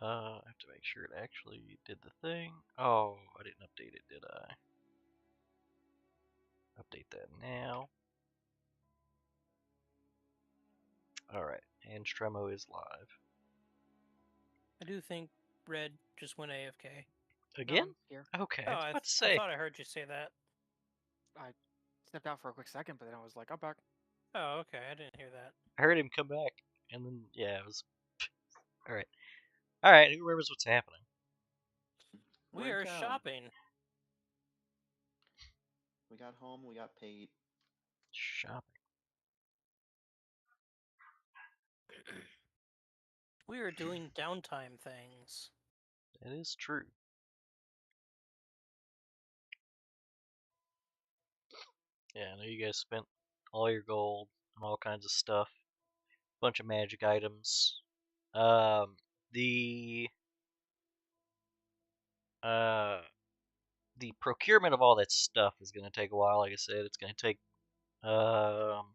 I have to make sure it actually did the thing. Oh, I didn't update it, did I? Update that now. Alright, and Stremo is live. I do think Red just went AFK. No, Again? I'm here. Okay, Oh, I was I, about to I say. thought I heard you say that. I stepped out for a quick second, but then I was like, I'm back. Oh, okay, I didn't hear that. I heard him come back, and then, yeah, it was. Alright. Alright, who remembers what's happening? We We're in are town. shopping. We got home. We got paid. Shopping. We are doing downtime things. That is true. Yeah, I know you guys spent all your gold and all kinds of stuff. Bunch of magic items. Um, the uh, the procurement of all that stuff is going to take a while. Like I said, it's going to take um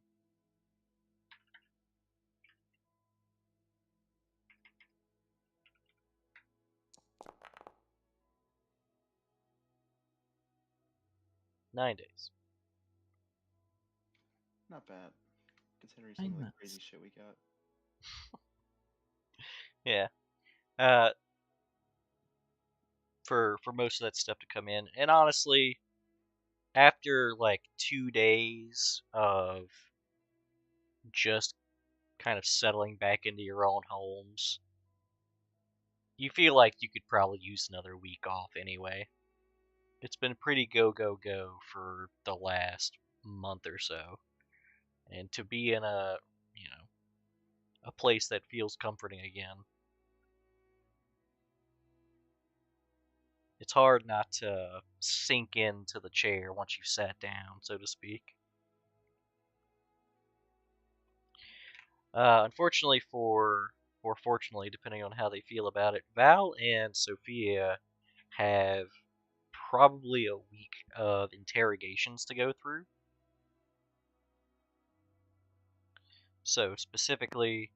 9 days. Not bad, considering some 9 of the months. crazy shit we got. Yeah. Uh, for most of that stuff to come in, and honestly, after like 2 days of just kind of settling back into your own homes, you feel like you could probably use another week off anyway. It's been pretty go go go for the last month or so, and to be in a place that feels comforting again, it's hard not to sink into the chair once you've sat down, so to speak. Unfortunately or fortunately, depending on how they feel about it, Val and Sophia have probably a week of interrogations to go through. So specifically,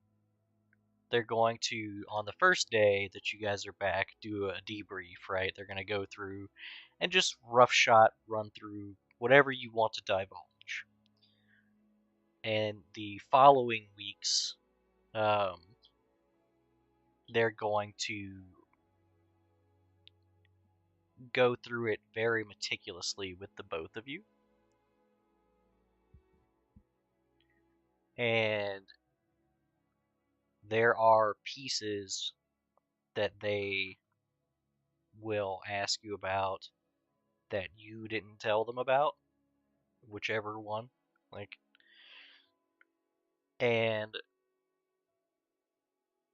they're going to, on the first day that you guys are back, do a debrief, right? They're going to go through and just rough shot run through whatever you want to divulge. And the following weeks, um, they're going to go through it very meticulously with the both of you. And there are pieces that they will ask you about that you didn't tell them about, whichever one. Like, and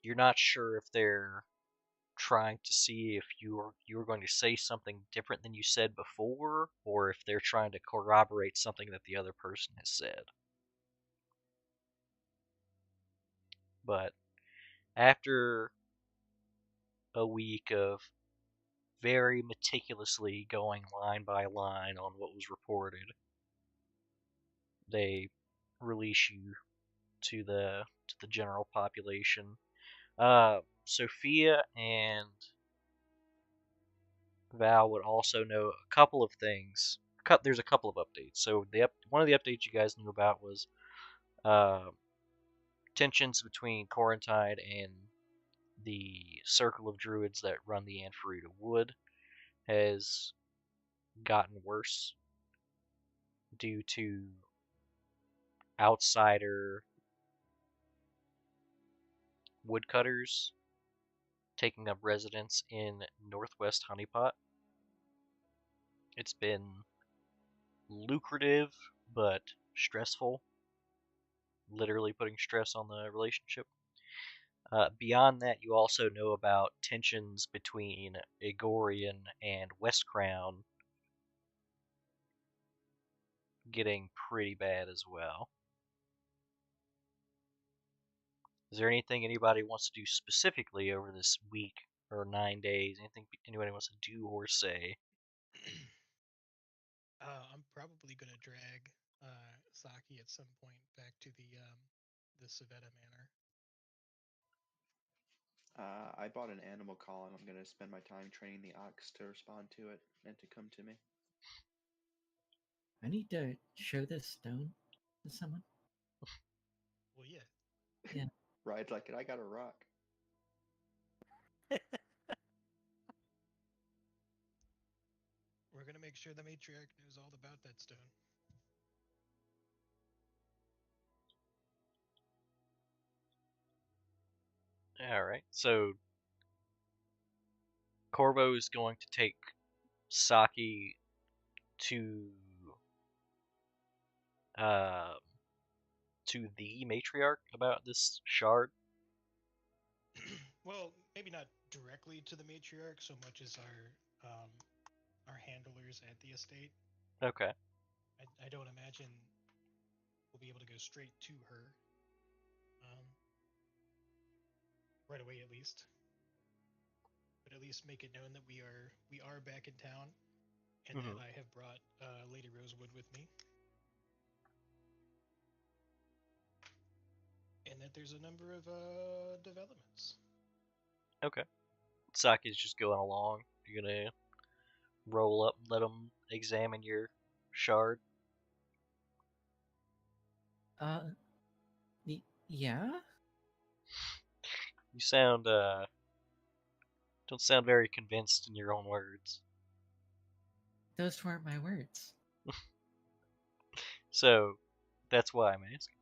you're not sure if they're trying to see if you're going to say something different than you said before, or if they're trying to corroborate something that the other person has said. But after a week of very meticulously going line by line on what was reported, they release you to the general population. Sophia and Val would also know a couple of things. There's a couple of updates. So one of the updates you guys knew about was uh, tensions between Quarantine and the circle of druids that run the Anferuta Wood has gotten worse due to outsider woodcutters taking up residence in Northwest Honeypot. It's been lucrative but stressful, literally putting stress on the relationship. Beyond that, you also know about tensions between Igorian and West Crown getting pretty bad as well. Is there anything anybody wants to do specifically over this week or 9 days? Anything anybody wants to do or say? I'm probably gonna drag Saki at some point back to the Savetta Manor. I bought an animal call, and I'm gonna spend my time training the ox to respond to it and to come to me. I need to show this stone to someone. Well, yeah. Yeah. Ride's like it. I got a rock. We're gonna make sure the matriarch knows all about that stone. Alright, so Corvo is going to take Saki to um to the matriarch about this shard. Well, maybe not directly to the matriarch so much as our handlers at the estate. Okay. I don't imagine we'll be able to go straight to her. Right away, at least. But at least make it known that we are back in town, and that I have brought Lady Rosewood with me, and that there's a number of developments. Okay. Saki's just going along. You're gonna roll up and let him examine your shard. Yeah? You sound don't sound very convinced in your own words. Those weren't my words. So that's why I'm asking.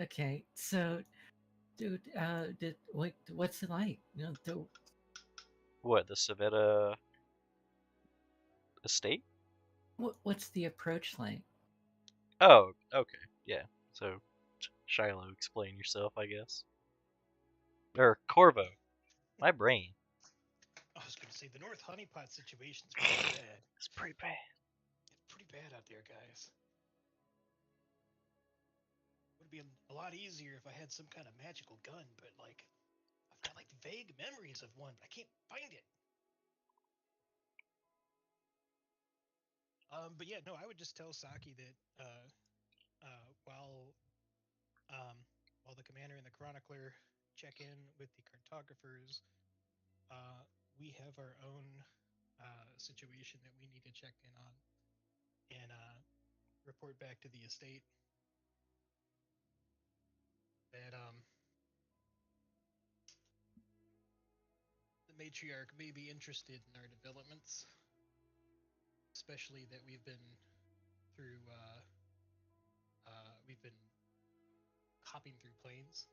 Okay, so, dude, what's it like? What, the Savetta estate? What's the approach like? Oh, okay, yeah. So, Shiloh, explain yourself, I guess. Or Corvo. My brain. I was gonna say the North Honeypot situation's pretty bad. It's pretty bad. It's pretty bad out there, guys. Would be a lot easier if I had some kind of magical gun, but like, I've got like vague memories of one, but I can't find it. But yeah, no, I would just tell Saki that while the commander and the chronicler check in with the cartographers, we have our own situation that we need to check in on and report back to the estate. That the matriarch may be interested in our developments, especially that we've been through we've been hopping through plains.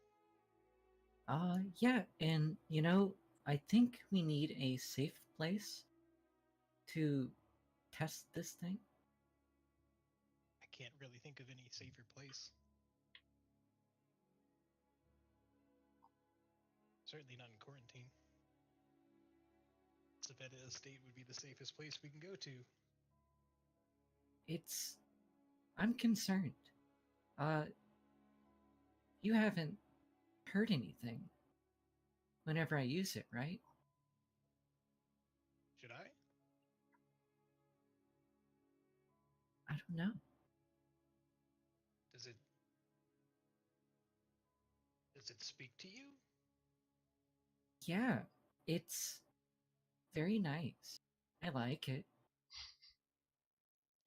Yeah, and I think we need a safe place to test this thing. I can't really think of any safer place. Certainly not in quarantine. Savetta Estate would be the safest place we can go to. I'm concerned. You haven't heard anything whenever I use it, right? Should I? I don't know. Does it speak to you? Yeah, it's very nice. I like it.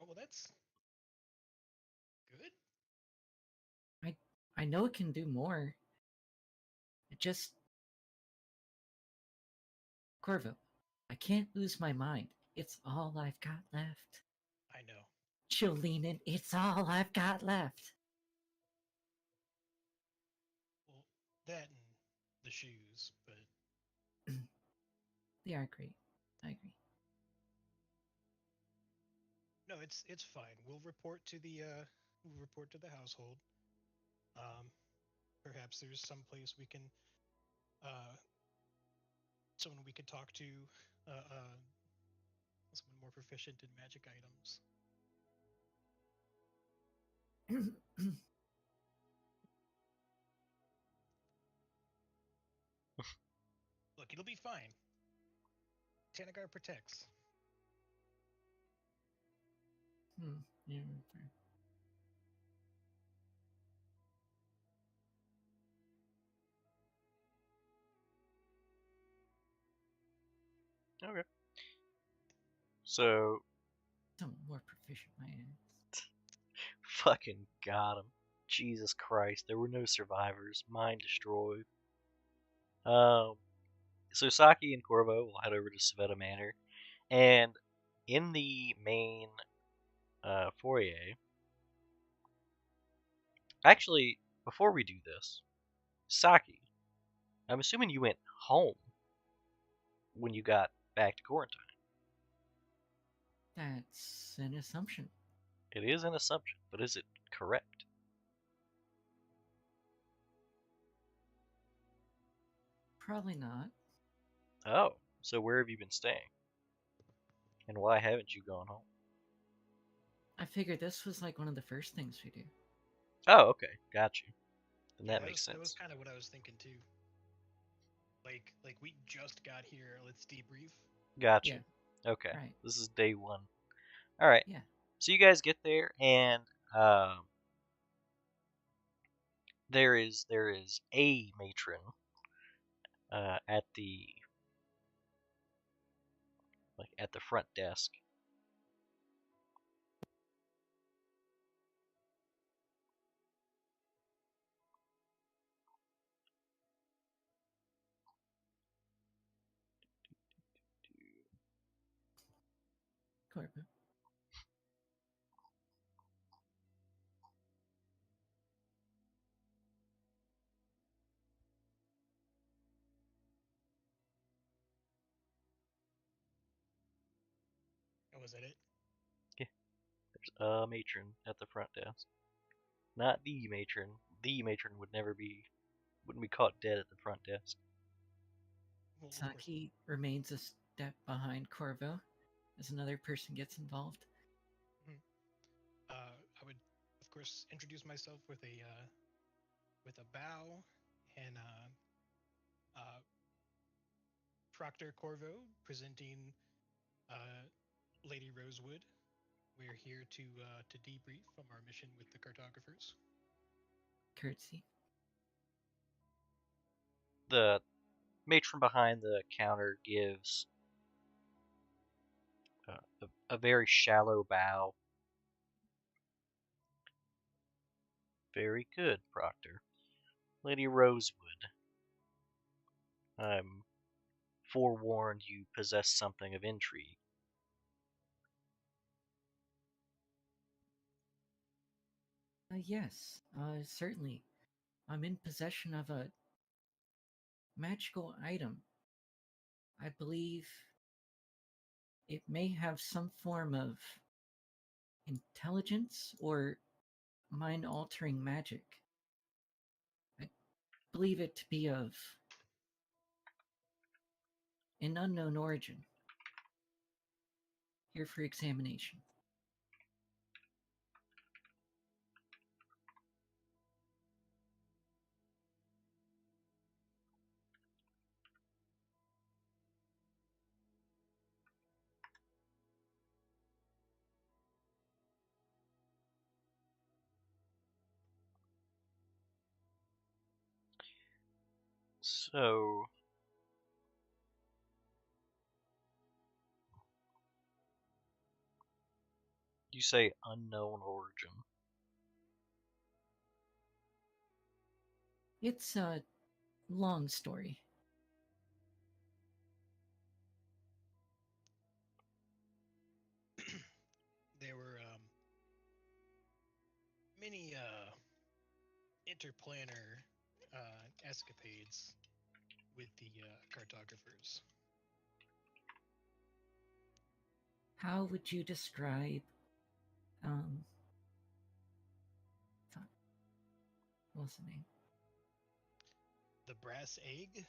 Oh well, that's good. I know it can do more. It just Corvo, I can't lose my mind. It's all I've got left. I know. Jolene, it's all I've got left. Well, that and the shoes, but They are great. I agree. no, it's fine. We'll report to the household. Perhaps there's some place we can someone we could talk to, someone more proficient in magic items. Look, it'll be fine. Tanagar protects. Yeah, fair. Okay. So, Some more proficient my ass. fucking got him. Jesus Christ, there were no survivors. Mine destroyed. Um, so Saki and Corvo will head over to Savetta Manor, and in the main foyer. Actually, before we do this, Saki, I'm assuming you went home when you got back to quarantine. That's an assumption. It is an assumption, but is it correct? Probably not. Oh, so where have you been staying? And why haven't you gone home? I figured this was like one of the first things we do. Oh, okay, got you. Then Yeah, that makes That was sense. kind of what I was thinking too. Like we just got here. Let's debrief. Got Yeah, you. Okay, right. this is day one. All right. Yeah. So you guys get there, and there is a matron at the front desk. Corpo. Oh, was that it? Yeah, there's a matron at the front desk. Not the matron. The matron wouldn't be caught dead at the front desk. Well, of course. Saki remains a step behind Corvo as another person gets involved. I would, of course, introduce myself with a bow and Proctor Corvo presenting Lady Rosewood. We're here to debrief from our mission with the cartographers. Curtsy. The matron behind the counter gives a very shallow bow. Very good, Proctor. Lady Rosewood, I'm forewarned you possess something of intrigue. Yes, certainly. I'm in possession of a magical item. I believe it may have some form of intelligence or mind altering magic. I believe it to be of an unknown origin. Here for examination. So, you say unknown origin. It's a long story. There were many interplanar escapades with the cartographers. How would you describe um fuck, what was the name? The brass egg.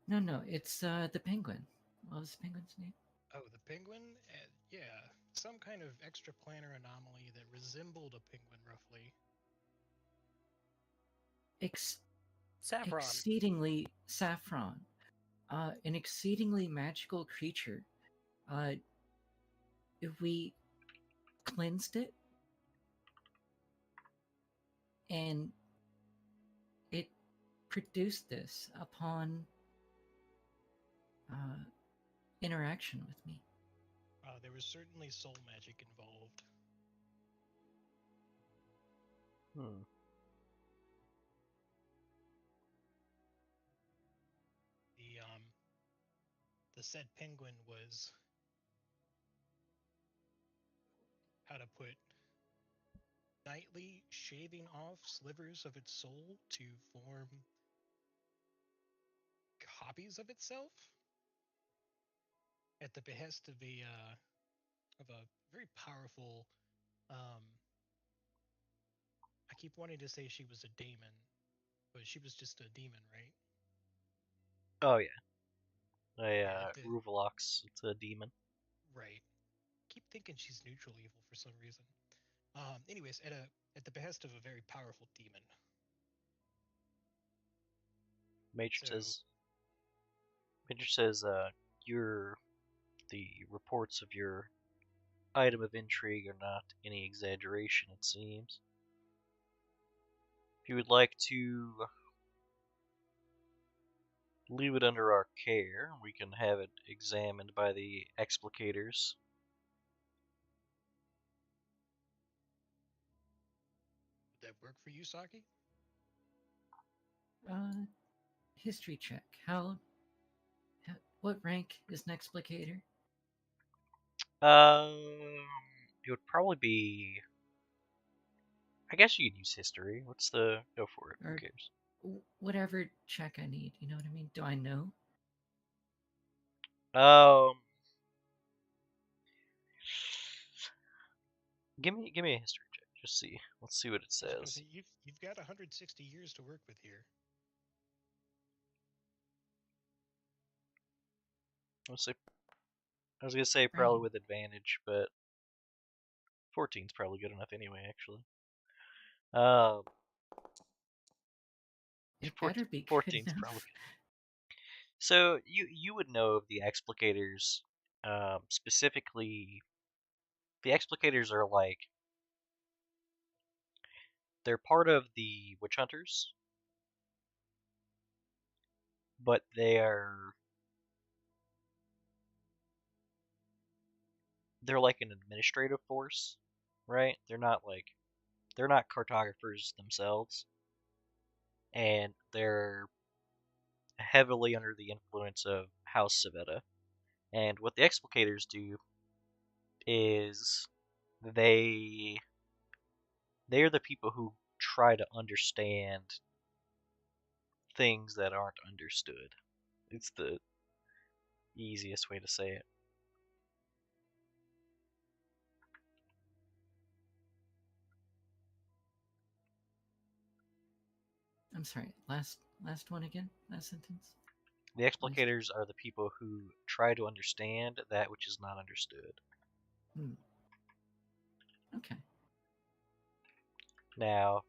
No, it's the penguin. What was the penguin's name? Oh, the penguin. Yeah, some kind of extraplanar anomaly that resembled a penguin roughly. Saffron. Exceedingly saffron. An exceedingly magical creature. If we cleansed it and it produced this upon interaction with me. There was certainly soul magic involved. Hmm. The said penguin was, how to put, nightly shaving off slivers of its soul to form copies of itself at the behest of a very powerful. I keep wanting to say she was a daemon, but she was just a demon, right? Oh yeah. Yeah, Ruvalox, it's a demon. right. Keep thinking she's neutral evil for some reason. Anyways, at the behest of a very powerful demon. Matrix says, the reports of your item of intrigue are not any exaggeration, it seems. If you would like to leave it under our care, we can have it examined by the explicators. Would that work for you, Saki? History check. What rank is an explicator? It would probably be. I guess you could use history. Go for it? Who Or cares? whatever check I need. You know what I mean? Do I know? Give me a history check. Just see. Let's see what it I was gonna says. say you've got 160 years to work with here. I was gonna say probably Brain. with advantage, but 14's probably good enough anyway. Actually, um, It 14, better be good 14's enough. probably good. So you would know of the explicators, specifically. The explicators are like they're part of the witch hunters, but they're like an administrative force, right? They're not cartographers themselves, and they're heavily under the influence of House Savetta. And what the explicators do is they they're the people who try to understand things that aren't understood. It's the easiest way to say it. I'm sorry. Last one again. Last sentence. The explicators are the people who try to understand that which is not understood. Okay. Now,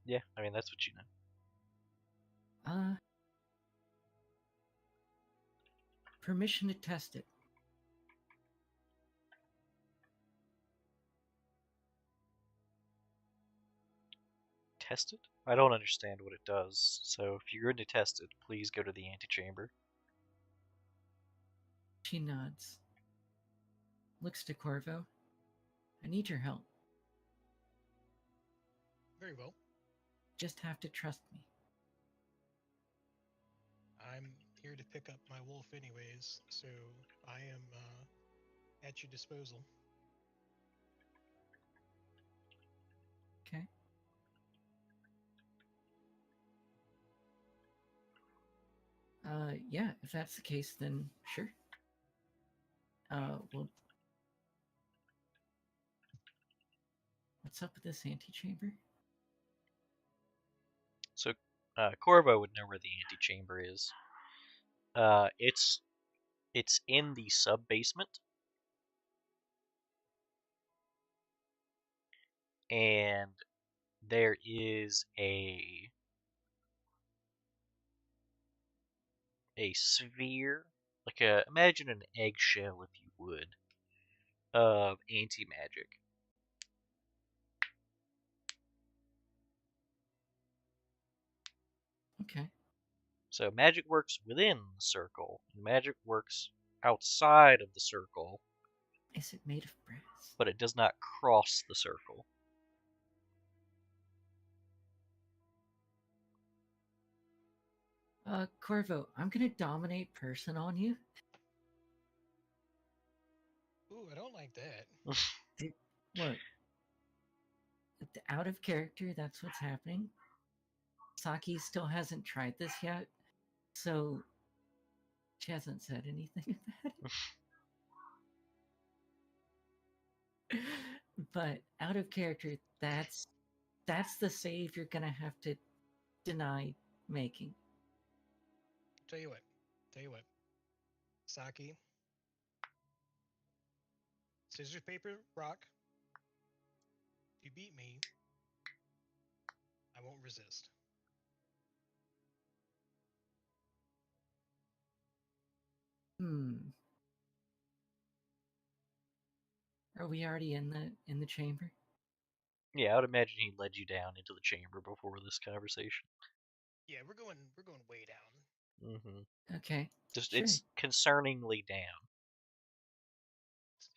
yeah, I mean that's what you know. Permission to test it. Test it? I don't understand what it does, so if you're going to test it, please go to the antechamber. She nods. Looks to Corvo. I need your help. Very well. Just have to trust me. I'm here to pick up my wolf anyways, so I am at your disposal. Okay. Yeah, if that's the case, then sure. Well, what's up with this antechamber? So, Corvo would know where the antechamber is. It's in the sub basement, and there is a sphere, imagine an eggshell, if you would, of anti magic. Okay. So magic works within the circle, and magic works outside of the circle, Is it made of brass? but it does not cross the circle. Corvo, I'm gonna dominate person on you. Ooh, I don't like that. Look, out of character, that's what's happening. Saki still hasn't tried this yet, so she hasn't said anything about it. But out of character, that's the save you're gonna have to deny making. Tell you what. Saki. Scissors, paper, rock. If you beat me, I won't resist. Are we already in the chamber? Yeah, I would imagine he led you down into the chamber before this conversation. Yeah, we're going way down. Mm-hmm. Okay. Just Sure. it's concerningly down.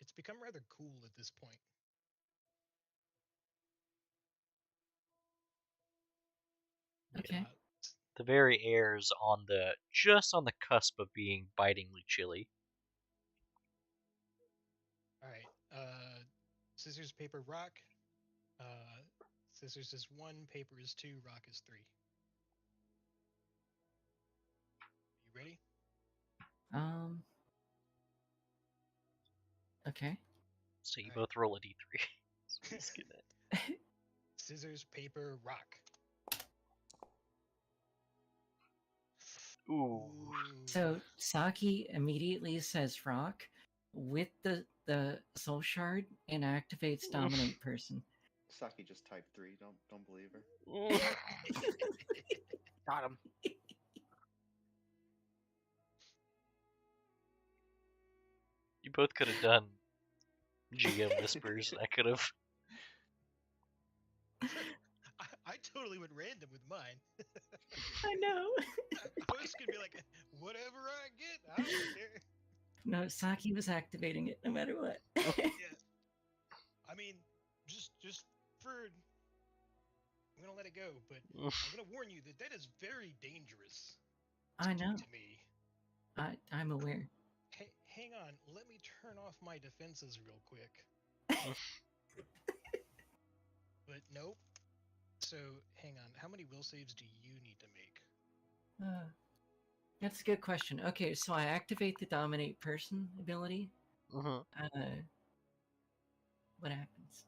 It's become rather cool at this point. Okay. The very air's on the cusp of being bitingly chilly. All right. Scissors, paper, rock. Scissors is 1, paper is 2, rock is 3. You ready? Okay. So you All both roll a d3. Just kidding. Scissors, paper, rock. Ooh. So Saki immediately says rock with the soul shard and activates dominate person. Saki just typed 3. Don't believe her. Got him. You both could have done GM whispers. I could have. I totally went random with mine. I know. I was gonna be like, whatever I get, I don't care. No, Saki was activating it no matter what. Yeah. I mean, just for I'm gonna let it go, but I'm gonna warn you that is very dangerous. I know. To me. I'm aware. Hey, hang on, let me turn off my defenses real quick. But nope. So hang on, how many will saves do you need to make? That's a good question. Okay, so I activate the dominate person ability. Mm-hmm. What happens?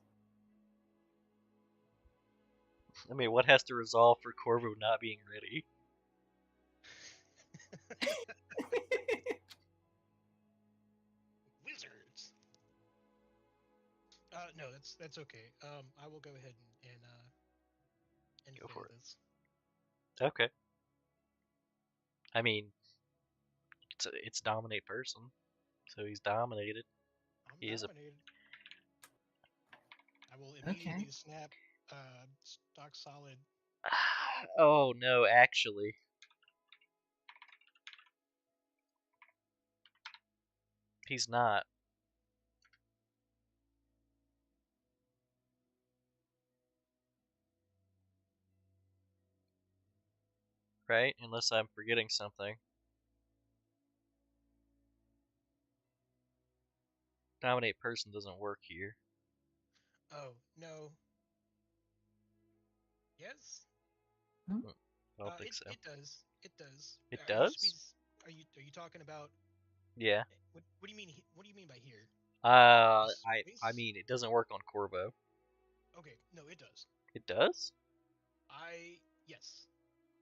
I mean, what has to resolve for Corvo not being ready? Wizards. No, that's okay. I will go ahead and Go for it. this. Okay. I mean, it's dominate person, so he's dominated. I'm dominated. I will immediately snap stock solid. Oh no, actually. He's not. Right? Unless I'm forgetting something. Dominate person doesn't work here. Oh, no. Yes? I don't think so. It does. It does. It does? Are you talking about? Yeah. What do you mean? What do you mean by here? I mean it doesn't work on Corvo. Okay, no, it does. It does? Yes.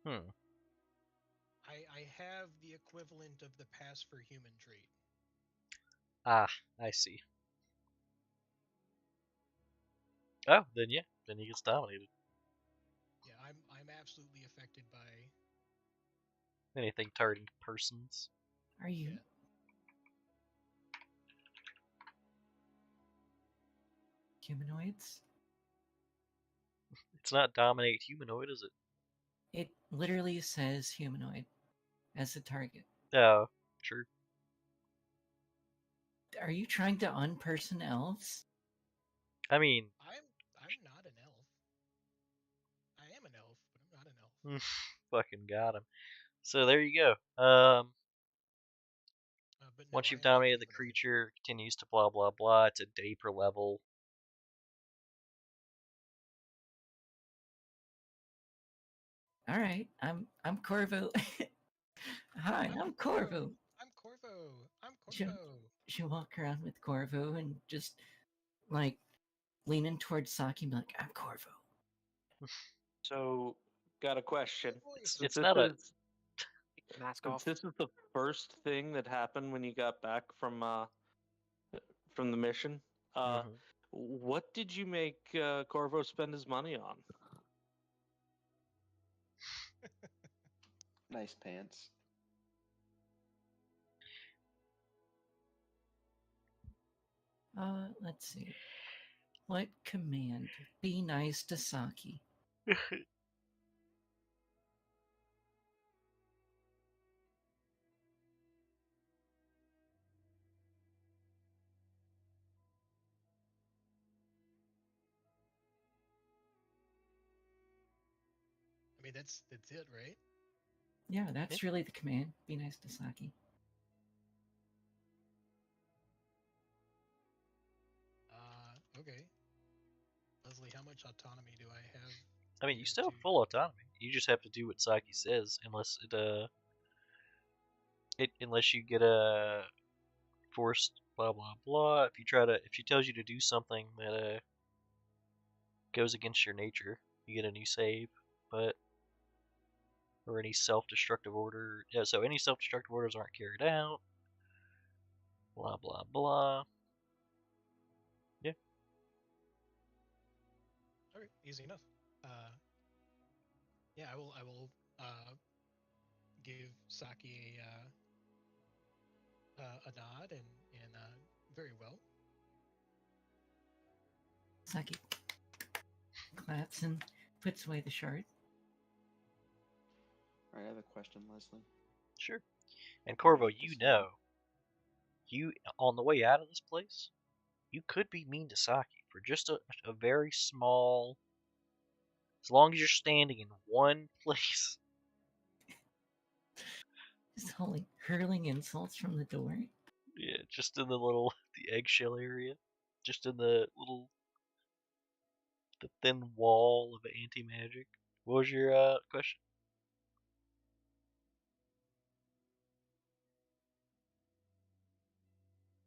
Hmm. I have the equivalent of the pass for human trait. Ah, I see. Oh, then yeah, then he gets dominated. Yeah, I'm absolutely affected by Anything targeting persons. Are you? Yeah. Humanoids? It's not dominate humanoid, is it? It literally says humanoid as the target. Oh, true. Are you trying to unperson elves? I mean, I'm not an elf. I am an elf, but I'm not an elf. fucking got him. So there you go. But no, Once I you've am not a dominated the humanoid. creature, it continues to blah blah blah. It's a day per level. All right, I'm Corvo. Hi, I'm Corvo. I'm Corvo. I'm She'll, Corvo. she'll walk around with Corvo and just like leaning towards Saki and be like, I'm Corvo. So, got a question. Voice. Since It's this not a. is Mask since off. this is the first thing that happened when you got back from the mission, Mhm. what did you make Corvo spend his money on? Nice pants. Let's see. What command? Be nice to Saki. I mean, that's it, right? Yeah, that's really the command. Be nice to Saki. Okay. Leslie, how much autonomy do I have? I mean, you here still have to- full autonomy. You just have to do what Saki says, unless unless you get a forced blah blah blah. If she tells you to do something that goes against your nature, you get a new save. But or any self-destructive order. Yeah, so any self-destructive orders aren't carried out. Blah blah blah. Yeah. Okay, easy enough. Yeah, I will give Saki a nod and very well. Saki claps and puts away the shard. Alright, I have a question, Leslie. Sure. And Corvo, Right, you just know, you on the way out of this place, you could be mean to Saki for just a very small. As long as you're standing in one place. Just hurling insults from the door. Yeah, just in the eggshell area, just in the thin wall of anti magic. What was your question?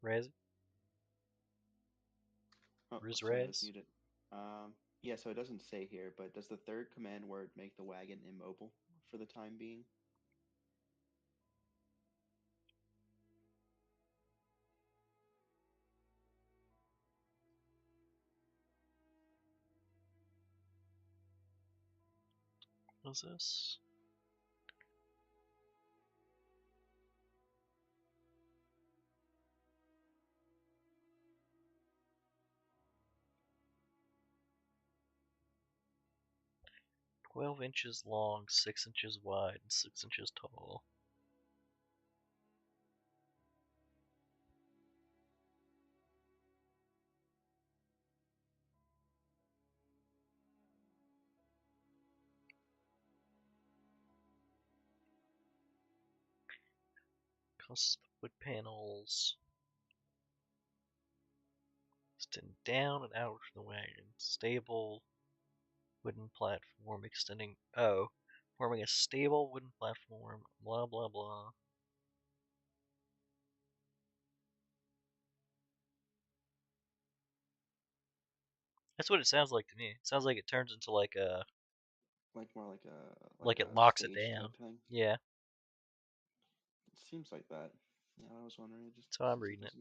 Raz? Oh, Riz sorry, I was Raz? muted. Yeah, so it doesn't say here, but does the third command word make the wagon immobile for the time being? What was this? "12 inches long, 6 inches wide, and 6 inches tall." Causes the wood panels. Extend down and out from the wagon. Stable wooden platform extending. Oh, forming a stable wooden platform. Blah blah blah. That's what it sounds like to me. It sounds like it turns into like Like more like like it a locks it stage down. type thing? Yeah, It seems like that. Yeah, I was wondering. It just that's how I'm seems like reading it.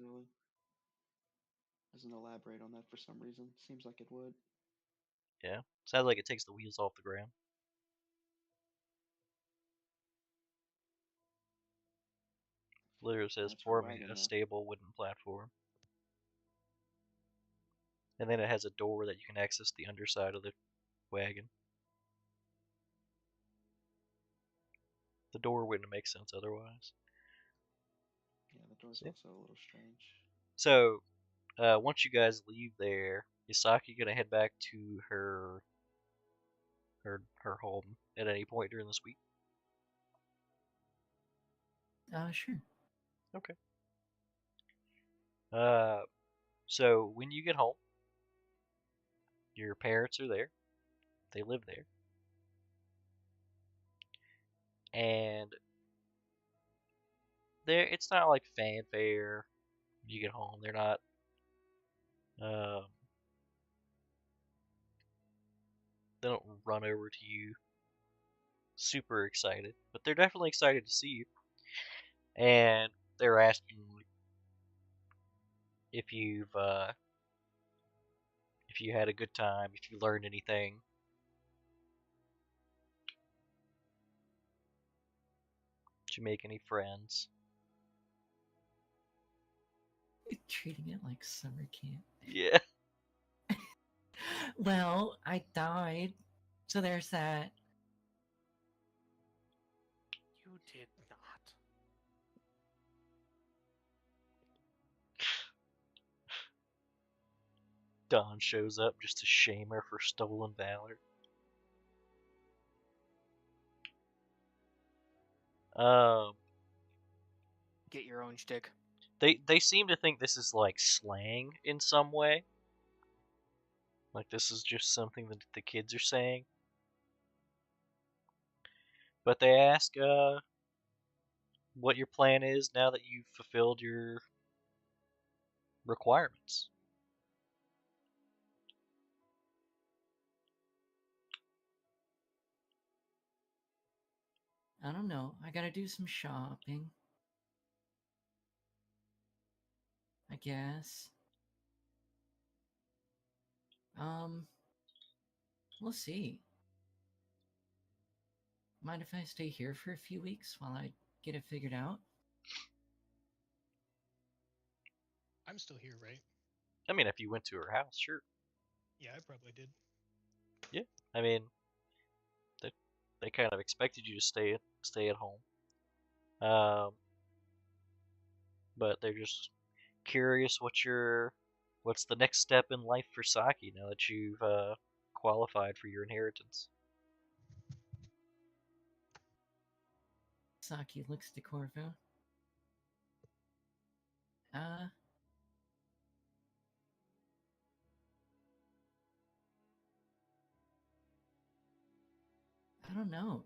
doesn't elaborate on that for some reason. Seems like it would. Yeah, sounds like it takes the wheels off the ground. Literally says That's our forming wagon a though. stable wooden platform. And then it has a door that you can access the underside of the wagon. The door wouldn't make sense otherwise. Yeah, the door's Yeah. also a little strange. So, once you guys leave there, is Saki gonna head back to her home at any point during this week? Sure. Okay. So when you get home, your parents are there. They live there, and there it's not like fanfare. When you get home, they're not. Um, they don't run over to you, super excited, but they're definitely excited to see you, and they're asking like, if you had a good time, if you learned anything. Did you make any friends? Treating it like summer camp. Yeah. Well, I died, so there's that. You did not. Don shows up just to shame her for stolen valor. Um, Get your own shtick. they seem to think this is like slang in some way. Like this is just something that the kids are saying. But they ask what your plan is now that you've fulfilled your requirements. I don't know. I gotta do some shopping. I guess. We'll see. Mind if I stay here for a few weeks while I get it figured out? I'm still here, right? I mean, if you went to her house, sure. Yeah, I probably did. Yeah. I mean, they kind of expected you to stay at home. But they're just curious what's the next step in life for Saki now that you've qualified for your inheritance. Saki looks to Corvo. I don't know.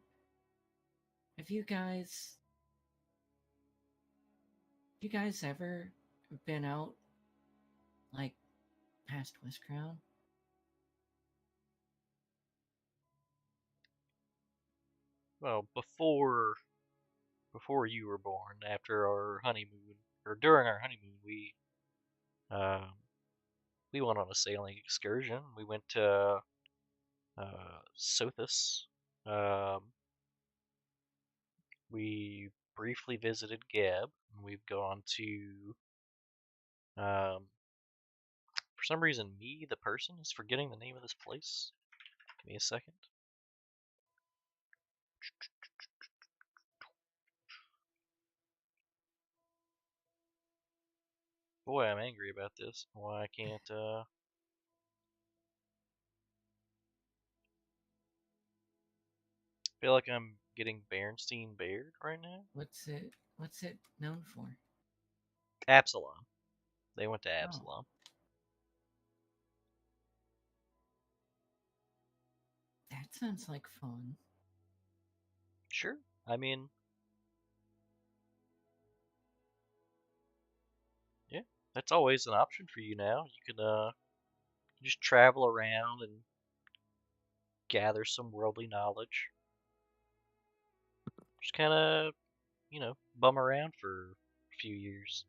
Have you guys ever been out, like, past West Crown? Well, before you were born, after our honeymoon or during our honeymoon, um, we went on a sailing excursion. We went to Sothis. Um, we briefly visited Geb, and we've gone to for some reason, me, the person, is forgetting the name of this place. Give me a second. Boy, I'm angry about this. Why I can't, feel like I'm getting Berenstein Baird right now. What's it known for? Absalom. They went to Oh. Absalom. That sounds like fun. Sure. I mean, yeah, that's always an option for you now. You can just travel around and gather some worldly knowledge. Just kind of, bum around for a few years.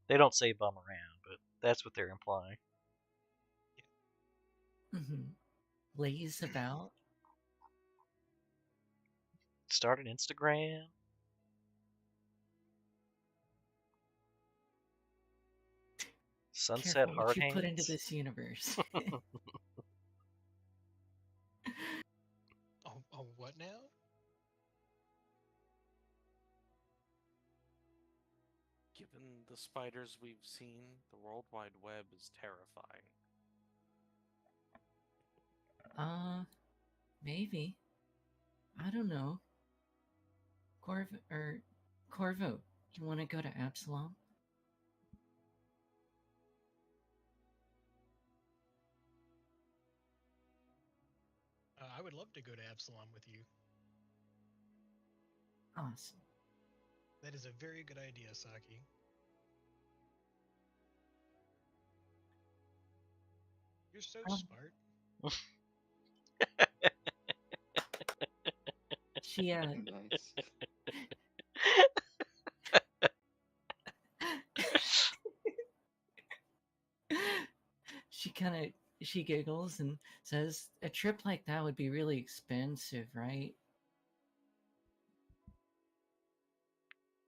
They don't say bum around, but that's what they're implying. Mm-hmm. Lays about. Start an Instagram. Sunset Careful hard what you hands. put into this universe. Oh, what now? the spiders we've seen, the World Wide Web is terrifying. Maybe. I don't know. Corvo, you want to go to Absalom? I would love to go to Absalom with you. Awesome. That is a very good idea, Saki. You're so smart. She Nice. she giggles and says, "A trip like that would be really expensive, right?"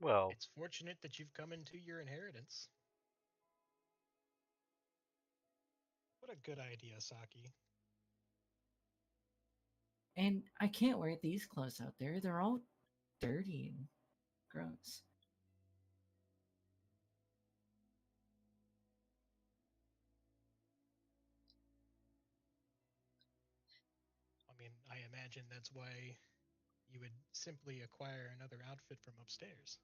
Well, It's fortunate that you've come into your inheritance. What a good idea, Saki. And I can't wear these clothes out there. They're all dirty and gross. I mean, I imagine that's why you would simply acquire another outfit from upstairs.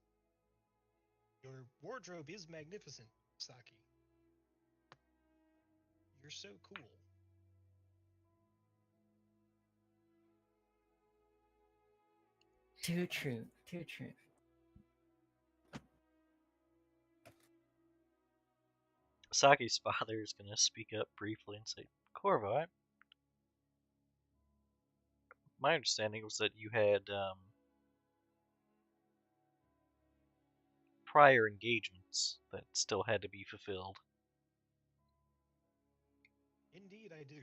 Your wardrobe is magnificent, Saki. You're so cool. Too true. Too true. Saki's father is going to speak up briefly and say, Corvo, my understanding was that you had prior engagements that still had to be fulfilled. Indeed, I do.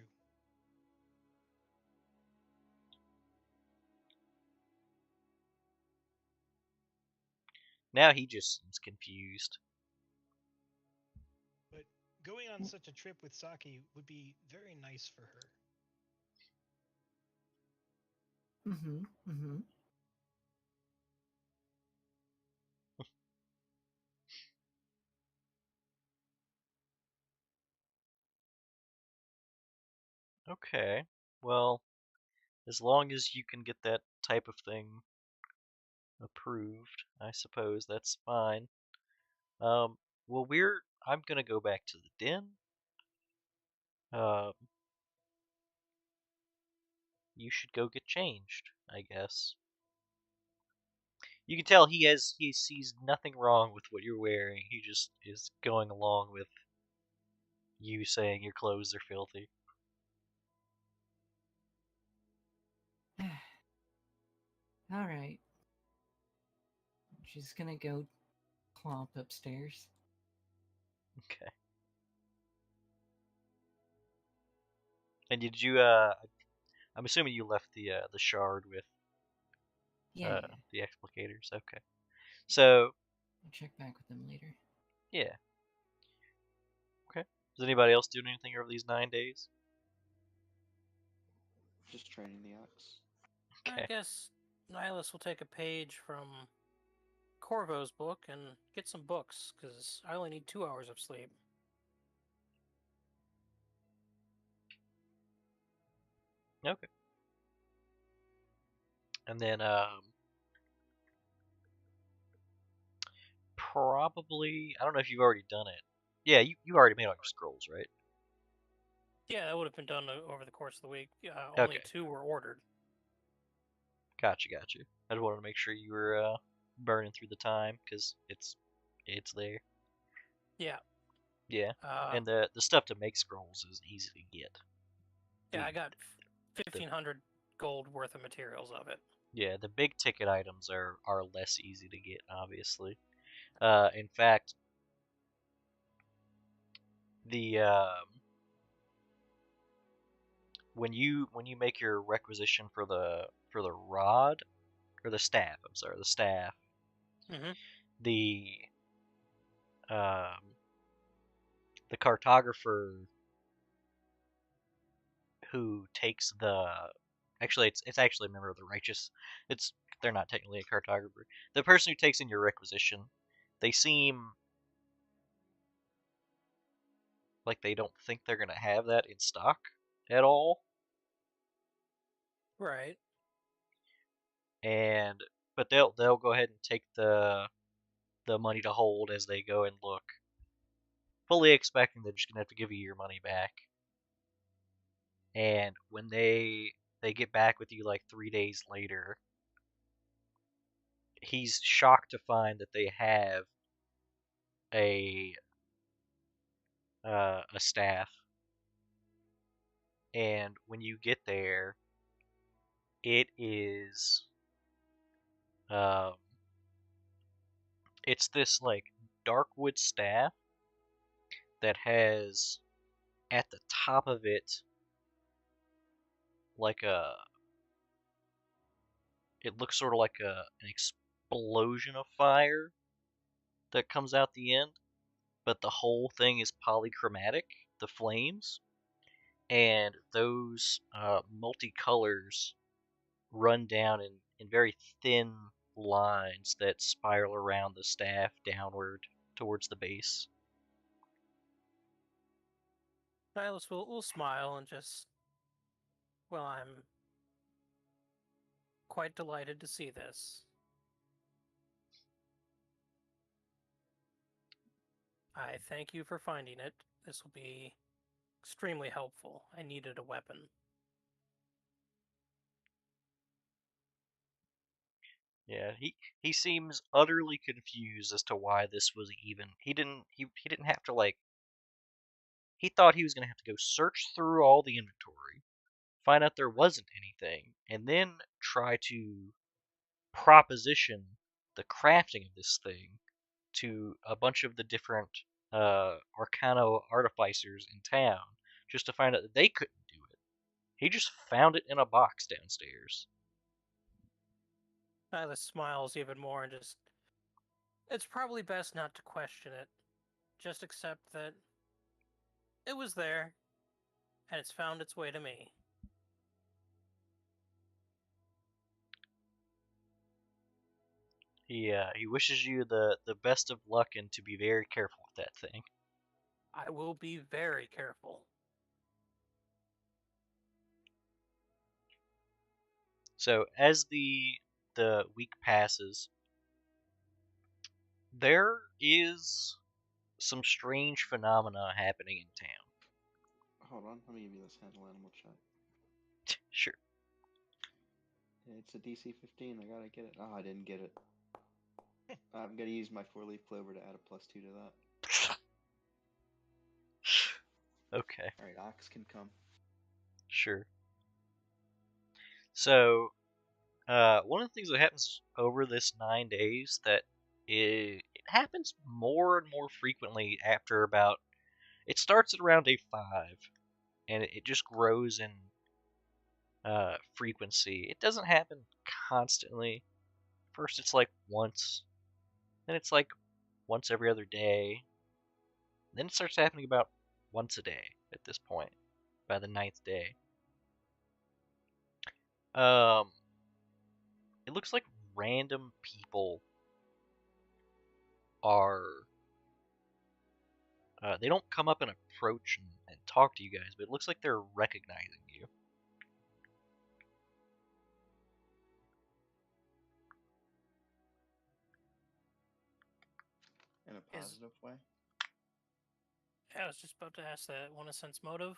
Now he just seems confused. But going on such a trip with Saki would be very nice for her. Mm-hmm. Mm-hmm. Okay, well, as long as you can get that type of thing approved, I suppose that's fine. Well, I'm gonna go back to the den. You should go get changed, I guess. You can tell he sees nothing wrong with what you're wearing. He just is going along with you saying your clothes are filthy. All right. She's gonna go clomp upstairs. Okay. And did you I'm assuming you left the shard with Yeah, the explicators. Okay. So, I'll check back with them later. yeah. Okay. Is anybody else doing anything over these 9 days? Just training the ox. I Okay. guess Nihilus will take a page from Corvo's book and get some books, because I only need 2 hours of sleep. Okay. And then probably I don't know if you've already done it. Yeah, you already made all your scrolls, right? Yeah, that would have been done over the course of the week. Only Okay. 2 were ordered. Gotcha. I just wanted to make sure you were burning through the time because it's there. Yeah. Yeah. Uh, And the stuff to make scrolls is easy to get. yeah, I The- got 1,500 gold worth of materials of it. Yeah, the big ticket items are less easy to get, obviously. In fact, the when you make your requisition for the rod or the staff, I'm sorry, the staff, Mm-hmm. the um the cartographer who takes the actually it's actually a member of the righteous. It's they're not technically a cartographer. The person who takes in your requisition, they seem like they don't think they're gonna have that in stock at all. Right. And but they'll go ahead and take the money to hold as they go and look, fully expecting they're just gonna have to give you your money back. And when they get back with you like 3 days later, he's shocked to find that they have a staff. And when you get there, it is um, it's this like dark wood staff that has at the top of it like it looks sort of like an explosion of fire that comes out the end, but the whole thing is polychromatic, the flames, and those multicolors run down in very thin lines that spiral around the staff downward towards the base. Nihilus will smile and just, well, I'm quite delighted to see this. I thank you for finding it. This will be extremely helpful. I needed a weapon. Yeah, he seems utterly confused as to why this was even. He didn't have to like. He thought he was gonna have to go search through all the inventory, find out there wasn't anything, and then try to proposition the crafting of this thing to a bunch of the different Arcano artificers in town, just to find out that they couldn't do it. He just found it in a box downstairs. Nihilus smiles even more and just, it's probably best not to question it. Just accept that it was there, and it's found its way to me. He wishes you the best of luck and to be very careful with that thing. I will be very careful. So as the week passes, there is some strange phenomena happening in town. Hold on, let me give you this handle animal chat. Sure. It's a DC 15. I gotta get it. Oh, I didn't get it. I'm gonna use my 4-leaf clover to add a +2 to that. Okay, Alright, Ox can come. sure. So, one of the things that happens over this 9 days that it happens more and more frequently after about. It starts at around day 5, and it just grows in frequency. It doesn't happen constantly. First, it's like once, then it's like once every other day. Then it starts happening about once a day at this point, by the 9th day. Um, it looks like random people are. They don't come up and approach and talk to you guys, but it looks like they're recognizing you. In a positive way. I was just about to ask that. Want a sense motive?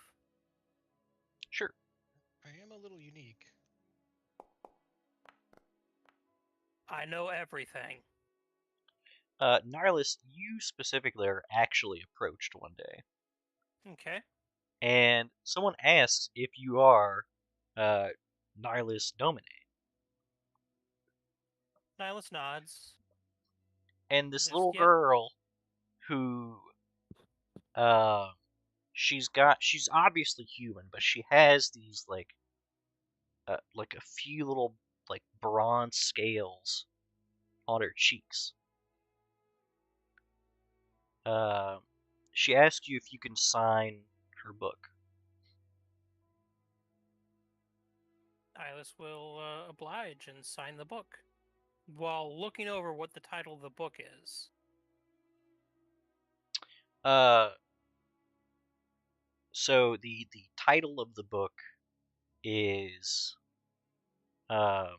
Sure. I am a little unique. I know everything. Nihilus, you specifically are actually approached one day, Okay. and someone asks if you are Nihilus Domine. Nihilus nods. And this Just, little yep. girl who she's obviously human, but she has these like a few little like bronze scales on her cheeks. She asks you if you can sign her book. Nihilus will oblige and sign the book while looking over what the title of the book is. Uh, So the title of the book is um,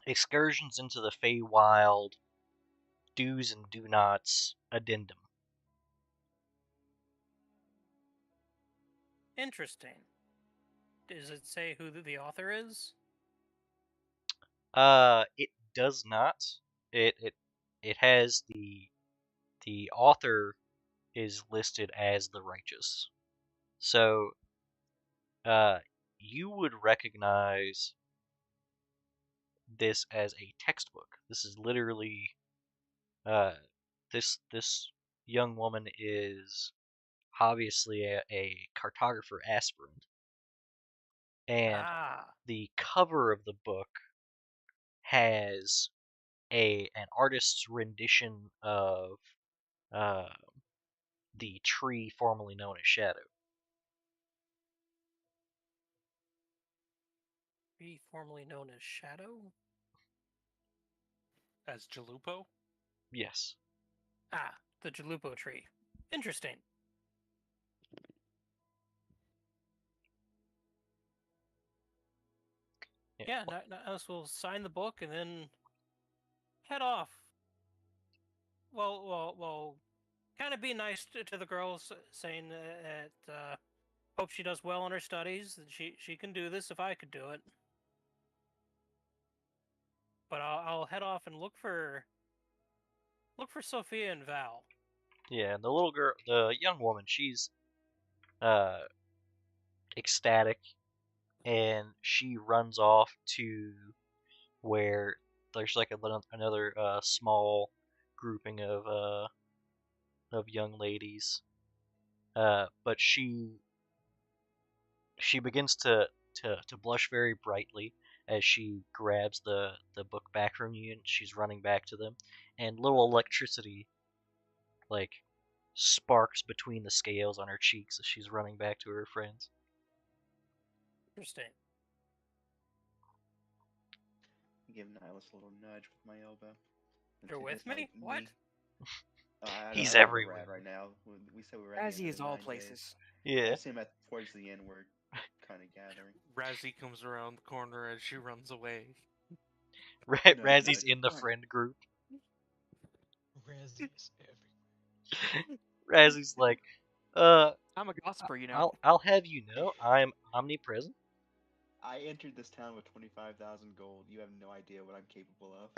Excursions into the Feywild, Do's and Do Nots, Addendum. Interesting. Does it say who the author is? It does not. It has the author is listed as the Righteous. So, you would recognize this as a textbook. This is literally, uh, this young woman is obviously a cartographer aspirant, and Ah, the cover of the book has an artist's rendition of uh, the tree formerly known as Shadow. be formerly known as Shadow? As Jalupo? Yes. Ah, the Jalupo tree. Interesting. Yeah, us will sign the book and then head off. Well, kind of be nice to the girls, saying that hope she does well in her studies. That she can do this if I could do it. But I'll head off and look for Sophia and Val. Yeah, and the little girl, the young woman, she's uh, ecstatic, and she runs off to where there's like another small grouping of young ladies. But she begins to blush very brightly as she grabs the book back from you, and she's running back to them, and little electricity like sparks between the scales on her cheeks as she's running back to her friends. Interesting. Give Nihilus a little nudge with my elbow. You're Into with his, me? like, What? knee. I He's don't know where we're everywhere. at right now. We said we were at the As end he of is the all 9 places. days. Yeah. I assume at towards the end we're kind of gathering. Razzie comes around the corner as she runs away. Nudge, Razzie's nudge. in the Come on. friend group. Razzie is everywhere. Razzie's like, uh, I'm a gossiper, you know. I'll have you know, I'm omnipresent. I entered this town with 25,000 gold. You have no idea what I'm capable of.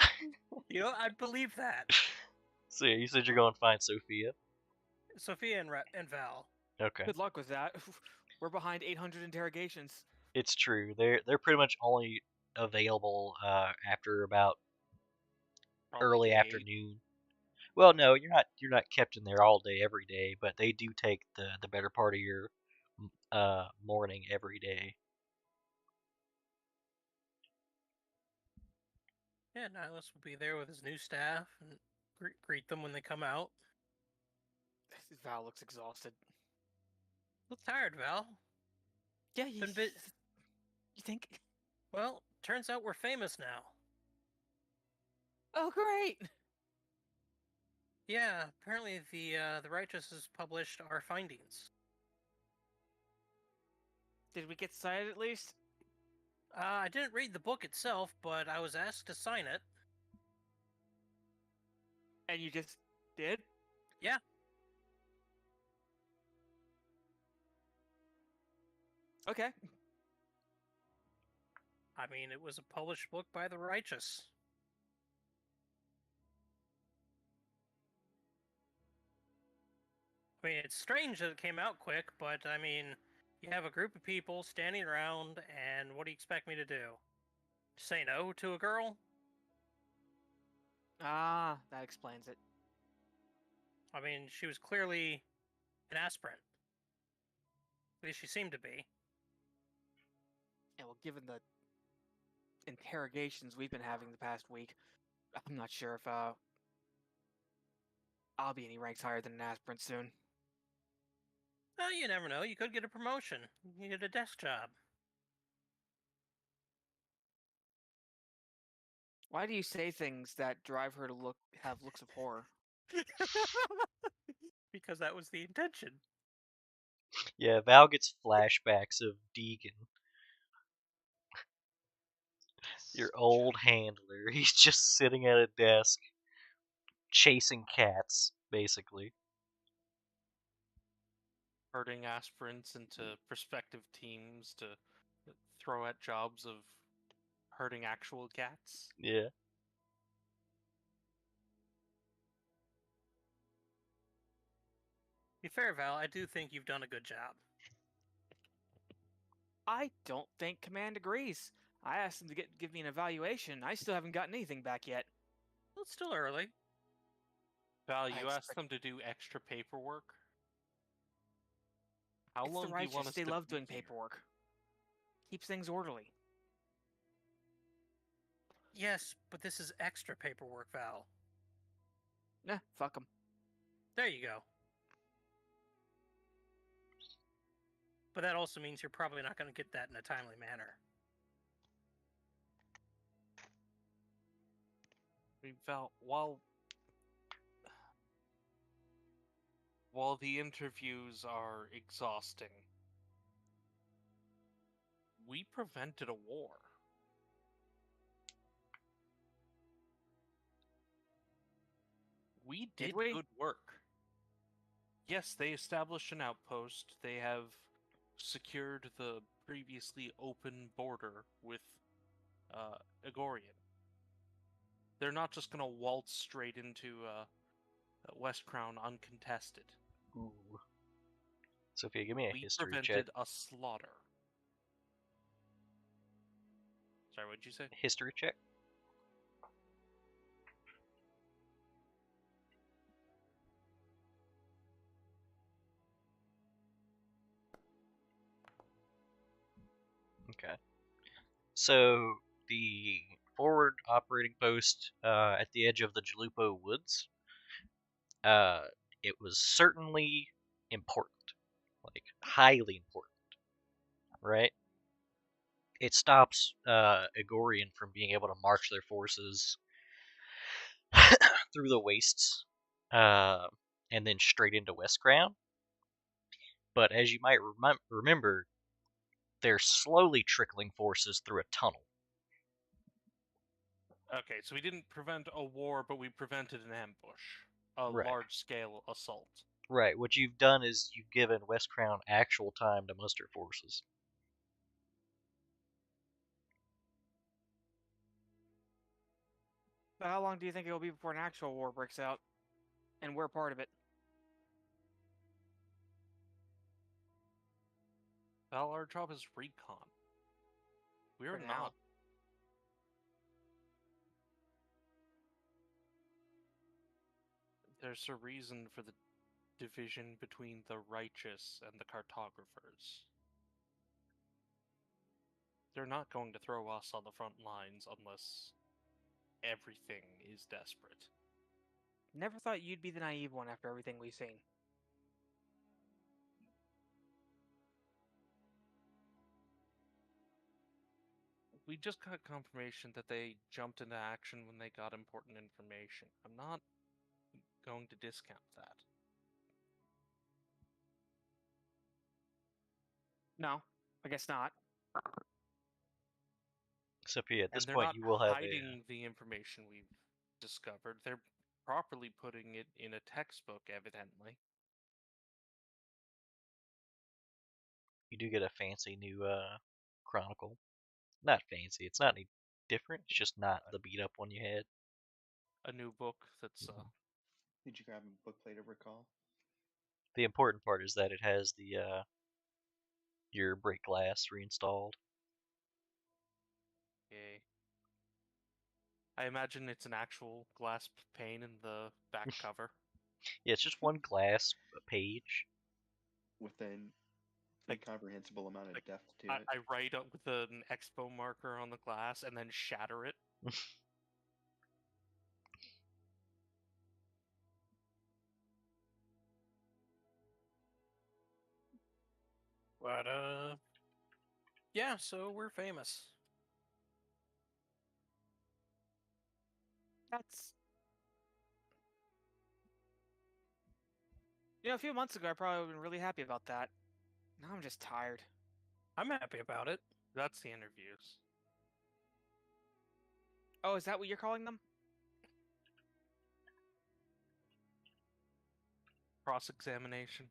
You know, I believe that. So yeah, you said you're going to find Sophia. Sophia and Val. Okay, Good luck with that. We're behind 800 interrogations. it's true. They're pretty much only available after about Probably early day 8. afternoon. Well, no, you're not kept in there all day every day, but they do take the better part of your morning every day. Yeah, Nihilus will be there with his new staff and greet them when they come out. Val looks exhausted. Look tired, Val. Yeah, you think? Well, turns out we're famous now. Oh, great! Yeah, apparently the Righteous has published our findings. Did we get cited at least? I didn't read the book itself, but I was asked to sign it. And you just did? Yeah. Okay. I mean, it was a published book by the Righteous. I mean, it's strange that it came out quick, but I mean, you have a group of people standing around, and what do you expect me to do? Say no to a girl? Ah, that explains it. I mean, she was clearly an aspirant. At least she seemed to be. And well, given the interrogations we've been having the past week, I'm not sure if I'll be any ranks higher than an aspirant soon. You never know. You could get a promotion. You get a desk job. Why do you say things that drive her to have looks of horror? Because that was the intention. Yeah, Val gets flashbacks of Deegan, your old handler. He's just sitting at a desk chasing cats, basically. Herding aspirants into prospective teams to throw at jobs of herding actual cats. Yeah. To be fair, Val, I do think you've done a good job. I don't think Command agrees. I asked him to give me an evaluation. I still haven't gotten anything back yet. Well, it's still early. Val, I you asked expect- them to do extra paperwork. How It's long the do you want righteous. us They to love be doing here? paperwork. Keeps things orderly. Yes, but this is extra paperwork, Val. Nah, fuck them. There you go. But that also means you're probably not going to get that in a timely manner. I mean, Val, while the interviews are exhausting, we prevented a war. We did we? good work. Yes, they established an outpost. They have secured the previously open border with Agorian. They're not just gonna waltz straight into West Crown uncontested. Ooh. Sophia, give me a We history check. prevented a slaughter. Sorry, what'd you say? History check. Okay. So the forward operating post at the edge of the Jalupo Woods, uh, it was certainly important, like highly important, right? It stops Agorian from being able to march their forces through the wastes uh, and then straight into West Crown. But as you might remember, they're slowly trickling forces through a tunnel. Okay, so we didn't prevent a war, but we prevented an ambush. A Right. large-scale assault. Right, what you've done is you've given West Crown actual time to muster forces. So how long do you think it will be before an actual war breaks out? And we're part of it. Well, our job is recon. We're For not. now. There's a reason for the division between the righteous and the cartographers. They're not going to throw us on the front lines unless everything is desperate. Never thought you'd be the naive one after everything we've seen. We just got confirmation that they jumped into action when they got important information. I'm not going to discount that. No, I guess not. Sophia, at this And they're point not you will have hiding the information we've discovered. They're properly putting it in a textbook, evidently. you do get a fancy new chronicle. Not fancy, it's not any different, it's just not the beat up one you had. A new book that's Did you grab a book plate of recall? The important part is that it has the your break glass reinstalled. yay. I imagine it's an actual glass pane in the back cover. Yeah, it's just one glass page. With an Like- incomprehensible amount of like, depth to I, it. I write up with an expo marker on the glass and then shatter it. But, yeah, so we're famous. That's. You know, a few months ago, I probably would have been really happy about that. Now I'm just tired. I'm happy about it. That's the interviews. Oh, is that what you're calling them? Cross-examination.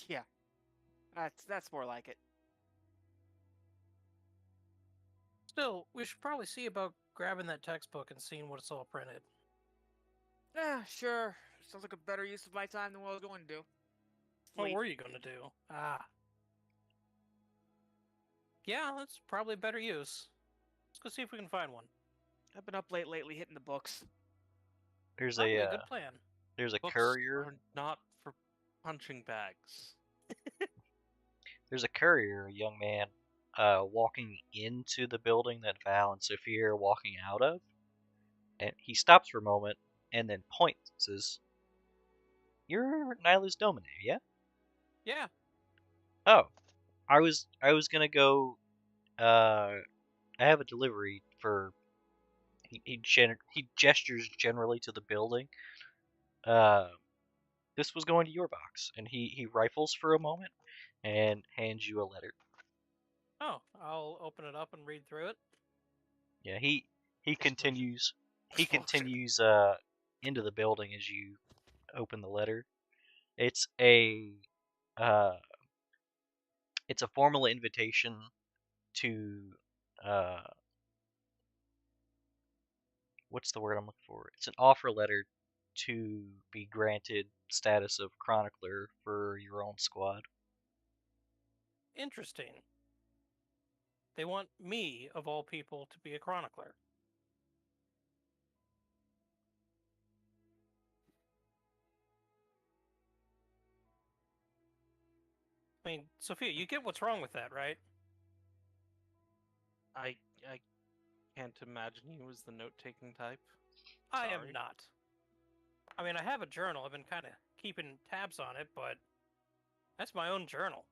Yeah. That's more like it. Still, we should probably see about grabbing that textbook and seeing what it's all printed. Yeah, sure. Sounds like a better use of my time than what I was going to do. What Sleep. were you going to do? Yeah, that's probably a better use. Let's go see if we can find one. I've been up late lately hitting the books. There's Probably a a good plan. there's a Books courier. are not for punching bags. There's a courier, a young man, walking into the building that Val and Sophia are walking out of, and he stops for a moment and then points and says, "You're Nyla's Domine, yeah?" Yeah, Oh, I was gonna go. I have a delivery for. He gestures generally to the building. Uh, this was going to your box, and he rifles for a moment and hands you a letter. oh, I'll open it up and read through it. Yeah, he Explosion. continues Explosion. into the building as you open the letter. It's a uh it's a formal invitation to uh what's the word I'm looking for? It's an offer letter to be granted status of chronicler for your own squad. Interesting. They want me, of all people, to be a chronicler. I mean, Sophia, you get what's wrong with that, right? I can't imagine you as the note-taking type. I am Sorry. not. I mean, I have a journal. I've been kind of keeping tabs on it, but that's my own journal.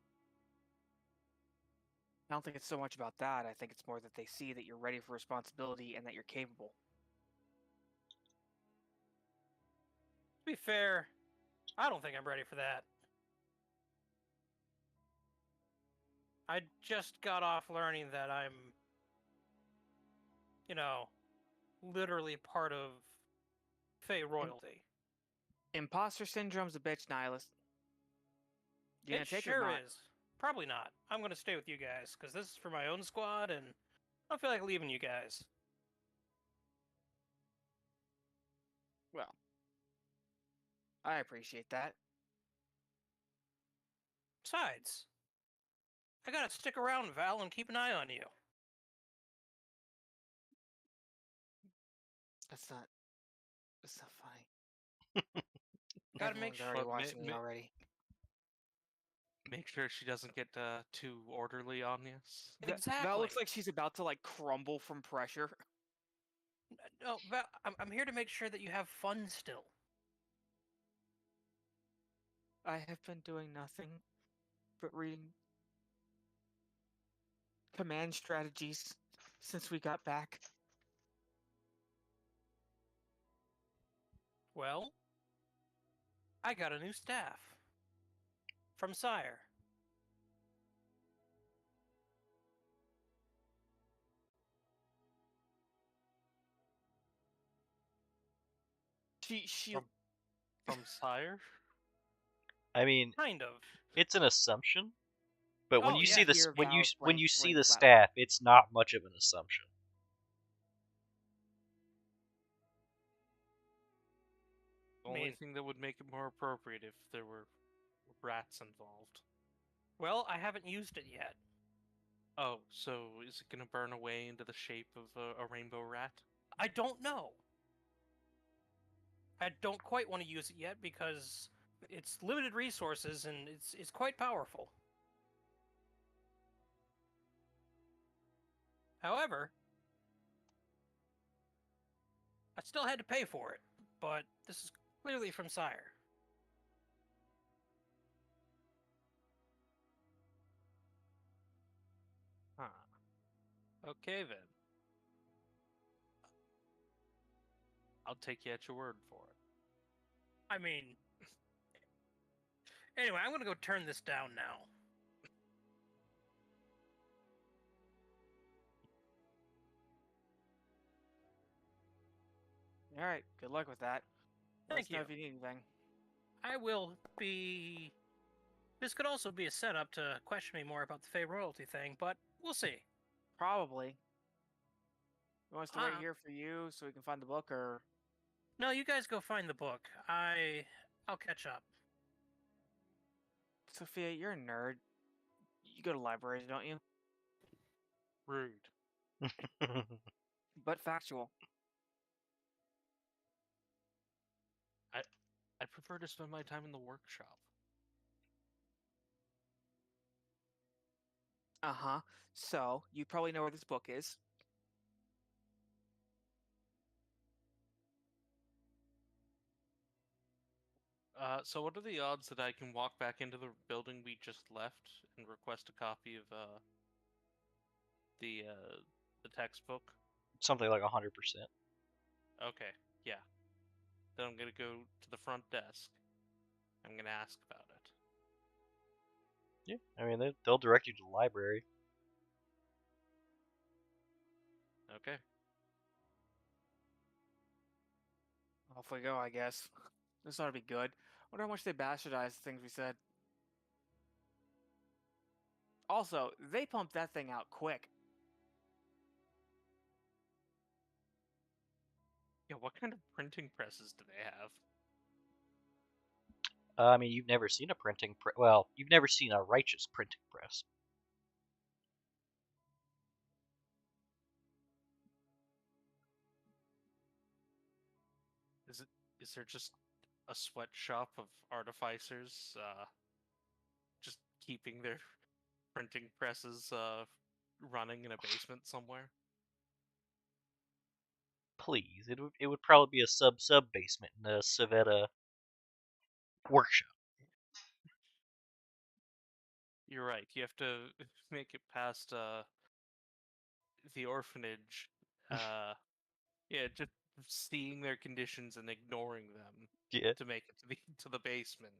I don't think it's so much about that. I think it's more that they see that you're ready for responsibility and that you're capable. To be fair, I don't think I'm ready for that. I just got off learning that I'm, literally part of Fey royalty. Imposter syndrome's a bitch, Nihilist. You gonna It take it or sure not? is. Probably not. I'm going to stay with you guys, because this is for my own squad, and I don't feel like leaving you guys. Well, I appreciate that. Besides, I gotta stick around, Val, and keep an eye on you. That's not funny. Gotta make Everyone's sure. already But watching me already. make sure she doesn't get too orderly on you. Exactly. Val looks like she's about to like crumble from pressure. No, Val, I'm here to make sure that you have fun still. I have been doing nothing but reading command strategies since we got back. Well, I got a new staff. From Sire. She From Sire? I mean, Kind of. it's an assumption, but when Oh, you yeah. see this, Hear when Val's you see brain the flat staff, it's not much of an assumption. The I only mean- thing that would make it more appropriate if there were rats involved. Well, I haven't used it yet. Oh, so is it gonna burn away into the shape of a rainbow rat? I don't know. I don't quite want to use it yet because it's limited resources and it's quite powerful. However, I still had to pay for it, but this is clearly from Sire. Huh. Okay then. I'll take you at your word for it. I mean, Anyway, I'm gonna go turn this down now. All right. Good luck with that. Let Thank us know you. if you need anything. I will be. This could also be a setup to question me more about the Fey royalty thing, but we'll see. Probably. You want us to wait Ah. here for you so we can find the book, or No, you guys go find the book. I'll catch up. Sophia? You're a nerd. You go to libraries, don't you? Rude. But factual. I prefer to spend my time in the workshop. Uh-huh. So, you probably know where this book is. So what are the odds that I can walk back into the building we just left and request a copy of the textbook? Something like 100%. Okay, yeah. Then I'm gonna go to the front desk. I'm gonna ask about it. Yeah, I mean they'll direct you to the library. Okay. Off we go, I guess. This ought to be good. Wonder how much they bastardized the things we said. Also, they pumped that thing out quick. Yeah, what kind of printing presses do they have? I mean, you've never seen a printing press. Well, you've never seen a righteous printing press. Is there just a sweatshop of artificers just keeping their printing presses running in a basement somewhere? Please, it would probably be a sub basement in a Civetta workshop. You're right. You have to make it past the orphanage. Yeah, just seeing their conditions and ignoring them Yeah. to make it to the to the basement.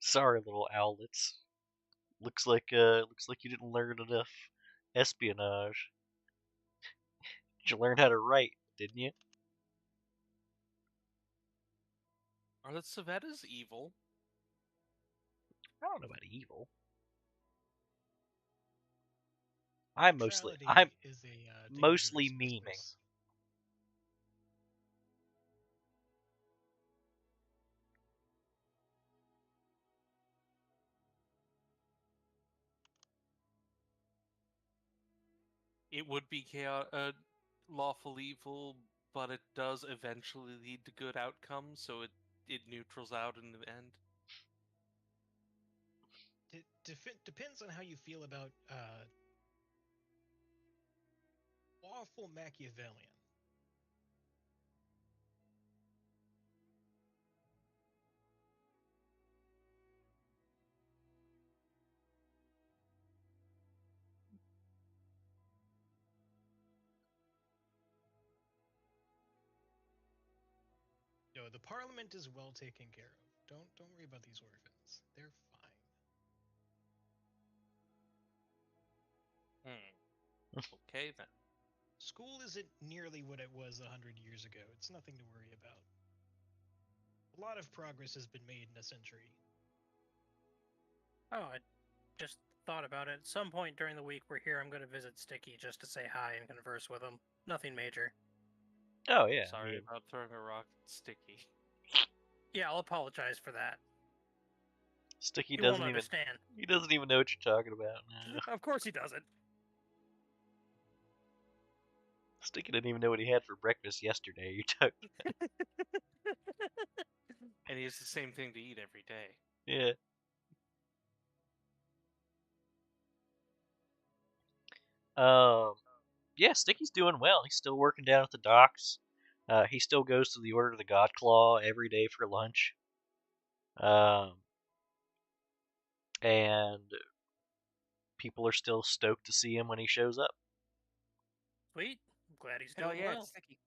Sorry, little owlets. Looks like you didn't learn enough espionage. You learned how to write, didn't you? Are the Civettas evil? I don't know about evil. I'm Neutrality is a mostly dangerous memeing. business. It would be lawful evil, but it does eventually lead to good outcomes, so it neutrals out in the end. Depends on how you feel about lawful Machiavellian. No, the Parliament is well taken care of. Don't worry about these orphans. They're fine. Okay then. School isn't nearly what it was 100 years ago. It's nothing to worry about. A lot of progress has been made in a century. Oh, I just thought about it. At some point during the week we're here, I'm going to visit Sticky just to say hi and converse with him. Nothing major. Oh yeah. Sorry about throwing a rock at Sticky. Yeah, I'll apologize for that. Sticky He won't doesn't even understand. he doesn't even know what you're talking about. No. Of course he doesn't. Sticky didn't even know what he had for breakfast yesterday. You took And he has the same thing to eat every day. yeah. Yeah, Sticky's doing well. He's still working down at the docks. He still goes to the Order of the God Claw every day for lunch. And people are still stoked to see him when he shows up. Sweet. I'm glad he's Hell doing yeah, well. it's sticky.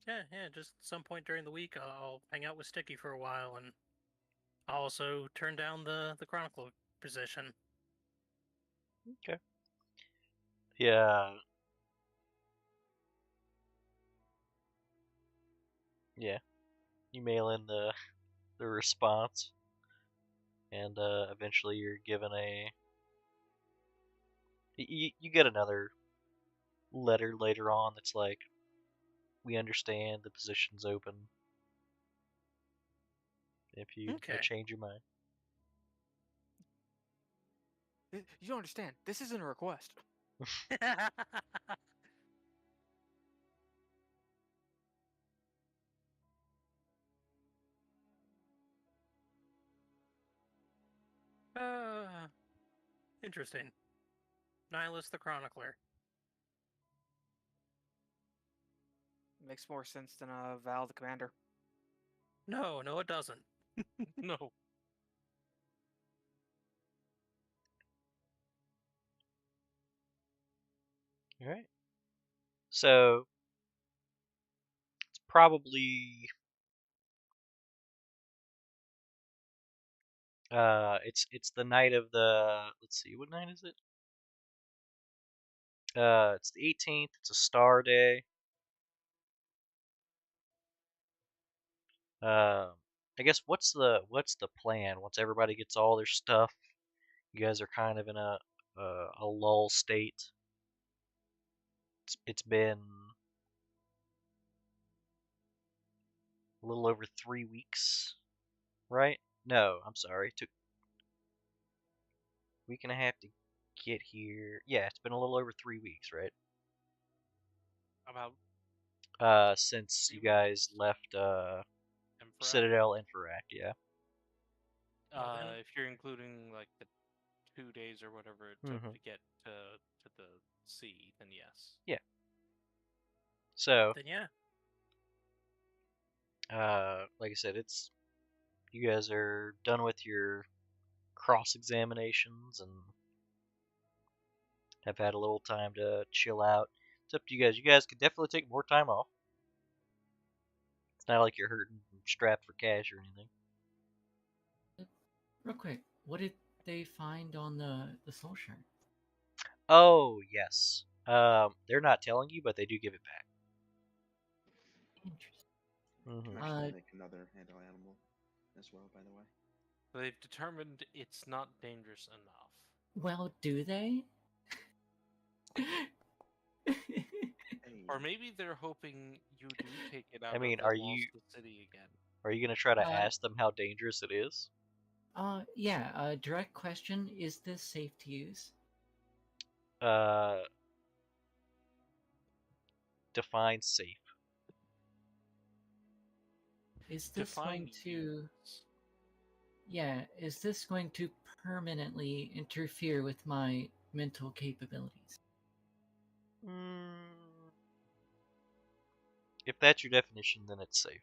Yeah. Just some point during the week, I'll hang out with Sticky for a while, and I'll also turn down the Chronicle position. Okay. Yeah. Yeah. You mail in the response, and eventually you're given you get another letter later on that's like, we understand the position's open if you Okay. change your mind. You don't understand. This isn't a request. uh, interesting. Nihilus the Chronicler. Makes more sense than Val the Commander. No, it doesn't. No. All right. So it's probably it's the night of the, let's see, what night is it? It's the 18th. It's a star day. I guess what's the plan? Once everybody gets all their stuff, you guys are kind of in a lull state. It's been a little over 3 weeks, right? No, I'm sorry. It took a week and a half to get here. Yeah, it's been a little over 3 weeks, right? About Since 3 you guys weeks? left Emperor? Citadel Infract, yeah. Well, then- If you're including like the 2 days or whatever it took Mhm. to get to the sea, then yes. Yeah. So, Then yeah. like I said, it's you guys are done with your cross examinations and have had a little time to chill out. It's up to you guys. You guys could definitely take more time off. It's not like you're hurting strapped for cash or anything. Real quick, what did they find on the soul shard? Oh yes. They're not telling you, but they do give it back. Interesting. Can Mm-hmm. actually make another handle animal as well, by the way. They've determined it's not dangerous enough. Well, do they? Hey, Or maybe they're hoping you do take it out I mean, of the walls of the city again. are you gonna try to Uh, ask them how dangerous it is? Yeah, direct question, is this safe to use? Uh, define safe. Is this Define going to... use. Yeah, is this going to permanently interfere with my mental capabilities? Mm, if that's your definition, then it's safe.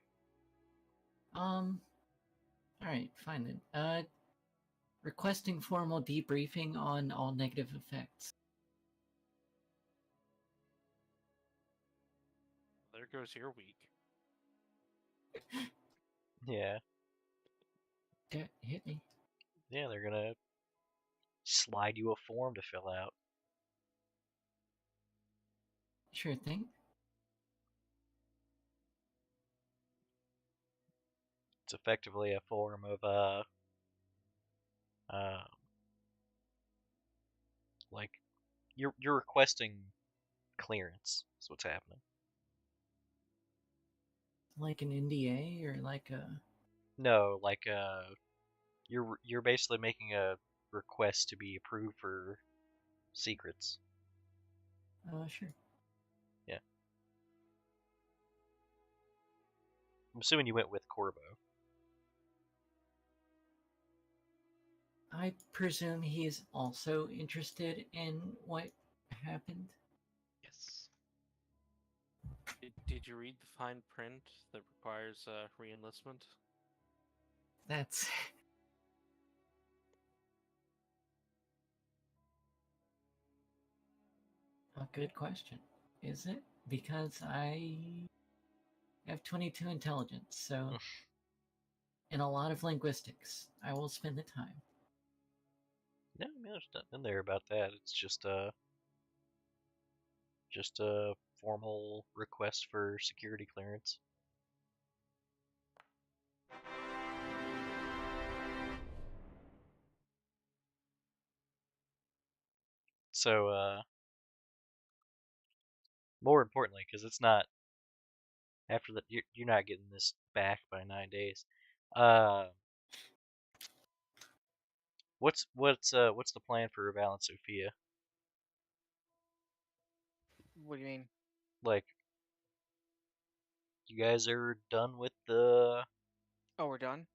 Alright, fine then. Requesting formal debriefing on all negative effects. There goes your week. Yeah. Hit me. Yeah, they're gonna slide you a form to fill out. Sure thing. It's effectively a form of uh, like you're requesting clearance. That's what's happening. Like an NDA or like a... No, like you're basically making a request to be approved for secrets. Sure. Yeah. I'm assuming you went with Corbo. I presume he is also interested in what happened. Yes. Did you read the fine print that requires re-enlistment? That's... a good question. Is it? Because I I have 22 intelligence, so and a lot of linguistics. I will spend the time. No, I mean, there's nothing there about that. It's just a formal request for security clearance. So, more importantly, because it's not after that, you're not getting this back by 9 days. What's the plan for Val and Sophia? What do you mean? Like, you guys are done with the Oh, we're done?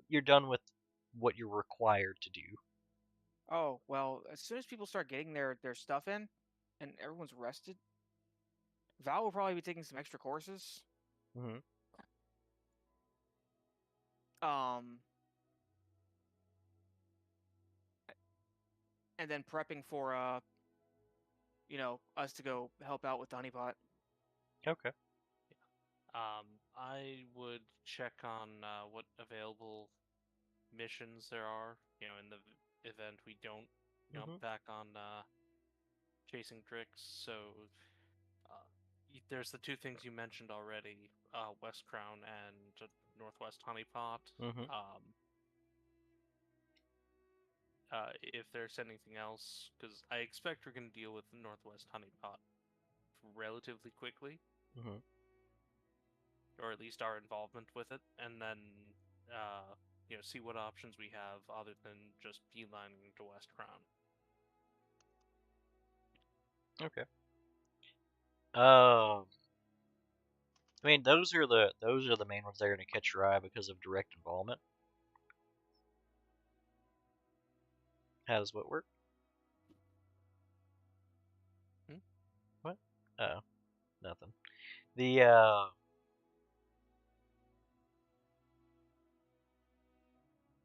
you're done with what you're required to do. Oh, well, as soon as people start getting their stuff in and everyone's rested, Val will probably be taking some extra courses. Mm-hmm. Um, and then prepping for us to go help out with the honeypot. Okay. I would check on what available missions there are. In the event we don't, Mhm. back on chasing tricks. So there's the two things you mentioned already: West Crown and Northwest Honeypot. Mhm. If there's anything else, because I expect we're going to deal with the Northwest Honeypot relatively quickly, Mhm. or at least our involvement with it, and then see what options we have other than just beelining to West Crown. Okay. I mean, those are the main ones that are going to catch your eye because of direct involvement. How does what work? Hmm? What? Oh, nothing. The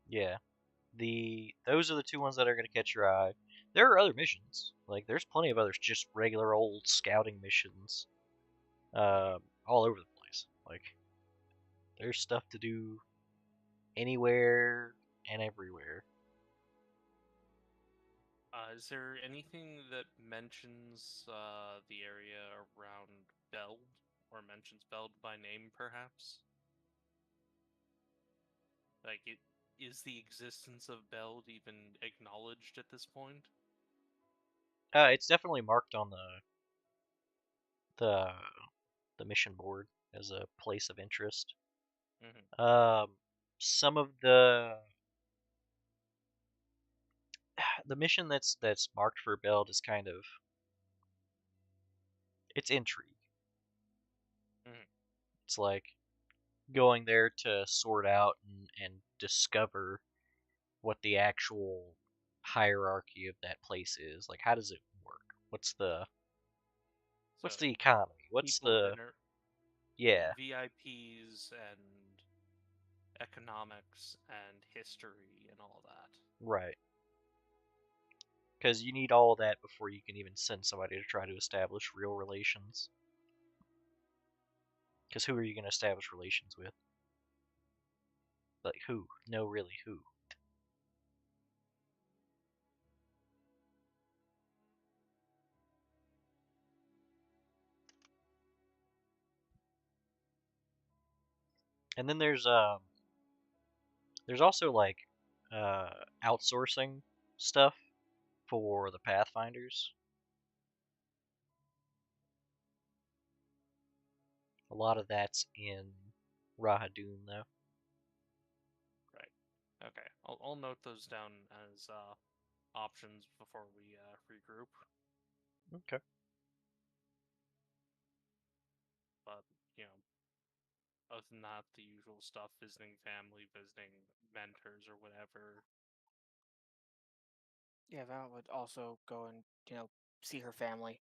yeah, those are the two ones that are going to catch your eye. There are other missions. Like, there's plenty of others, just regular old scouting missions, all over the place. Like, there's stuff to do anywhere and everywhere. Is there anything that mentions the area around Beld, or mentions Beld by name, perhaps? Like, is the existence of Beld even acknowledged at this point? It's definitely marked on the the mission board as a place of interest. Mm-hmm. Some of the mission that's marked for Beld is kind of it's intrigue. Mm-hmm. It's like going there to sort out and discover what the actual hierarchy of that place is. Like, how does it work? So, What's the economy? What's people of the yeah, VIPs and economics and history and all that. right. Because you need all of that before you can even send somebody to try to establish real relations. Because who are you going to establish relations with? Like, who? No, really, who? And then there's also like outsourcing stuff for the Pathfinders. A lot of that's in Rahadoon, though. Right. Okay. I'll note those down as options before we regroup. Okay. But other than that, the usual stuff: visiting family, visiting mentors, or whatever. Yeah, Val would also go and see her family.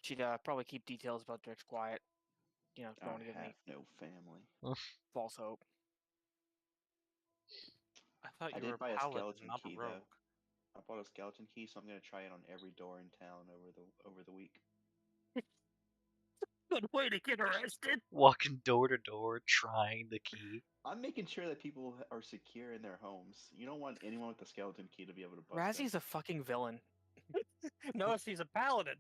She'd probably keep details about Drix quiet. Don't I want to give have any no family. false hope. I thought I you were did buy a a paladin, skeleton not a key rogue. though. I bought a skeleton key, so I'm gonna try it on every door in town over the week. Good way to get arrested. Walking door to door, trying the key. I'm making sure that people are secure in their homes. You don't want anyone with a skeleton key to be able to bust Razzy's a fucking villain. No, she's a paladin.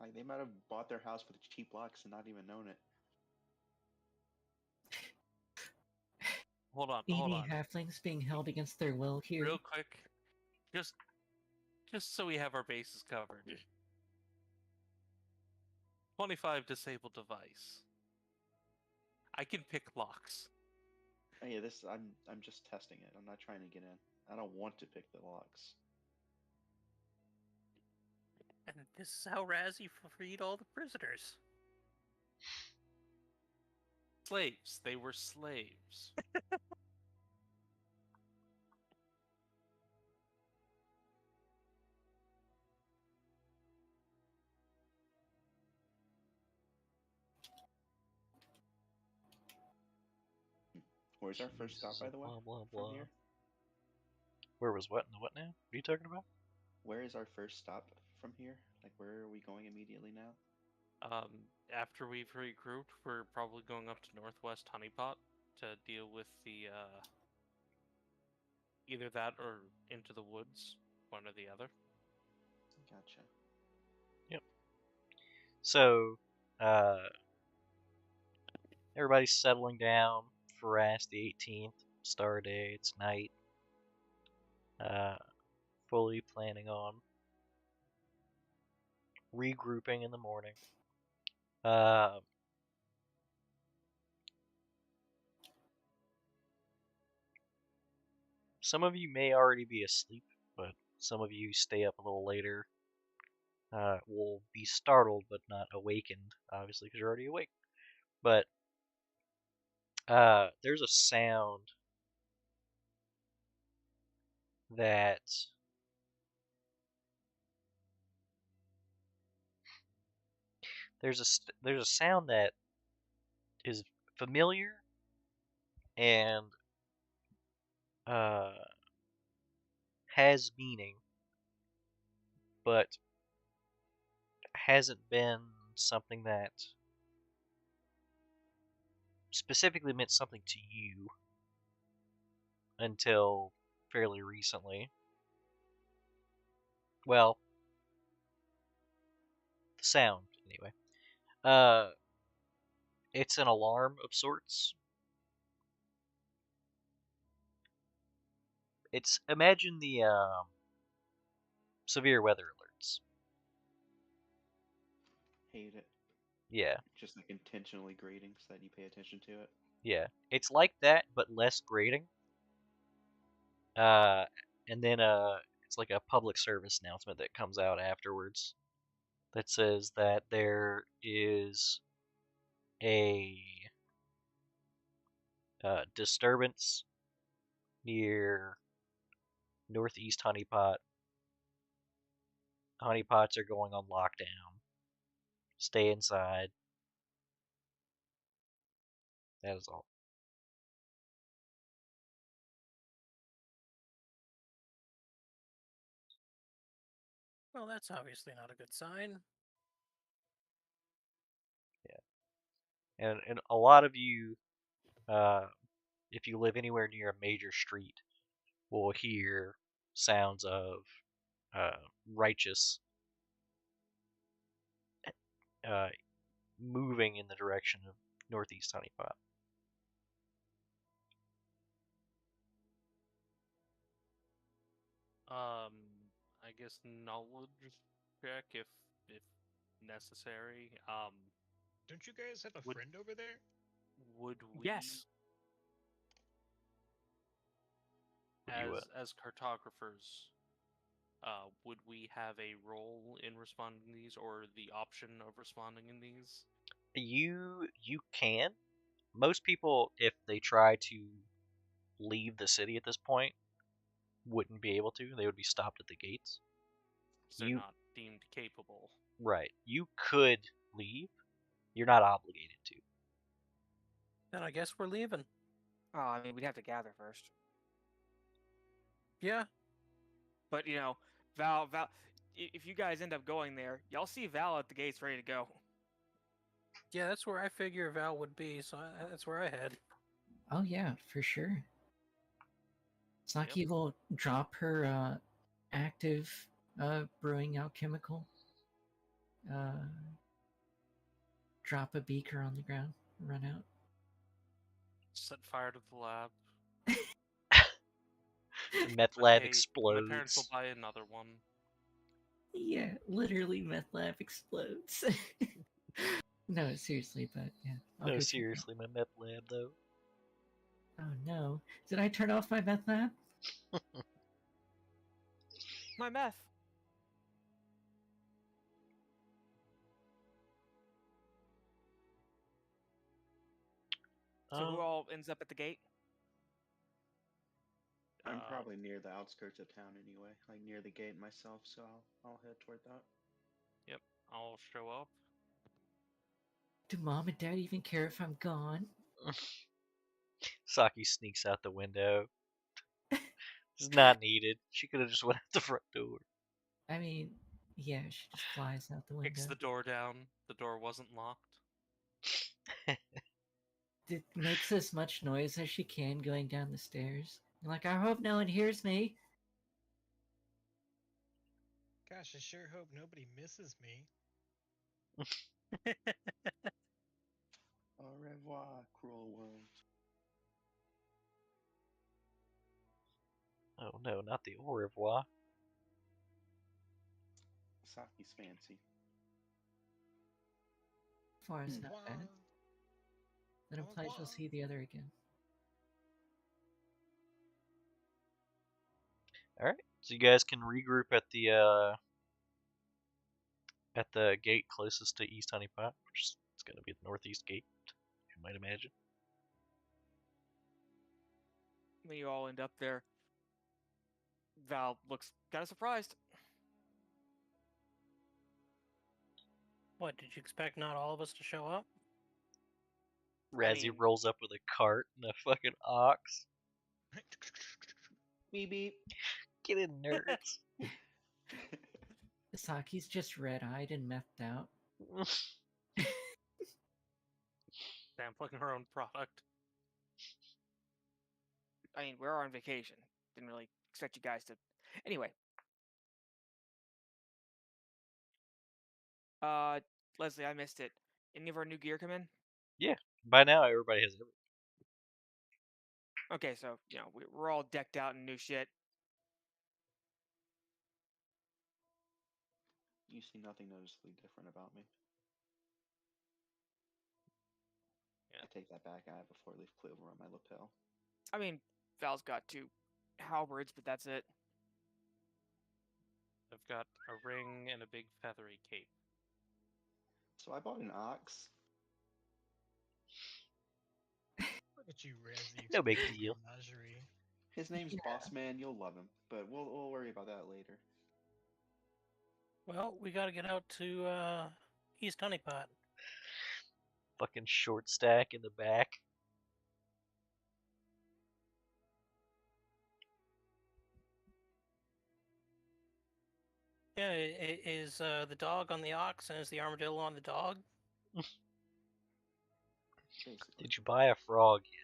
Like they might have bought their house with cheap locks and not even known it. Hold on. Baby halflings being held against their will here. Real quick, just so we have our bases covered. 25 disabled device. I can pick locks. Oh, yeah, I'm just testing it. I'm not trying to get in. I don't want to pick the locks. And this is how Razzie freed all the prisoners. Slaves. They were slaves. Where's our first stop, by the way? Blah, blah, From blah. here? Where was what and the what now? What are you talking about? Where is our first stop from here? Like, where are we going immediately now? After we've regrouped, we're probably going up to Northwest Honeypot to deal with the either that or into the woods, one or the other. Gotcha. So, everybody's settling down for Rast the 18th. Star day, it's night. Fully planning on regrouping in the morning. Some of you may already be asleep, but some of you stay up a little later. Will be startled but not awakened, obviously, because you're already awake. But there's a sound that there's a sound that is familiar and has meaning, but hasn't been something that specifically meant something to you until fairly recently. Well, the sound, anyway. It's an alarm of sorts. Imagine the severe weather alerts. Hate it. Yeah, Just like intentionally grading so that you pay attention to it. yeah. It's like that, but less grating. And then it's like a public service announcement that comes out afterwards that says that there is a disturbance near northeast Honeypot. Honeypots are going on lockdown. Stay inside. That is all. Well, that's obviously not a good sign. And a lot of you, if you live anywhere near a major street, will hear sounds of righteous uh, moving in the direction of northeast Honeypot. I guess knowledge check if necessary. Don't you guys have a Would- friend over there? Would we? Yes. As cartographers, would we have a role in responding to these, or the option of responding in these? You can. Most people, if they try to leave the city at this point, wouldn't be able to. They would be stopped at the gates. 'Cause they're You- not deemed capable. Right. You could leave. You're not obligated to. Then I guess we're leaving. Oh, I mean, we'd have to gather first. Yeah. But Val, if you guys end up going there, y'all see Val at the gates ready to go. Yeah, that's where I figure Val would be, so that's where I head. Oh yeah, for sure. Saki Yep. will drop her active brewing alchemical. Drop a beaker on the ground, run out. Set fire to the lab. The meth I lab pay- My parents will explodes. buy another one. Yeah, literally meth lab explodes. No, seriously, but yeah. I'll No, go check it out. seriously, my meth lab though. Oh no. Did I turn off my meth lab? My meth. So who all ends up at the gate? I'm Uh, probably near the outskirts of town anyway, like near the gate myself, so I'll head toward that. Yep, I'll show up. Do mom and dad even care if I'm gone? Saki sneaks out the window. It's not needed. She could have just went out the front door. I mean, yeah, she just flies out the Kicks window. the door down. The door wasn't locked. It makes as much noise as she can going down the stairs. Like, I hope no one hears me. Gosh, I sure hope nobody misses me. Au revoir, cruel world. Oh no, not the au revoir. Saki's fancy. Far as not Wah. bad. Then implies you'll see the other again. Alright, so you guys can regroup at the gate closest to East Honeypot, which is going to be the northeast gate, you might imagine. When you all end up there, Val looks kind of surprised. What, did you expect not all of us to show up? Razzie mean- rolls up with a cart and a fucking ox. Beep beep. Get in, nerds. Saki's just red-eyed and methed out. Sampling her own product. I mean, we're on vacation. Didn't really expect you guys to. Anyway. Leslie, I missed it. Any of our new gear come in? By now, everybody has everything. Okay, so, we're all decked out in new shit. You see nothing noticeably different about me. Yeah. I take that back. I have a 4-leaf clover on my lapel. I mean, Val's got 2 halberds, but that's it. I've got a ring and a big feathery cape. So I bought an ox. Look at you, Razzie. No big exploring deal. Menagerie. His name's Yeah. Boss Man. You'll love him, but we'll worry about that later. Well, we gotta get out to East Honeypot. Fucking short stack in the back. Yeah, is the dog on the ox and is the armadillo on the dog? Basically, Did you buy a frog yet?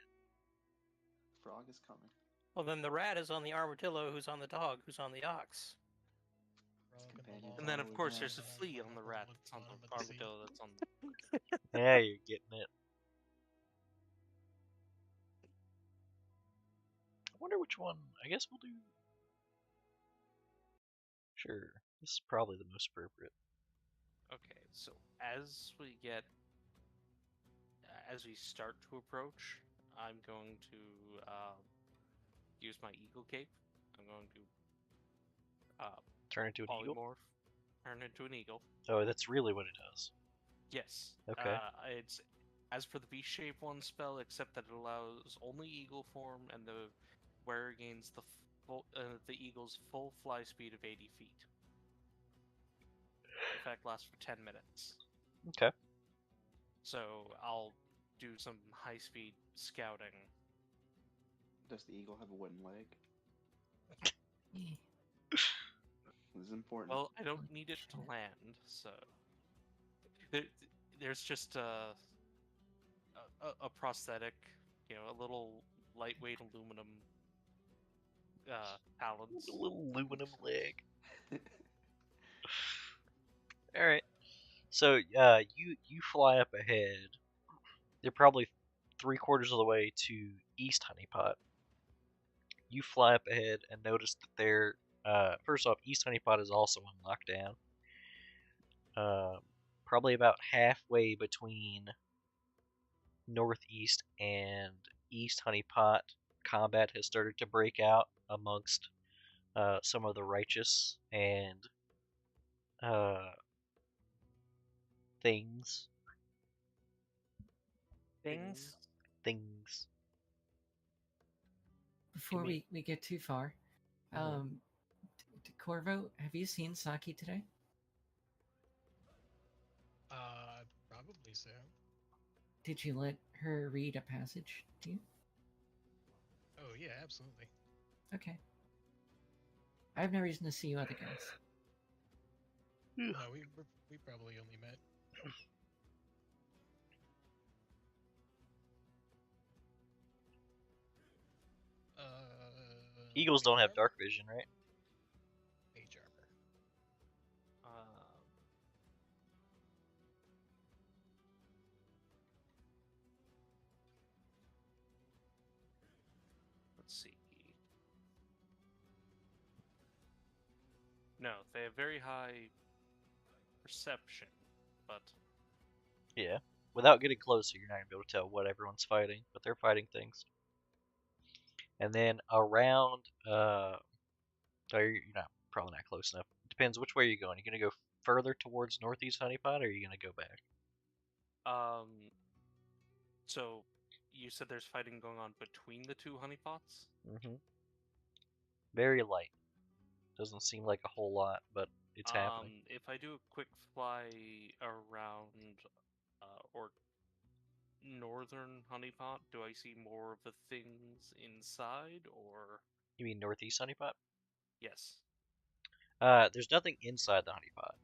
frog is coming. Well, then the rat is on the armadillo, who's on the dog, who's on the ox. Frog in the Companions lawn, And then, of always course, on there's a the flea on the rat looks that's on bottom the of the sea. armadillo that's on the... Yeah, you're getting it. I wonder which one. I guess we'll do. Sure. This is probably the most appropriate. Okay, so as we start to approach, I'm going to use my eagle cape. I'm going to Turn into an eagle? polymorph, turn into an eagle. Oh, that's really what it does. Yes. Okay. It's as for the beast shape one spell, except that it allows only eagle form, and the wearer gains the eagle's full fly speed of 80 feet. The effect lasts for 10 minutes. Okay. So I'll do some high speed scouting. Does the eagle have a wooden leg? Eh. This is important. important. Well, I don't need it to Shit. land, so there, there's just a prosthetic, a little lightweight aluminum talons. A little aluminum leg. All right. So you fly up ahead. You're probably 3/4 of the way to East Honeypot. You fly up ahead and notice that there. First off, East Honeypot is also on lockdown. Probably about halfway between Northeast and East Honeypot, combat has started to break out amongst some of the righteous and uh, things. Things. Things. Before me- we get too far, Mhm. Corvo, have you seen Saki today? Probably so. Did you let her read a passage to you? Oh yeah, absolutely. Okay. I have no reason to see you other guys. No, we probably only met. Eagles don't have mage dark vision, right? Mage armor. Let's see. No, they have very high perception, but Yeah. Without getting closer, you're not gonna be able to tell what everyone's fighting, but they're fighting things. And then around, so you're not probably not close enough. Depends which way you're going. You're gonna go further towards Northeast Honeypot, or are you gonna go back? So you said there's fighting going on between the two honeypots? Mm-hmm. Very light. Doesn't seem like a whole lot, but it's happening. If I do a quick fly around or northern honeypot, do I see more of the things inside, or You mean Northeast Honeypot? yes? There's nothing inside the honeypot,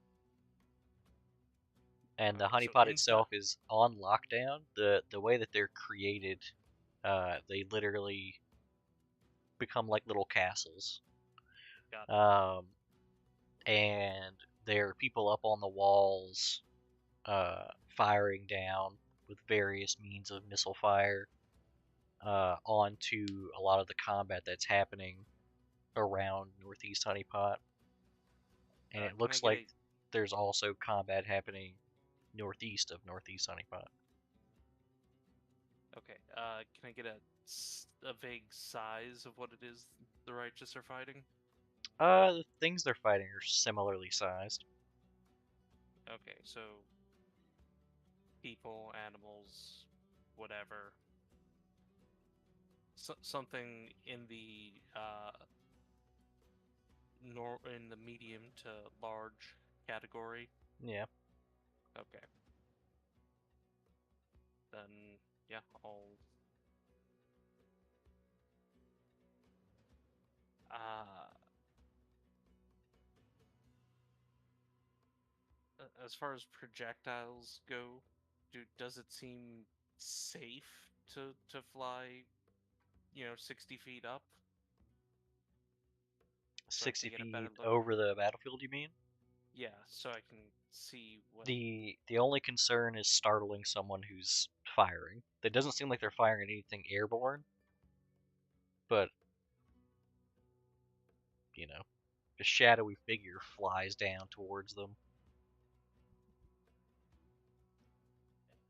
and the Okay, so honeypot inside. itself is on lockdown. The way that they're created, they literally become like little castles. Got it. And there are people up on the walls, firing down with various means of missile fire onto a lot of the combat that's happening around Northeast Honeypot. And it Can I looks get like there's also combat happening northeast of Northeast Honeypot. Okay. Can I get a vague size of what it is the righteous are fighting? The things they're fighting are similarly sized. Okay, so people, animals, whatever. Something in the in the medium to large category. Yeah. Okay. Then yeah, I'll as far as projectiles go, does it seem safe to fly, 60 feet up? So I 60 can get a feet better look. over the battlefield, you mean? Yeah, so I can see what. The only concern is startling someone who's firing. It doesn't seem like they're firing at anything airborne, but a shadowy figure flies down towards them.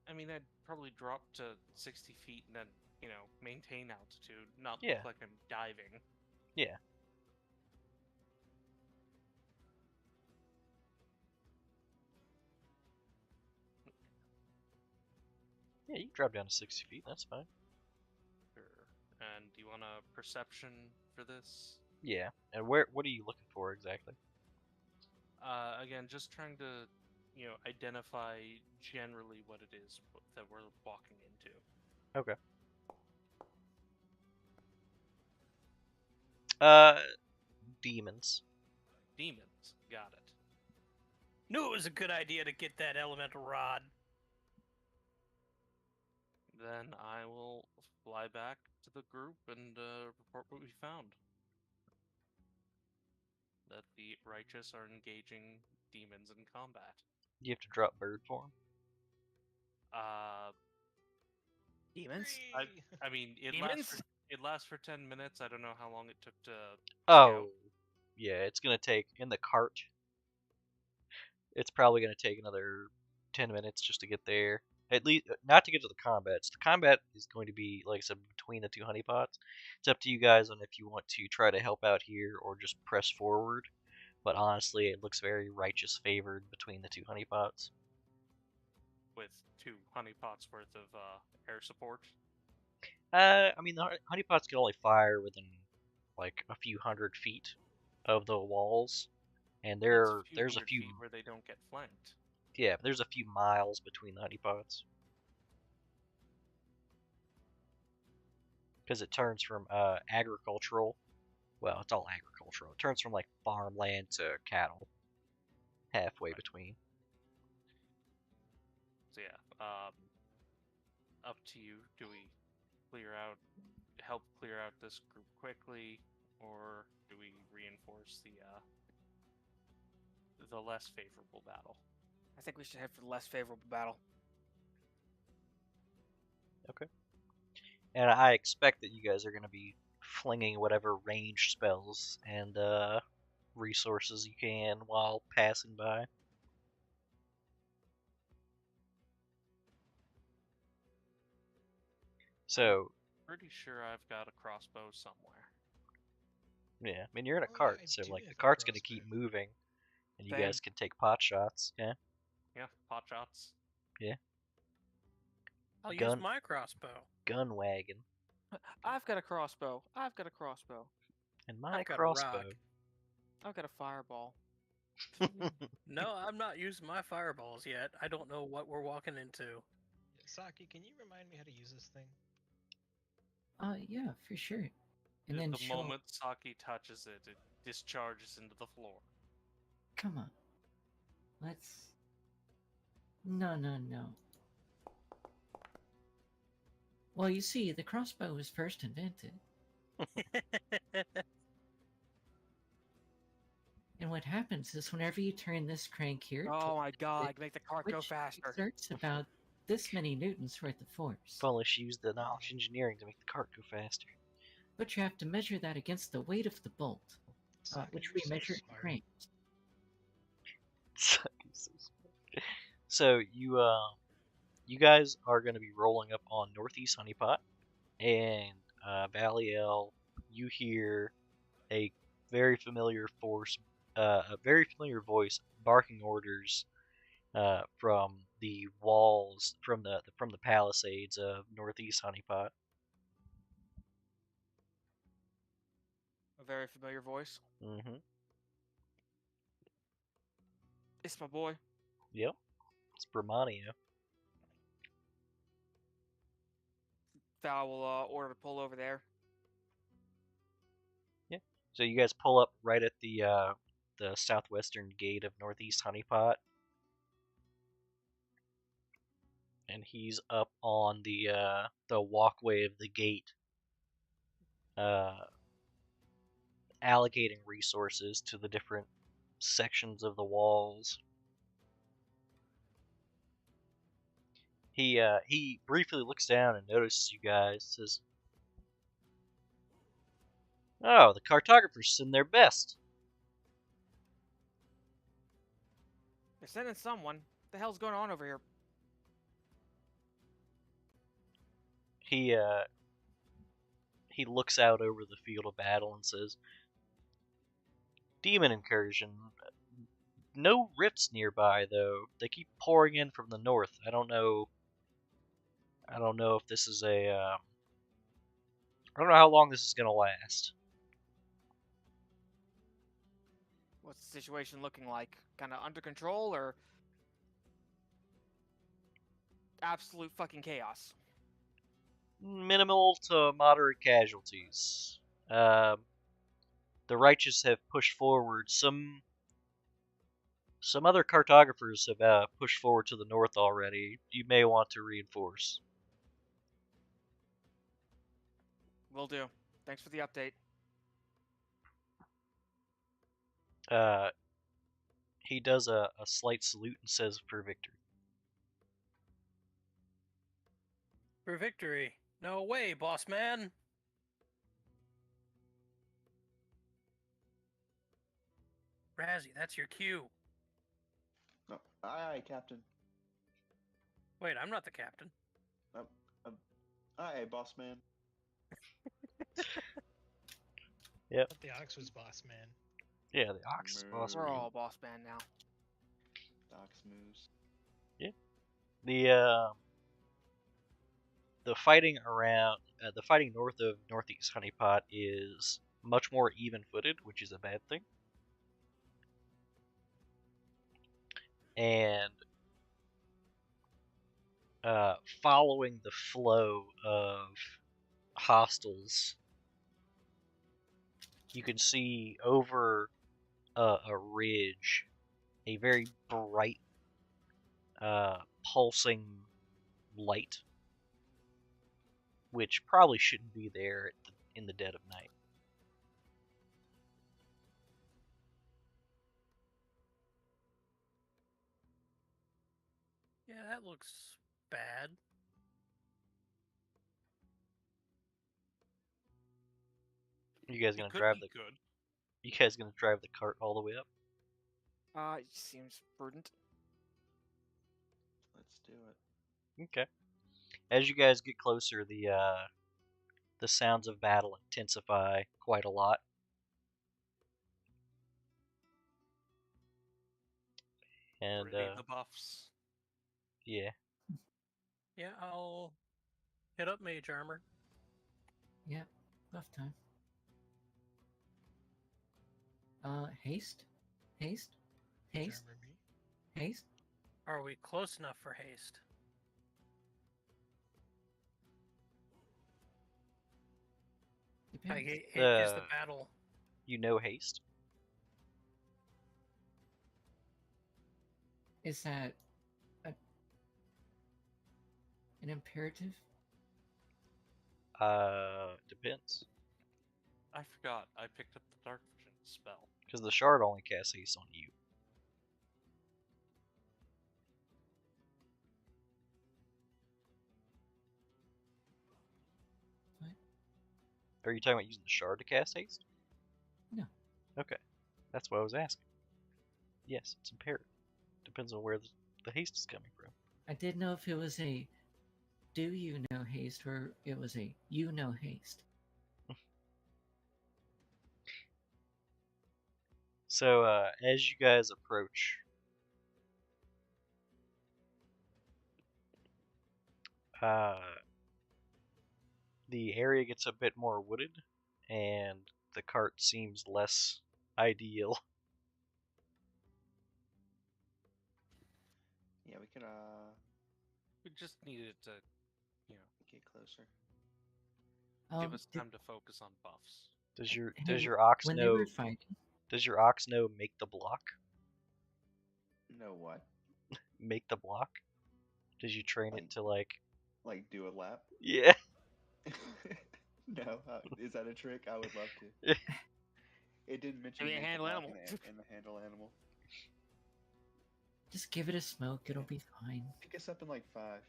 I mean, I'd probably drop to 60 feet and then, maintain altitude, not Yeah. look like I'm diving. Yeah. Yeah, you can drop down to 60 feet. That's fine. Sure. And do you want a perception for this? Yeah. And what are you looking for exactly? Again, just trying to, identify generally what it is that we're walking into. Okay. Demons. Demons. Got it. Knew it was a good idea to get that elemental rod. Then I will fly back to the group and report what we found. That the righteous are engaging demons in combat. You have to drop bird form. Demons? Free! I mean, it lasts for 10 minutes. I don't know how long it took to Oh, scout. yeah, it's gonna take in the cart. It's probably gonna take another 10 minutes just to get there. At least, not to get to the combats. The combat is going to be, like I said, between the two honeypots. It's up to you guys on if you want to try to help out here or just press forward. But honestly, it looks very righteous favored between the two honeypots. With 2 honeypots worth of air support. I mean, the honeypots can only fire within like a few hundred feet of the walls, and there's a hundred few feet where they don't get flanked. yeah, there's a few miles between the honeypots because it turns from agricultural. Well, it's all agricultural. It turns from like farmland to cattle, halfway Right. between. So yeah, up to you. Do we help clear out this group quickly, or do we reinforce the less favorable battle? I think we should head for the less favorable battle. Okay. And I expect that you guys are going to be flinging whatever range spells and resources you can while passing by. So, Pretty sure I've got a crossbow somewhere. yeah, I mean, you're in a Oh, yeah, cart, I so do like the have a cart's going to keep crossbow. moving, and you Same. guys can take pot shots. Yeah, Yeah, pot shots. I'll Gun- use my crossbow. gun wagon, I've got a crossbow. I've got a crossbow. and my I've got a crossbow. rock. I've got a fireball. No, I'm not using my fireballs yet. I don't know what we're walking into. Saki, can you remind me how to use this thing? Yeah, for sure. And then The show. moment Saki touches it, it discharges into the floor. Come on. Let's. No. Well, you see, the crossbow was first invented. And what happens is whenever you turn this crank here, Oh my god, it- make the cart go which faster. exerts about this many newtons worth of force. If only she used the knowledge engineering to make the cart go faster. But you have to measure that against the weight of the bolt, Saki, which you're we so measure in smart. cranks. So you guys are going to be rolling up on Northeast Honeypot, and Valiel, you hear a very familiar voice barking orders from the walls from the palisades of Northeast Honeypot. A very familiar voice. Mm-hmm. It's my boy. Yep. It's Bramania. Val will order to pull over there. So you guys pull up right at the southwestern gate of Northeast Honeypot, and he's up on the walkway of the gate, allocating resources to the different sections of the walls. He briefly looks down and notices you guys. Says, "Oh, the cartographers send their best." They're sending someone. What the hell's going on over here? He looks out over the field of battle and says, "Demon incursion. No rifts nearby, though. They keep pouring in from the north. I don't know if this is a. I don't know how long this is gonna last." What's the situation looking like? Kind of under control or absolute fucking chaos? Minimal to moderate casualties. The righteous have pushed forward some Some other cartographers have pushed forward to the north already. You may want to reinforce. Will do. Thanks for the update. He does a slight salute and says, "For victory." For victory. No way, boss man. Razzie, that's your cue. No, aye, Captain. Wait, I'm not the captain. Aye, boss man. But the Ox was boss man. Yeah, the Ox is boss We're man. all boss man now. Docs moves. The fighting the fighting north of Northeast Honeypot is much more even-footed, which is a bad thing. And following the flow of hostiles, you can see over a ridge a very bright, pulsing light, which probably shouldn't be there in the dead of night. Yeah, that looks bad. You guys It gonna could drive be good. You guys gonna drive the cart all the way up? It seems prudent. Let's do it. Okay. As you guys get closer, the sounds of battle intensify quite a lot. And Ready the buffs. yeah, Yeah, I'll hit up mage armor. Yeah, buff time. Haste, haste, haste, Charmer me. haste. Are we close enough for haste? Like, Depends. is the battle? you know haste. Is that an imperative? Depends, I forgot. I picked up the Dark Vision spell. because the shard only casts haste on you. What? Are you talking about using the shard to cast haste? No. Okay, that's what I was asking. Yes, it's imperative. Depends on where the haste is coming from. I didn't know if it was a do you know haste or it was a you know haste. So as you guys approach, the area gets a bit more wooded, and the cart seems less ideal. Yeah, we can We just needed to, get closer. give us Did- time to focus on buffs. Does your hey, does your ox when they know? were fighting, Does your ox know make the block? No what? Make the block? Did you train it to like? Like do a lap? Yeah. No. Is that a trick? I would love to. It didn't mention Maybe a make the handle block animal. in the handle animal. just give it a smoke. It'll be fine. Pick us up in like 5.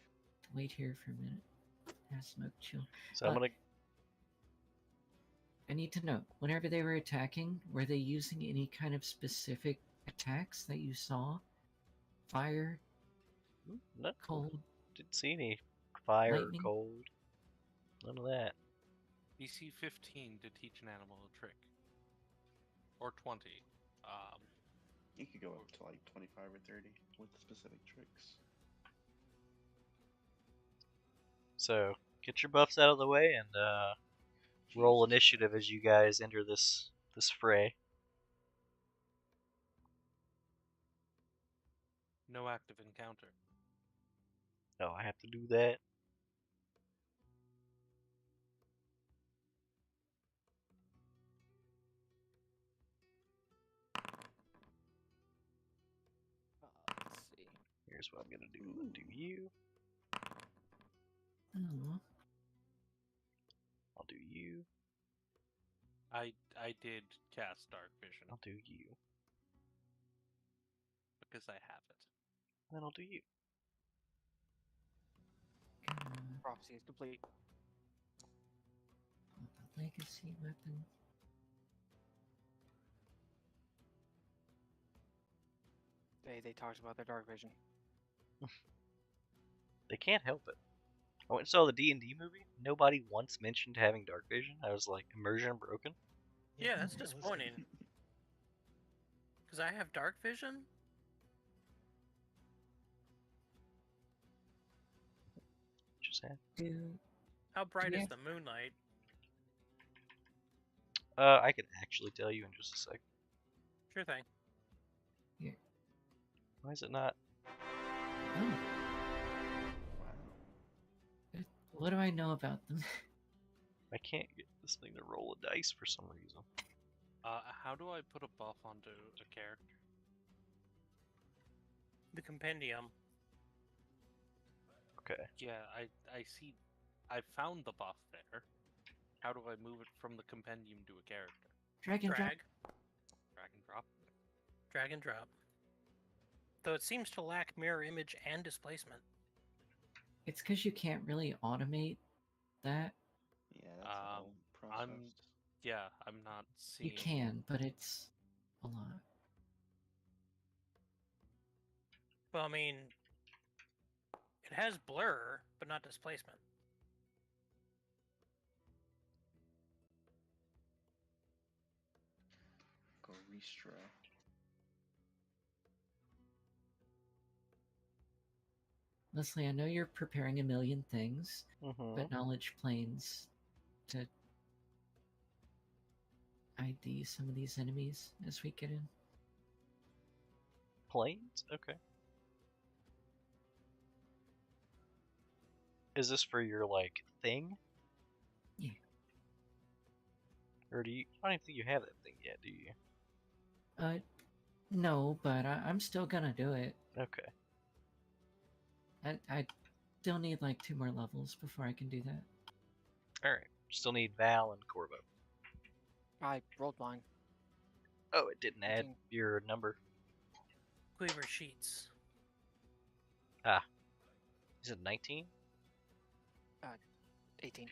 Wait here for a minute. Have smoke, chill. So I'm gonna. I need to know, whenever they were attacking, were they using any kind of specific attacks that you saw? Fire, No, cold, didn't see any fire lightning? or cold. None of that. DC 15 to teach an animal a trick. Or 20. You could go up to like 25 or 30 with specific tricks. So get your buffs out of the way and roll Jesus initiative Christ. as you guys enter this fray. No active encounter. Oh, I have to do that. Here's what I'm gonna do. I'm gonna do you. Oh, I'll do you. I did cast Dark Vision I'll do you. because I have it. And then I'll do you. Prophecy is complete. the legacy weapon. They talked about their dark vision. They can't help it. I went and saw the D&D movie. Nobody once mentioned having dark vision. I was like, immersion broken. Yeah, that's listen. disappointing. Because I have dark vision. Just had. Do How bright you is have- the moonlight? I can actually tell you in just a sec. Sure thing. Why is it not? Oh, Wow. what do I know about them? I can't get this thing to roll a dice for some reason. How do I put a buff onto a character? The compendium. Okay. Yeah, I see. I found the buff there. How do I move it from the compendium to a character? Drag and drop. Drag. Drag and drop. Drag and drop. Though it seems to lack mirror image and displacement. It's because you can't really automate that. Yeah, that's a whole process. Yeah, I'm not seeing. You can, but it's a lot. Well, I mean, it has blur, but not displacement. Go restro. Leslie, I know you're preparing a million things, Mm-hmm. but knowledge planes to ID some of these enemies as we get in. Planes? Okay. Is this for your, like, thing? Yeah. Or do you... I don't even think you have that thing yet, do you? No, but I'm still gonna do it. Okay. I still need like 2 more levels before I can do that. Alright. Still need Val and Corvo. I rolled mine. Oh, it didn't add 18. your number. Cleaver sheets. Is it 19? 18.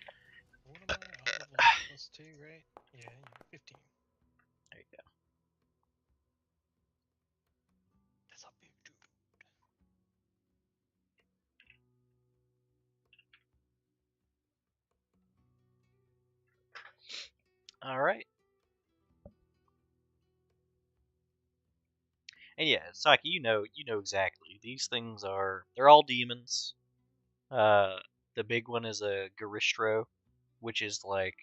What am I? I'll level +2, right? Yeah, you're 15. There you go. That's a big dude. Alright. And yeah, Saki, you know exactly. These things they're all demons. The big one is a Garistro, which is like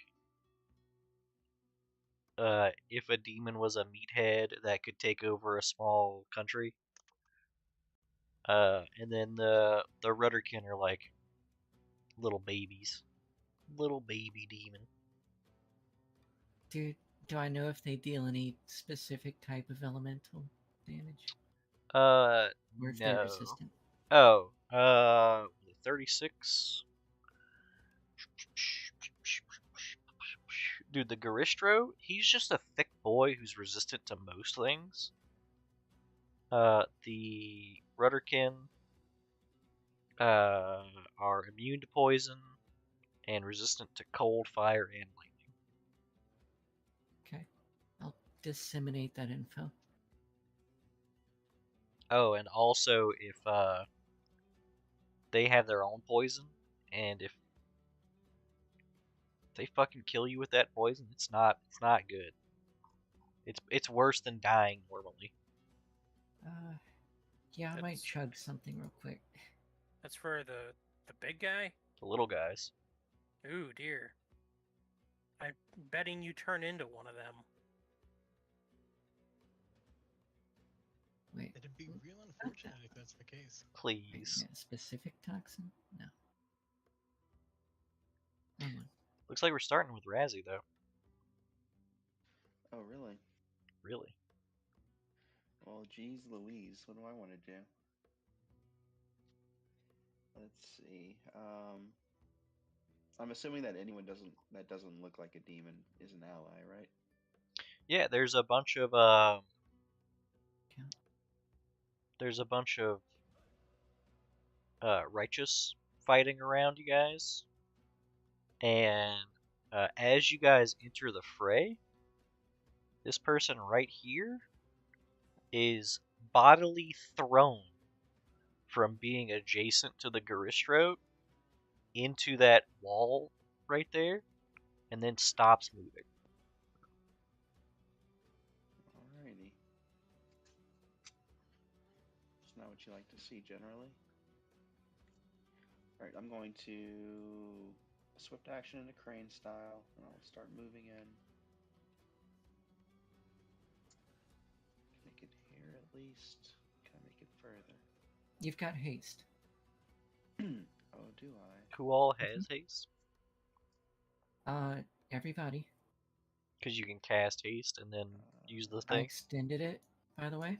if a demon was a meathead that could take over a small country. And then the Rudderkin are like little babies. Little baby demon. Do I know if they deal any specific type of elemental damage? Uh Or if they're no. resistant? Oh, 36. Dude, the Garistro, he's just a thick boy who's resistant to most things. The Rudderkin are immune to poison and resistant to cold, fire, and lightning. Okay. I'll disseminate that info. Oh, and also if they have their own poison, and if they fucking kill you with that poison, it's not good. It's worse than dying normally. Yeah, I might That's- chug something real quick. That's for the big guy? The little guys. Ooh, dear. I'm betting you turn into one of them. Wait, It'd be real unfortunate if that's the case. wait, Please. yeah, specific toxin? No. Wrong one. Looks like we're starting with Razzie though. Oh, really? Really. Well, geez Louise, what do I want to do? Let's see. I'm assuming that anyone that doesn't look like a demon is an ally, right? Yeah, there's a bunch of righteous fighting around you guys, and as you guys enter the fray, this person right here is bodily thrown from being adjacent to the Garistro into that wall right there, and then stops moving. Alrighty. It's not what you like to see generally. Alright, I'm going to swift action into crane style, and I'll start moving in. Make it here at least. Can I make it further? You've got haste. Oh, do I? Who all has haste? Everybody. Because you can cast haste and then use the I thing. extended it, by the way,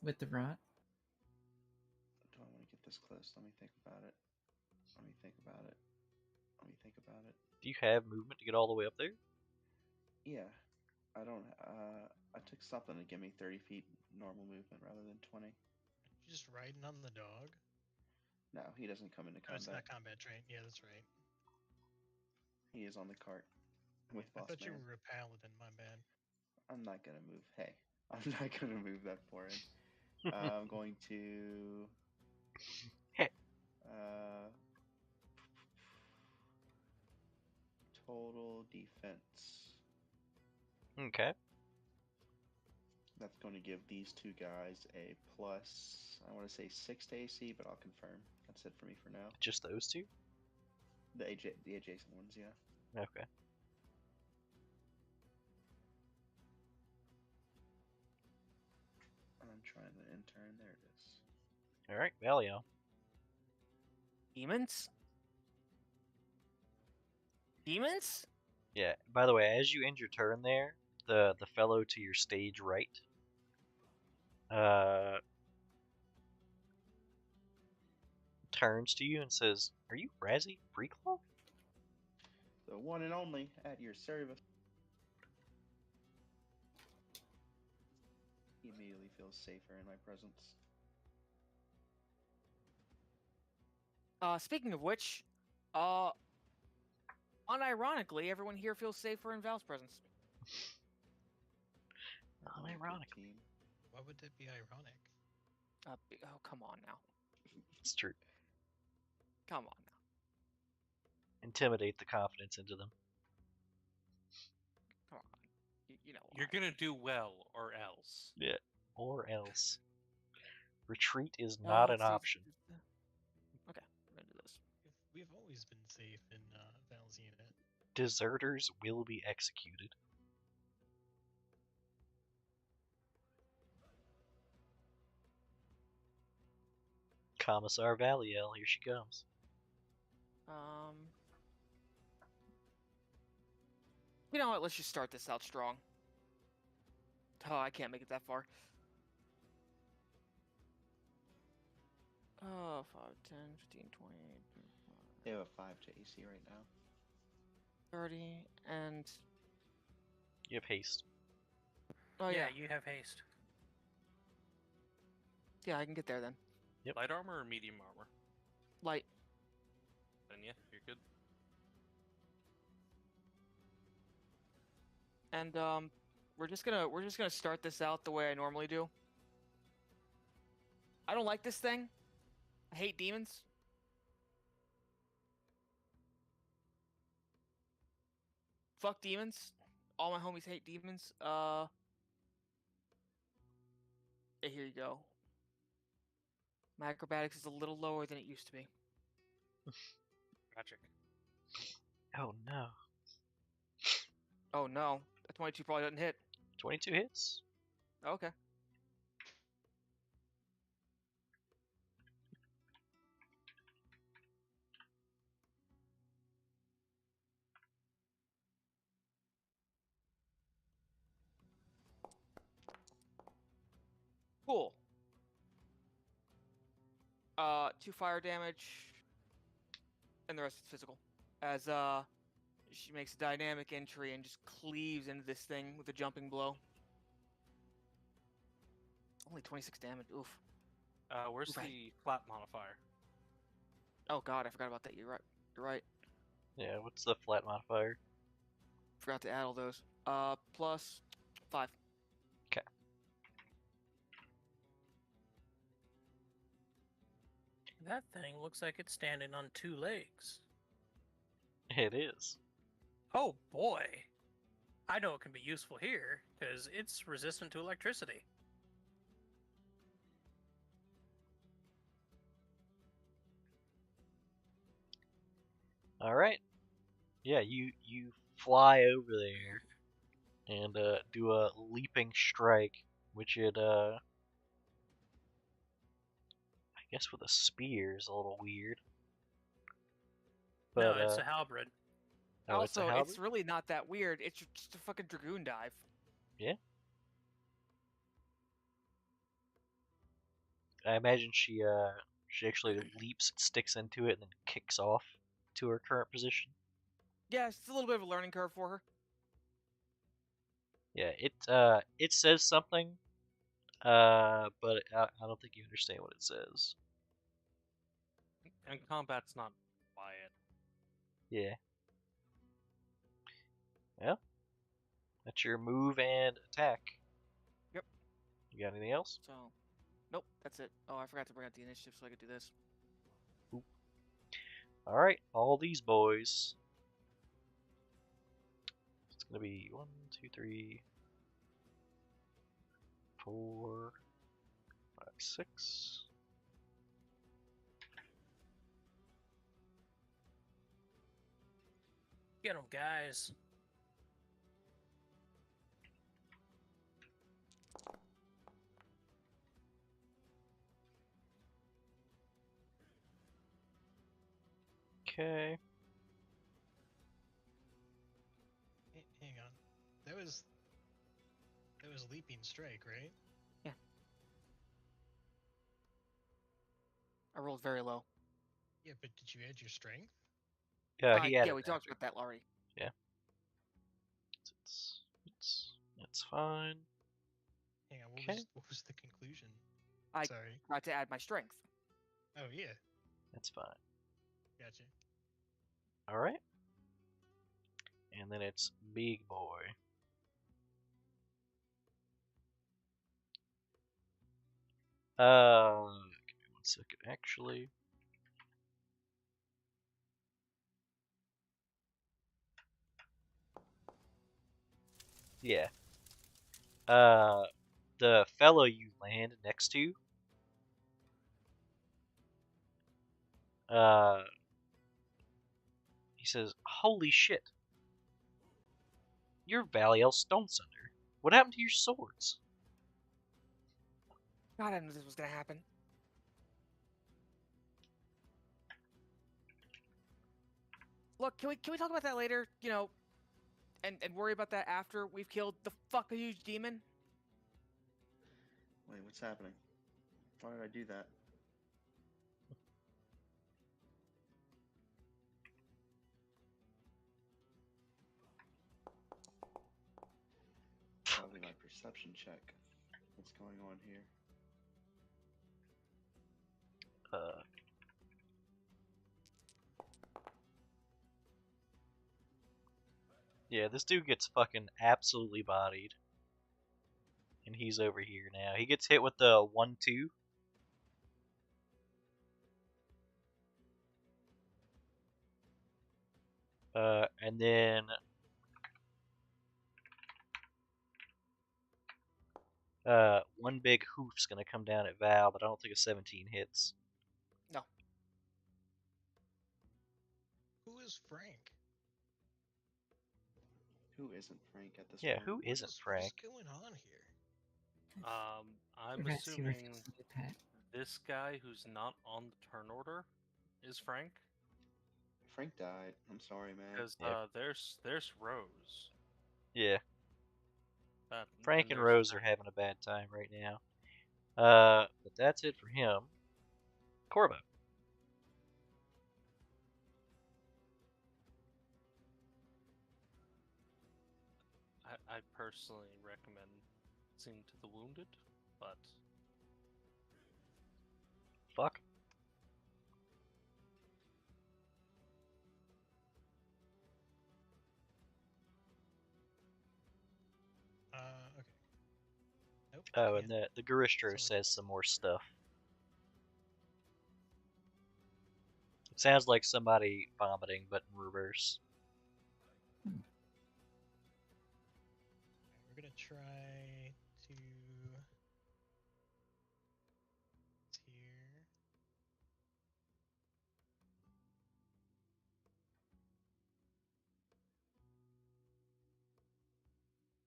with the rod. Do I want to get this close? Let me think about it. Let me think about it. Let me think about it. Do you have movement to get all the way up there? Yeah. I don't. I took something to give me 30 feet normal movement rather than 20. You're just riding on the dog. No, he doesn't come into Oh, it's combat. not combat trained. Yeah, that's right. He is on the cart with I Boss thought you Man. were a paladin. My bad. I'm not gonna move. Hey, I'm not gonna move that far in. I'm going to. Total defense. Okay. That's going to give these two guys a plus. I want to say 6 to AC, but I'll confirm. That's it for me for now. Just those two? The adjacent ones, yeah. Okay. I'm trying to intern. There it is. Alright, Valio. Demons? Demons? Yeah, by the way, as you end your turn there, the fellow to your stage right turns to you and says, "Are you Razzie Freeclaw?" The one and only at your service. He immediately feels safer in my presence. Speaking of which, unironically, everyone here feels safer in Val's presence. Unironic. Team. Why would that be ironic? Oh, come on now. It's true. Come on now. Intimidate the confidence into them. Come on. You know You're why. gonna do well, or else. Yeah. Or else. Retreat is not an Let's see. option. Okay, we're gonna do this. We've always been safe in Val's unit. Deserters will be executed. Commissar Valiel, here she comes. You know what? Let's just start this out strong. Oh, I can't make it that far. 5, 10, 15, 20, They have a 5 to AC right now. 30, and... You have haste. Oh, yeah. You have haste. Yeah, I can get there then. Yep. Light armor or medium armor? Light. Then yeah, you're good. And, we're just gonna start this out the way I normally do. I don't like this thing. I hate demons. Fuck demons. All my homies hate demons. Here you go. My acrobatics is a little lower than it used to be. Magic. Oh no. Oh no, a 22 probably doesn't hit. 22 hits. Okay. Cool. 2 fire damage, and the rest is physical. As she makes a dynamic entry and just cleaves into this thing with a jumping blow. Only 26 damage. Oof. Where's Okay. the flat modifier? Oh god, I forgot about that. You're right. You're right. Yeah, what's the flat modifier? Forgot to add all those. Plus 5. That thing looks like it's standing on 2 legs. It is. Oh boy! I know it can be useful here, because it's resistant to electricity. Alright. Yeah, you fly over there and do a leaping strike, which it I guess with a spear is a little weird. No, But it's a halberd. oh, it's a Also, halberd? it's really not that weird. It's just a fucking dragoon dive. Yeah. I imagine she actually leaps, sticks into it, and then kicks off to her current position. Yeah, it's a little bit of a learning curve for her. Yeah, it says something, but I don't think you understand what it says. And combat's not by it. Yeah. Well, that's your move and attack. Yep. You got anything else? So, nope, that's it. Oh, I forgot to bring out the initiative so I could do this. Alright, all these boys. It's gonna be 1, 2, 3, 4, 5, 6. Get them, guys. Okay. Hang on. That was leaping strike, right? Yeah. I rolled very low. Yeah, but did you add your strength? Yeah, he added we that. talked about that already. It's fine. Hang on, Okay. what was the conclusion? I- Sorry. Forgot to add my strength. Oh yeah, That's fine. gotcha. Alright. And then it's Big Boy. Give me 1 second, actually. Yeah. The fellow you land next to, he says, "Holy shit! You're Valiel Stonesunder. What happened to your swords?" God, I knew this was gonna happen. Look, can we talk about that later? You know, and worry about that after we've killed the fuck a huge demon. Wait, what's happening? Why did I do that? Probably my perception check. What's going on here? Yeah, this dude gets fucking absolutely bodied. And he's over here now. He gets hit with the 1-2. And then one big hoof's gonna come down at Val, but I don't think a 17 hits. No. Who is Frank? Who isn't Frank at this Yeah, point? who isn't Frank? What is going on here? I'm Perhaps he assuming refused to be pet. this guy who's not on the turn order is Frank, Frank died. I'm sorry, man. because Yeah. there's Rose. Yeah, That, Frank and there's Rose are Frank. having a bad time right now. But that's it for him. Corvo. I personally recommend seeing to the wounded, but Fuck. Okay. Nope. Oh, can't. and the Garistro Someone says else. some more stuff. It sounds like somebody vomiting, but in reverse. We're gonna try to here.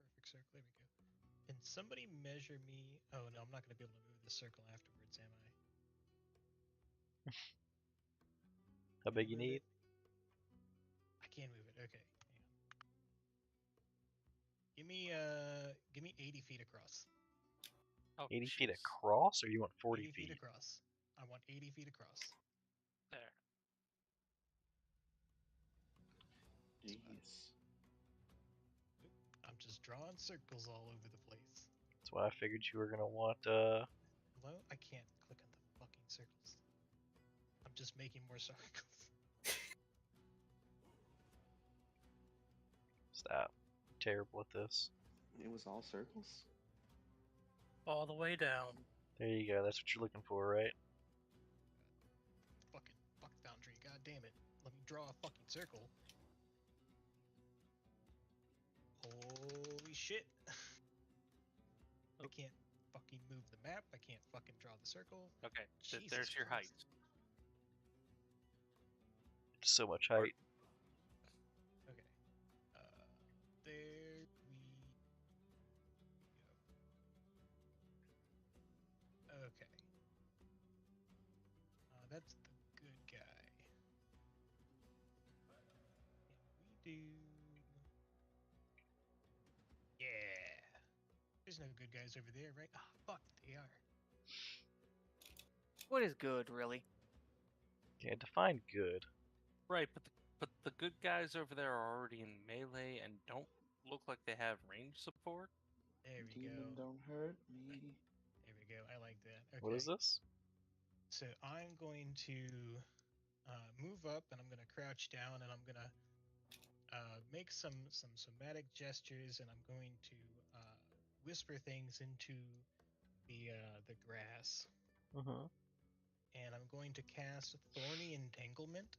Perfect circle. There we go. Can somebody measure me? Oh no, I'm not gonna be able to move the circle afterwards, am I? How Can I big you move need? it? I can move it. Okay. Hang on. Give me 80 feet across. oh, 80 feet jeez. across, or you want 40 80 feet feet? across. I want 80 feet across. There. Jeez. I'm just drawing circles all over the place. That's why I figured you were gonna want Hello? I can't click on the fucking circles. I'm just making more circles. Stop. I'm terrible at this. It was all circles? All the way down. There you go. That's what you're looking for, right? Fucking fuck boundary. God damn it. Let me draw a fucking circle. Holy shit. I can't fucking move the map. I can't fucking draw the circle. Okay, Jesus there's your height. Christ. So much height. Okay. There we go. Okay. That's the good guy. And we do. Yeah. There's no good guys over there, right? Ah, fuck, they are. What is good, really? Can't define good. Right, but the good guys over there are already in melee and don't look like they have range support. There we Demon, go. don't hurt me. There we go. I like that. Okay. What is this? So I'm going to move up, and I'm going to crouch down, and I'm going to make some somatic gestures, and I'm going to whisper things into the grass, Mm-hmm. and I'm going to cast Thorny Entanglement.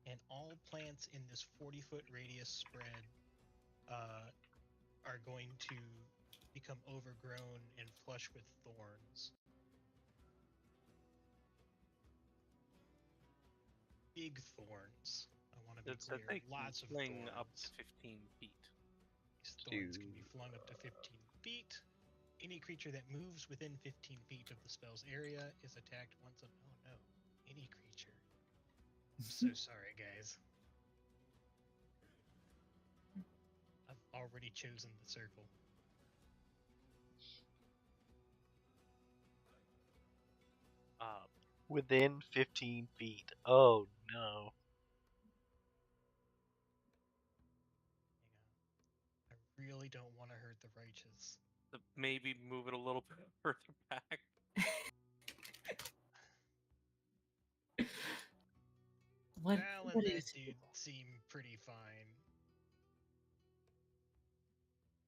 And all plants in this 40-foot radius spread are going to become overgrown and flush with thorns. Big thorns. I want to be That clear. they can Lots of fling thorns. up to 15 feet. These thorns can be Dude. flung up to 15 feet. Any creature that moves within 15 feet of the spell's area is attacked once on. Oh no. Any creature. I'm so sorry, guys. I've already chosen the circle. Within 15 feet. Oh no. Hang on. I really don't want to hurt the righteous. Maybe move it a little bit further back. What? Val What and that is? dude seem pretty fine.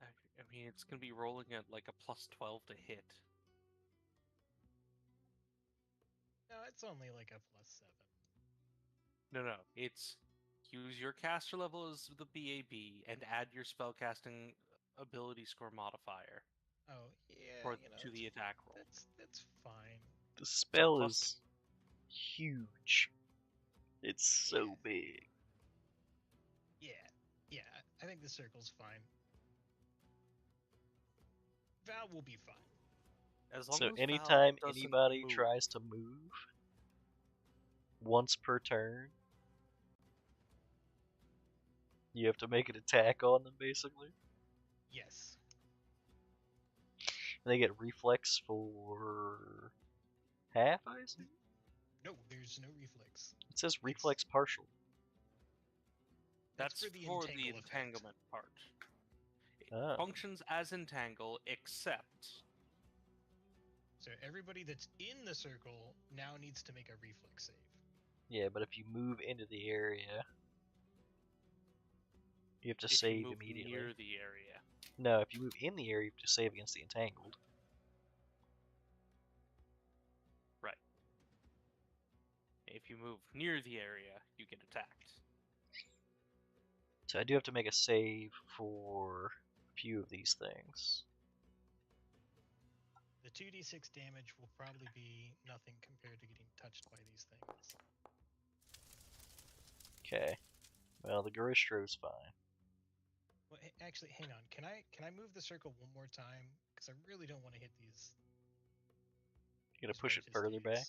I mean, it's gonna be rolling at like a plus 12 to hit. No, it's only like a +7. No, it's use your caster level as the BAB and add your spellcasting ability score modifier Oh yeah, for, you know, to the attack roll. that's fine. The spell plus- is huge. It's so big. Yeah, I think the circle's fine. Val will be fine. As long So as Val anytime doesn't anybody move. tries to move once per turn, you have to make an attack on them, basically. Yes. They get reflex for half, I assume? No, there's no reflex. It says reflex partial. That's That's for the for the entangle effect. entanglement part. It Oh. functions as entangle, except So everybody that's in the circle now needs to make a reflex save. Yeah, but if you move into the area, you have to if you save move immediately. near the area. No, if you move in the area, you have to save against the entangled. Right. If you move near the area, you get attacked. So I do have to make a save for a few of these things. The 2d6 damage will probably be nothing compared to getting touched by these things. Okay. Well, the Garistro's fine. Well, actually, hang on. Can I move the circle one more time? Because I really don't want to hit these. You gotta these push it righteous further back? dudes.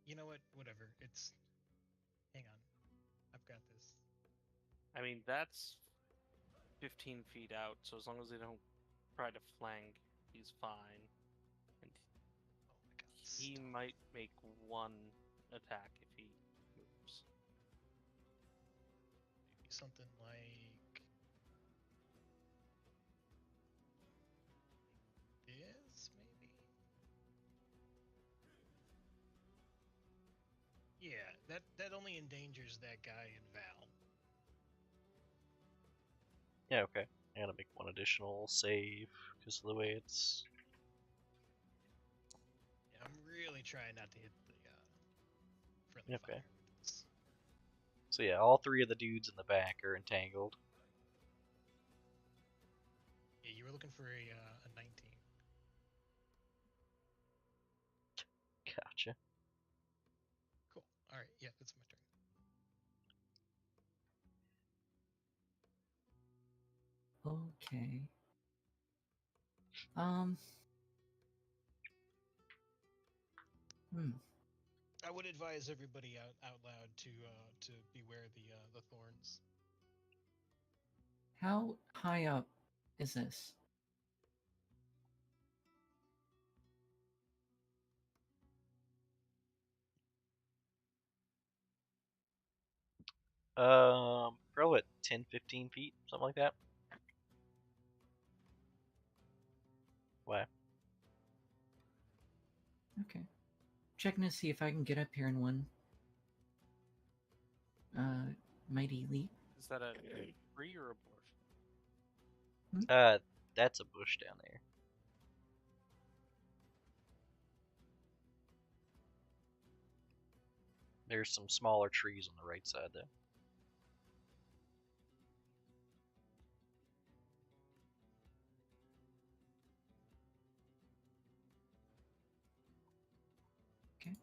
You know what? Whatever. It's. Hang on. I've got this. I mean, that's 15 feet out, so as long as they don't try to flank, he's fine. And Oh my god. he stop. might make one attack if he moves. Maybe something like this, maybe. Yeah, that only endangers that guy and Val. Yeah, okay. I gotta make one additional save because of the way it's. Yeah, I'm really trying not to hit the friendly Okay. fire with this. So yeah, all three of the dudes in the back are entangled. Yeah, you were looking for a 19. Gotcha. Cool. All right. Yeah, that's my turn. Okay. Um. I would advise everybody out loud to beware the thorns. How high up is this? Probably at 10, 15 feet, something like that. Why? Okay. Checking to see if I can get up here in one mighty leap. Is that a tree or a bush? That's a bush down there. There's some smaller trees on the right side, though. Okay.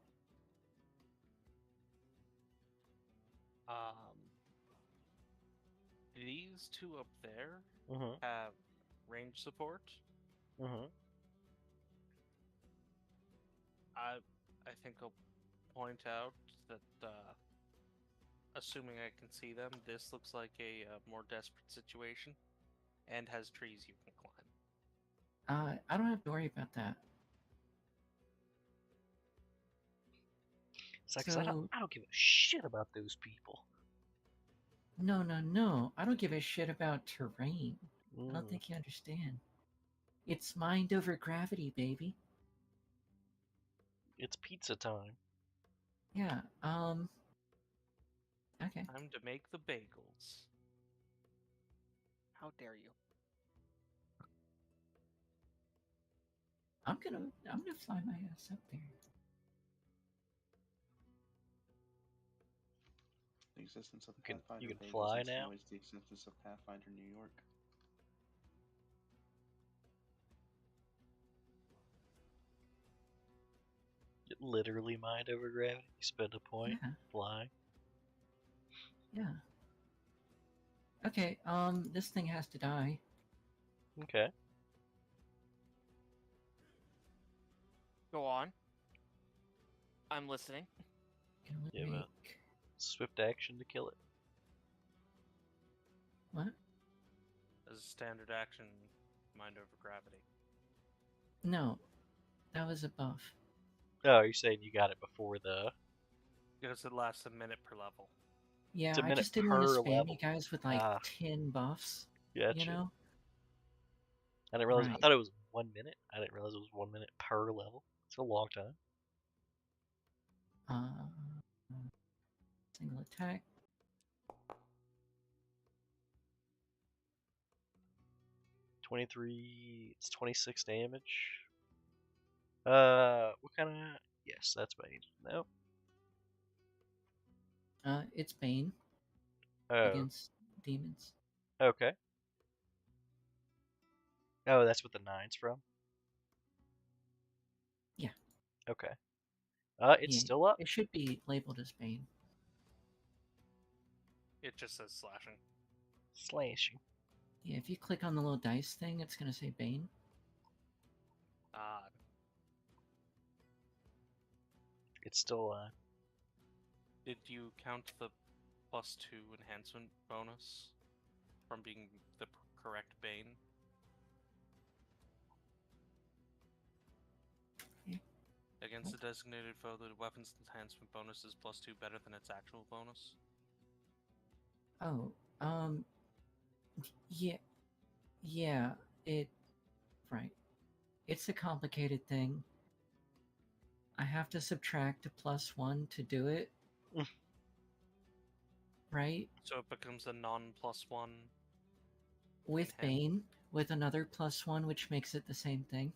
These two up there Mm-hmm. have range support. Mm-hmm. I think I'll point out that, assuming I can see them, this looks like a more desperate situation, and has trees you can climb. I don't have to worry about that. It's like, 'cause I So don't give a shit about those people. no. I don't give a shit about terrain. I don't Mm. think you understand. It's mind over gravity, baby. It's pizza time. Yeah. Okay. Time to make the bagels. How dare you? I'm gonna fly my ass up there. The existence of You can- Pathfinder you can Vegas fly now? insinuates the existence of Pathfinder New York. Literally mind over gravity. You spend a point, Yeah. fly. Yeah. Okay. This thing has to die. Okay. Go on. I'm listening. Gonna Yeah, make but swift action to kill it. what? As a standard action, mind over gravity. No, that was a buff. Oh, you're saying you got it before the... Because it lasts a minute per level. Yeah, a I minute just didn't want to per spam level. you guys with like Ah. 10 buffs. Gotcha. You know? I didn't realize. I Right. thought it was 1 minute. I didn't realize it was 1 minute per level. It's a long time. Single attack. 23. It's 26 damage. What kind of? Yes, that's what I need to know. It's Bane Oh, against demons. okay. Oh, that's what the 9's from. Yeah. Okay. It's Yeah, still up. It should be labeled as Bane. It just says slashing. Slashing. Yeah, if you click on the little dice thing, it's gonna say Bane. Odd. It's still Did you count the +2 enhancement bonus from being the correct Bane? Yeah. Against the designated foe, the weapon's enhancement bonus is +2 better than its actual bonus. Oh, yeah, right. It's a complicated thing. I have to subtract a +1 to do it. Right? So it becomes a non-+1. With Enhance- Bane, with another +1, which makes it the same thing.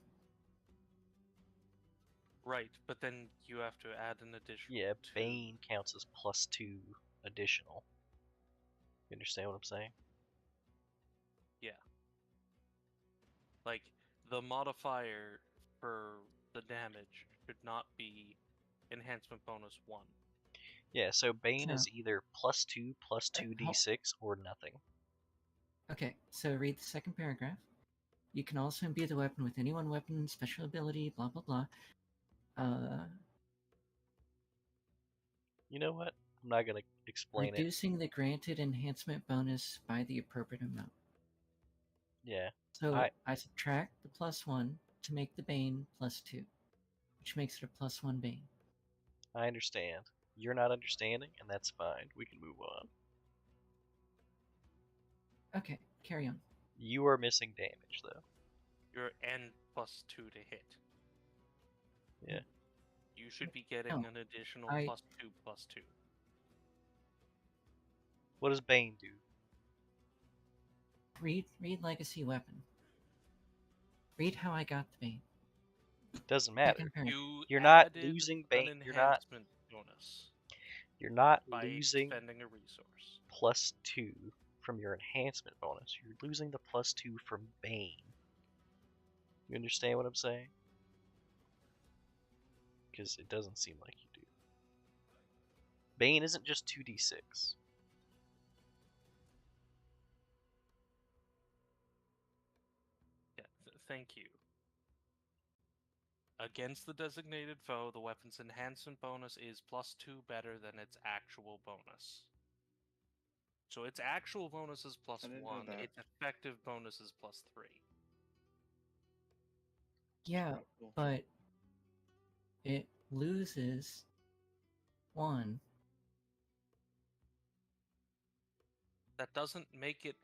Right, but then you have to add an additional. yeah. 2. Bane counts as +2 additional. You understand what I'm saying? Yeah. Like, the modifier for the damage should not be enhancement bonus 1. Yeah. So Bane So- is either +2 plus Hey, 2d6 or nothing. Okay, so read the second paragraph. You can also imbue the weapon with any one weapon, special ability, blah blah blah. You know what? I'm not gonna explain it. Reducing the granted enhancement bonus by the appropriate amount. Yeah. So I subtract the +1 to make the Bane +2, which makes it a +1 Bane. I understand. You're not understanding, and that's fine. We can move on. Okay, carry on. You are missing damage, though. You're N +2 to hit. Yeah. You should be getting No, an additional I- +2. What does Bane do? Read Legacy Weapon. Read how I got the Bane. Doesn't matter. Second paragraph. You You're not added losing an Bane. You're not. enhancement bonus You're not by losing spending a resource. +2 from your enhancement bonus. You're losing the +2 from Bane. You understand what I'm saying? Because it doesn't seem like you do. Bane isn't just 2d6. Yeah, thank you. Against the designated foe, the weapon's enhancement bonus is +2 better than its actual bonus. So its actual bonus is didn't know +1, that. its effective bonus is +3. Yeah, Oh, cool. but it loses 1. That doesn't make it.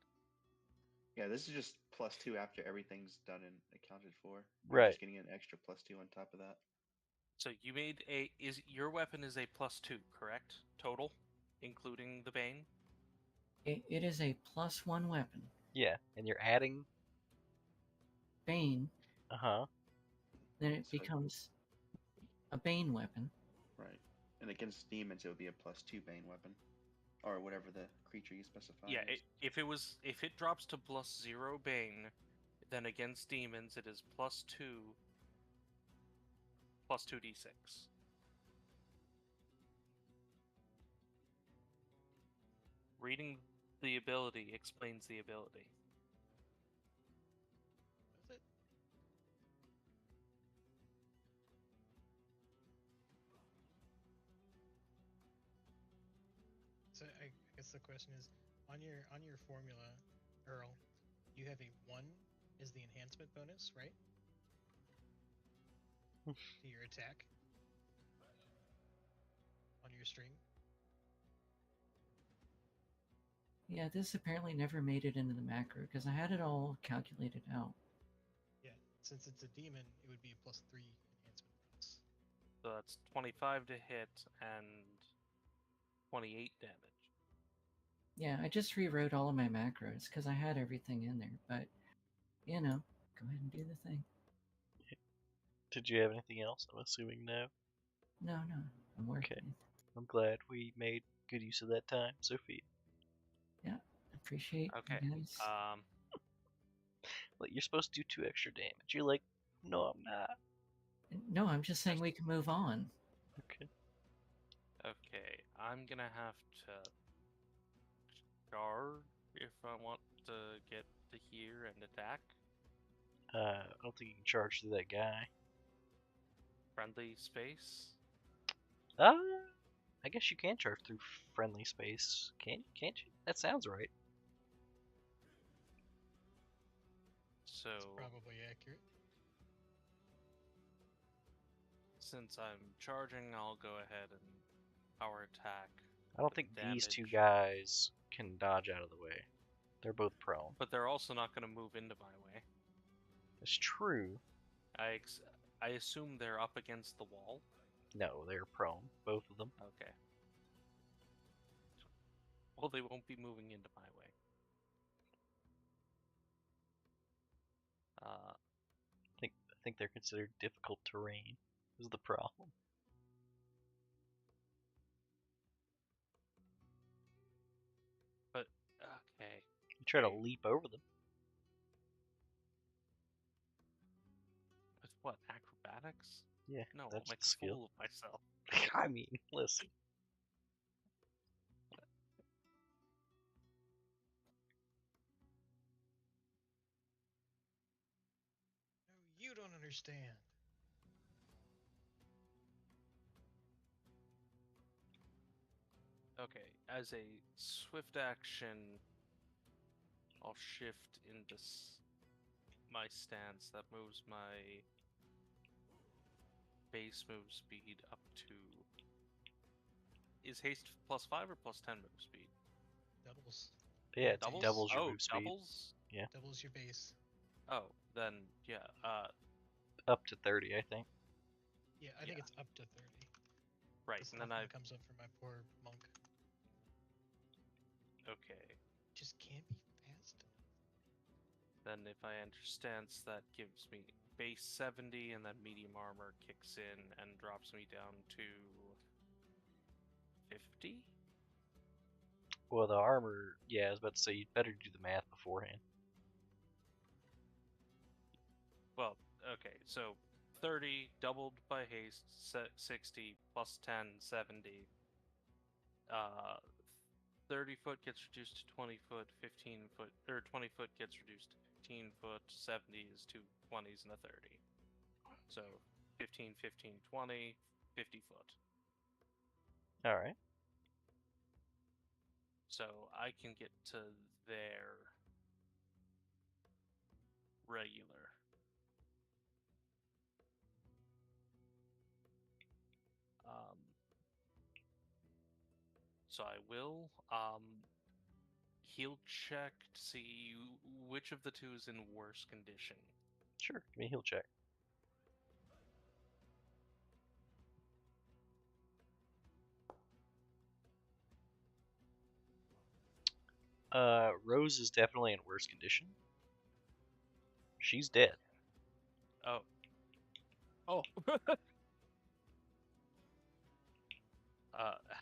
Yeah, this is just +2 after everything's done and accounted for. You're Right. just getting an extra +2 on top of that. So you made a. Is your weapon is a +2, correct? Total, including the Bane? It is a +1 weapon. Yeah, and you're adding. Bane, Uh-huh. then it So- becomes a Bane weapon. Right. And against demons, it would be a +2 Bane weapon. Or whatever the creature you specify. Yeah. is. If it drops to +0 Bane, then against demons it is +2 +2d6. Reading the ability explains the ability. Is it? So I guess the question is, on your formula, Earl, You have a 1 is the enhancement bonus, right? To your attack on your string. Yeah, this apparently never made it into the macro because I had it all calculated out. Yeah, since it's a demon, it would be a +3 enhancement bonus. So that's 25 to hit and 28 damage. Yeah, I just rewrote all of my macros because I had everything in there. But, you know, go ahead and do the thing. Did you have anything else? I'm assuming no. No, I'm working. Okay. I'm glad we made good use of that time, Sophia. Yeah, appreciate Okay. you guys. Like, you're supposed to do 2 extra damage. You're like, no, I'm not. No, I'm just saying we can move on. Okay. Okay, I'm gonna have to guard if I want to get to here and attack. I don't think you can charge through that guy. Friendly space. I guess you can charge through friendly space. Can't you? That sounds right. So It's probably accurate. since I'm charging, I'll go ahead and power attack. I don't the think these 2 damage. guys can dodge out of the way. They're both prone. But they're also not going to move into my way. It's true. I assume they're up against the wall. No, they're prone. Both of them. Okay. Well, they won't be moving into my way. I think they're considered difficult terrain. Is the problem. But okay. You try to leap over them. With what, acrobatics? Yeah, No, I'll that's make the a skill. fool of myself. I mean, listen. No, you don't understand. Okay, as a swift action, I'll shift into my stance. That moves my base move speed up to. Is haste +5 or +10 move speed? Doubles. Yeah, it Doubles? doubles your Oh, move speed. doubles? Doubles your base. Oh, then yeah. Up to 30, I think. Yeah, I think it's up to 30. Right, This and then often comes up for my poor monk. Okay. Just can't be fast enough. Then if I enter stance, that gives me base 70, and then medium armor kicks in and drops me down to 50? Well, the armor, yeah, I was about to say, you'd better do the math beforehand. Well, okay, so 30 doubled by haste, 60 plus 10, 70. 30 foot gets reduced to 20 foot, 15 foot, or 20 foot gets reduced to 15 foot, 70 is 2 20s and a 30. So 15, 15, 20, 50 foot. Alright. So I can get to there regular. So I will heal check to see which of the two is in worse condition. Sure, give me a heal check. Rose is definitely in worse condition. She's dead. Oh.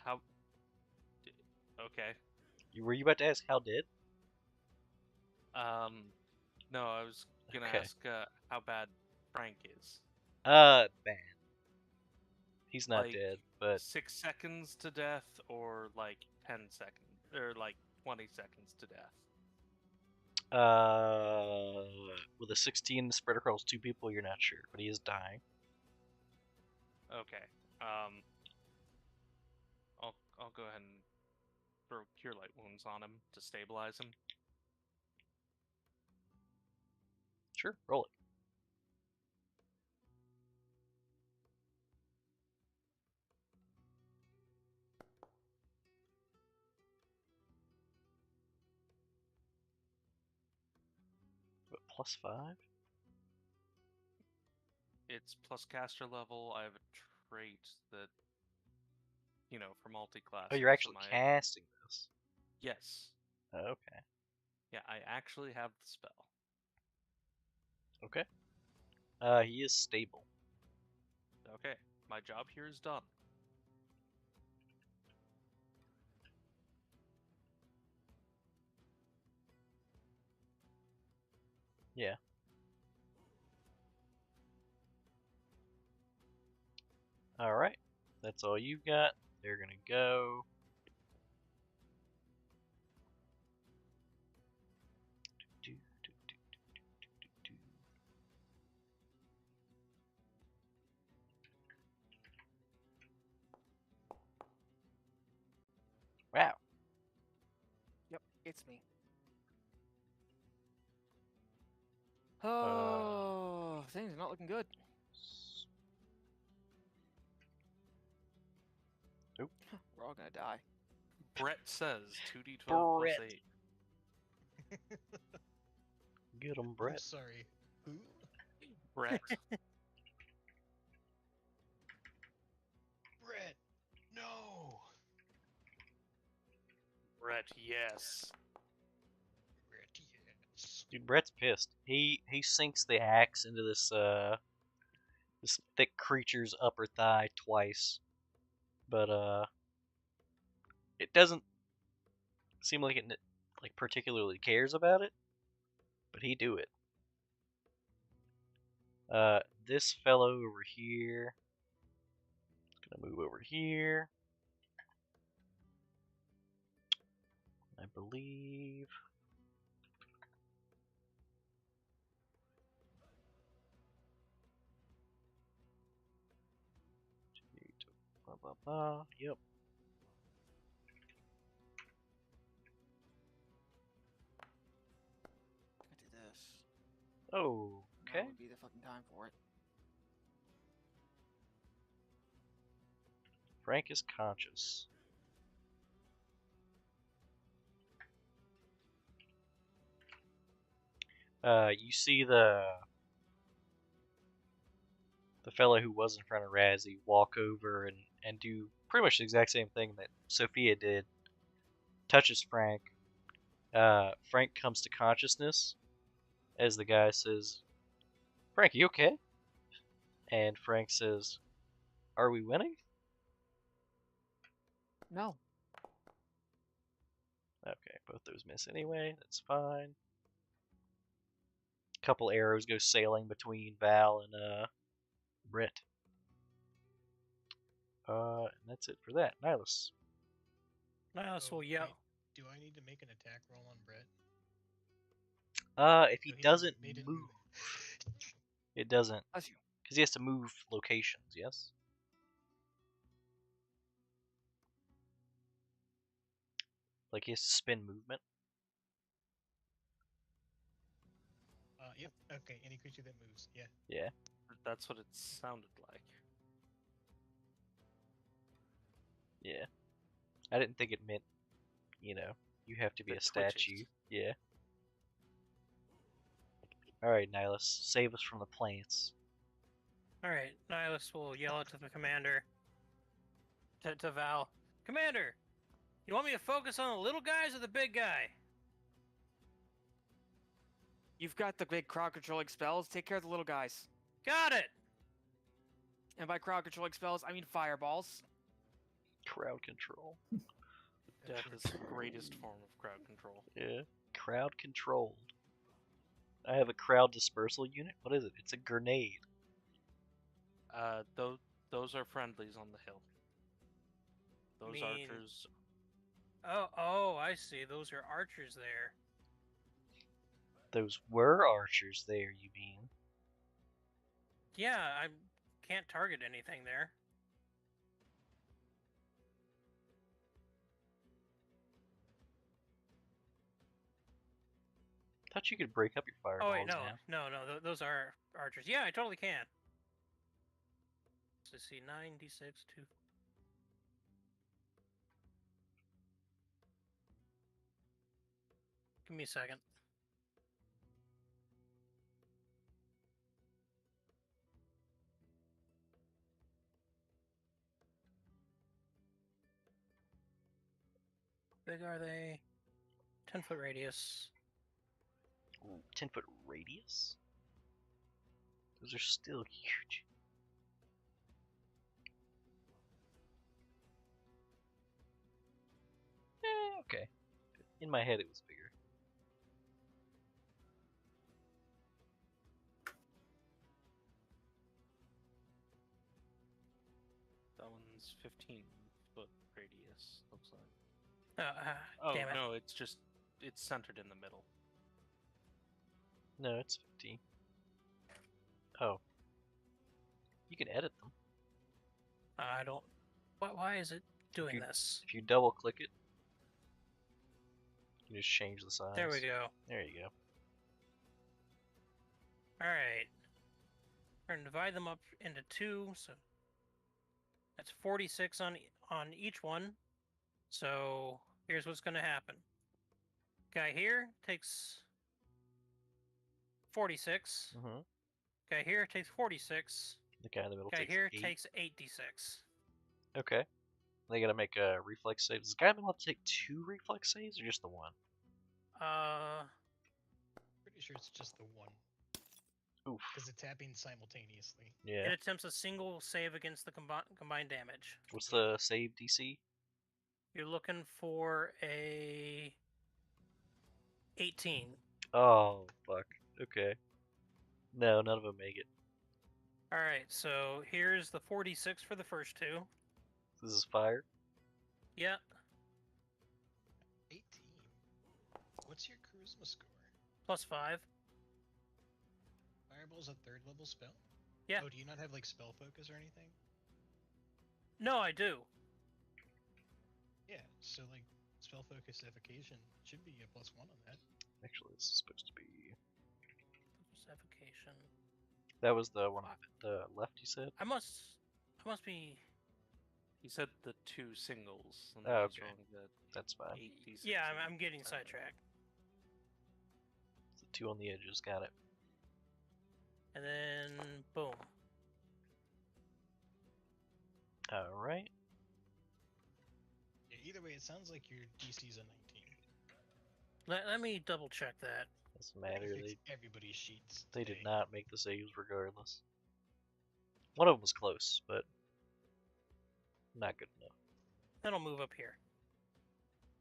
How? Okay. Were you about to ask how dead? No, I was gonna Okay. ask how bad Frank is. Bad. He's not Like, dead, but 6 seconds to death, or like 10 seconds, or like 20 seconds to death. with a 16 spread across 2 people, you're not sure, but he is dying. Okay. I'll go ahead and throw Cure Light Wounds on him to stabilize him. Sure, roll it. What, +5? It's plus caster level. I have a trait that, for multi-class. Oh, you're actually casting this. Yes. Okay. Yeah, I actually have the spell. Okay. He is stable. Okay, my job here is done. Yeah. Alright. That's all you've got. They're gonna go. Wow. Yep, it's me. Oh, things are not looking good. Nope. We're all gonna die. Brett says 2d12 Brett. plus 8. Get him, I'm Brett. sorry. Who? Brett. Brett. No. Brett, yes. Brett, yes. Dude, Brett's pissed. He sinks the axe into this this thick creature's upper thigh twice, but it doesn't seem like it particularly cares about it. But he do it. This fellow over here is gonna move over here. I believe. Blah, blah, blah. Yep. I do this. Oh, Now okay. would be the fucking time for it. Frank is conscious. You see the fellow who was in front of Razzie walk over and do pretty much the exact same thing that Sophia did. Touches Frank. Frank comes to consciousness as the guy says, "Frank, you okay?" And Frank says, "Are we winning?" No. Okay, both those miss anyway. That's fine. Couple arrows go sailing between Val and Britt. And that's it for that. Nihilus. Nihilus will Okay, yell. do I need to make an attack roll on Brett? If he No, doesn't they didn't move, it doesn't, Bless you. because he has to move locations. Yes. Like he has to spin movement. Yep. Okay, any creature that moves. Yeah. Yeah. That's what it sounded like. Yeah. I didn't think it meant, you have to be The a statue. twitches. Yeah. Alright, Nihilus, save us from the plants. Alright, Nihilus will yell out to the commander. To Val. Commander! You want me to focus on the little guys or the big guy? You've got the big crowd controlling spells. Take care of the little guys. Got it! And by crowd controlling spells, I mean fireballs. Crowd control. Death is the greatest form of crowd control. Yeah. Crowd controlled. I have a crowd dispersal unit. What is it? It's a grenade. Those are friendlies on the hill. Those Mean- archers. Oh, I see. Those are archers there. Those were archers there, you mean? Yeah, I can't target anything there. thought you could break up your Oh fireballs wait, no, now. no, those are archers. Yeah, I totally can. So see, 9d6, 2. Give me a second. Big are they? 10-foot radius. Ooh, 10-foot radius? Those are still huge. Okay. In my head, it was bigger. That one's 15-foot radius, looks like. Oh, Oh, damn it. no, it's centered in the middle. No, it's 15. Oh. You can edit them. I don't. Why is it doing you- this? If you double click it, you just change the size. There we go. There you go. Alright. We're going to divide them up into 2, so that's 46 on each one. So here's what's going to happen. Guy here takes 46. Mm-hmm. Guy here takes 46. The guy in the middle Guy takes here 8. takes 8d6. Okay. They gotta make a reflex save. Does the guy in the middle have to take 2 reflex saves or just the one? Pretty sure it's just the one, Oof. because it's happening simultaneously. Yeah. It attempts a single save against the combined damage. What's the save DC? You're looking for a 18. Oh, fuck. Okay. No, none of them make it. Alright, so here's the 46 for the first 2. This is fire. Yep. 18. What's your charisma score? Plus 5. Fireball's a 3rd level spell? Yeah. Oh, do you not have like spell focus or anything? No, I do. Yeah, so like spell focus evocation should be a +1 on that. Actually, this is supposed to be. Suffocation. That was the one on the left, you said? I must be. He said the 2 singles, and Oh, then he's okay. rolling the That's fine. 8d6. Yeah, I'm getting sidetracked. The 2 on the edges, got it. And then boom. Alright. Yeah, either way, it sounds like your DC's a 19. Let me double check that. Doesn't matter. Fix They everybody's sheets. They did today. not make the saves regardless. One of them was close, but not good enough. That'll move up here.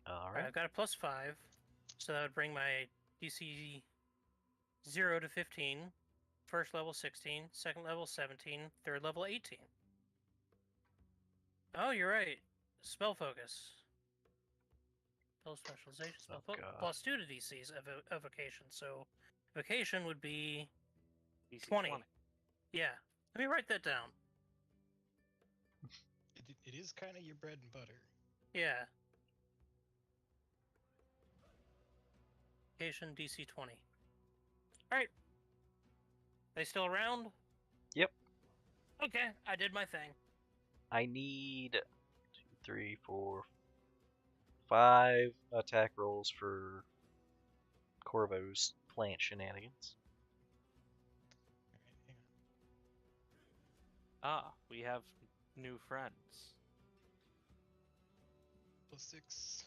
Alright. I've got a plus 5, so that would bring my DC 0 to 15. First level 16, second level 17, third level 18. Oh, you're right. Spell focus. Spell specialization, spell Oh, focus. God. Plus 2 to DC's evocation. So evocation would be DC 20. Yeah. Let me write that down. It is kind of your bread and butter. Yeah. Evocation DC 20. Alright. They still around? Yep. Okay, I did my thing. I need 2, 3, 4, 5 attack rolls for Corvo's plant shenanigans. Alright, hang on. Ah, we have new friends. +6.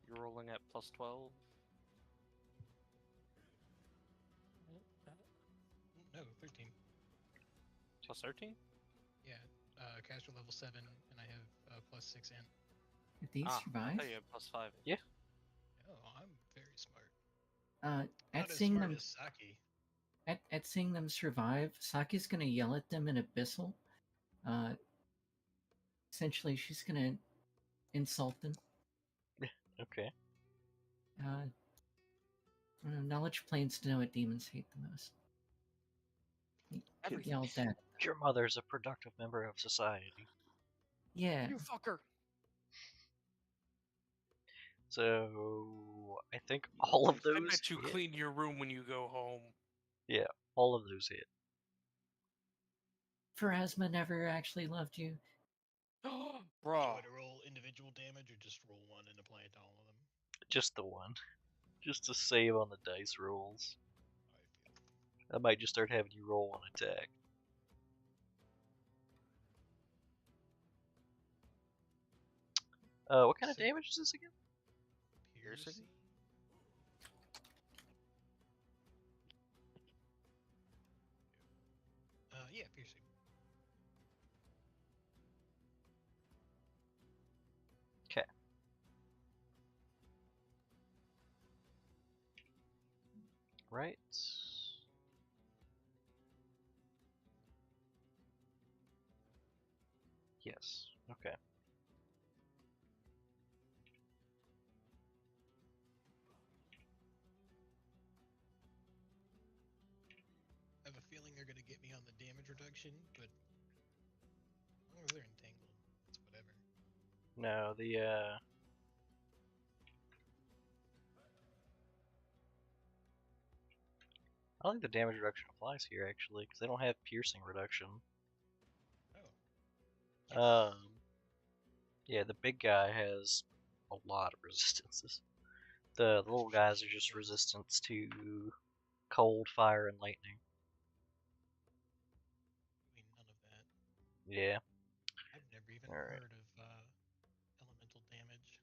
You're rolling at +12. No, 13. +13? Yeah, caster level 7, and I have +6 and. If these I survive, thought you had +5. Oh, I'm very smart. at Not as seeing smart them as Saki. at seeing them survive, Saki's gonna yell at them in Abyssal. Essentially, she's gonna insult them. Okay. Knowledge planes to know what demons hate the most. Everything. Yell that. Your mother's a productive member of society. Yeah. You fucker. So I think all of I those bet you hit. clean your room when you go home. Yeah, all of those hit. Pharasma never actually loved you. Do you Bro. want to roll individual damage or just roll one and apply it to all of them? Just the one. Just to save on the dice rolls. How I feel. I might just start having you roll an attack. What kind of Sick. damage is this again? Piercing? Yeah, piercing. Okay. Right. Yes. Okay. I have a feeling they're gonna get me on the damage reduction, but as long as they're entangled, it's whatever. No, I don't think the damage reduction applies here actually, because they don't have piercing reduction. Oh. Yeah, the big guy has a lot of resistances. The little guys are just resistance to cold, fire, and lightning. I mean, none of that. Yeah. I've never even All right. heard of elemental damage.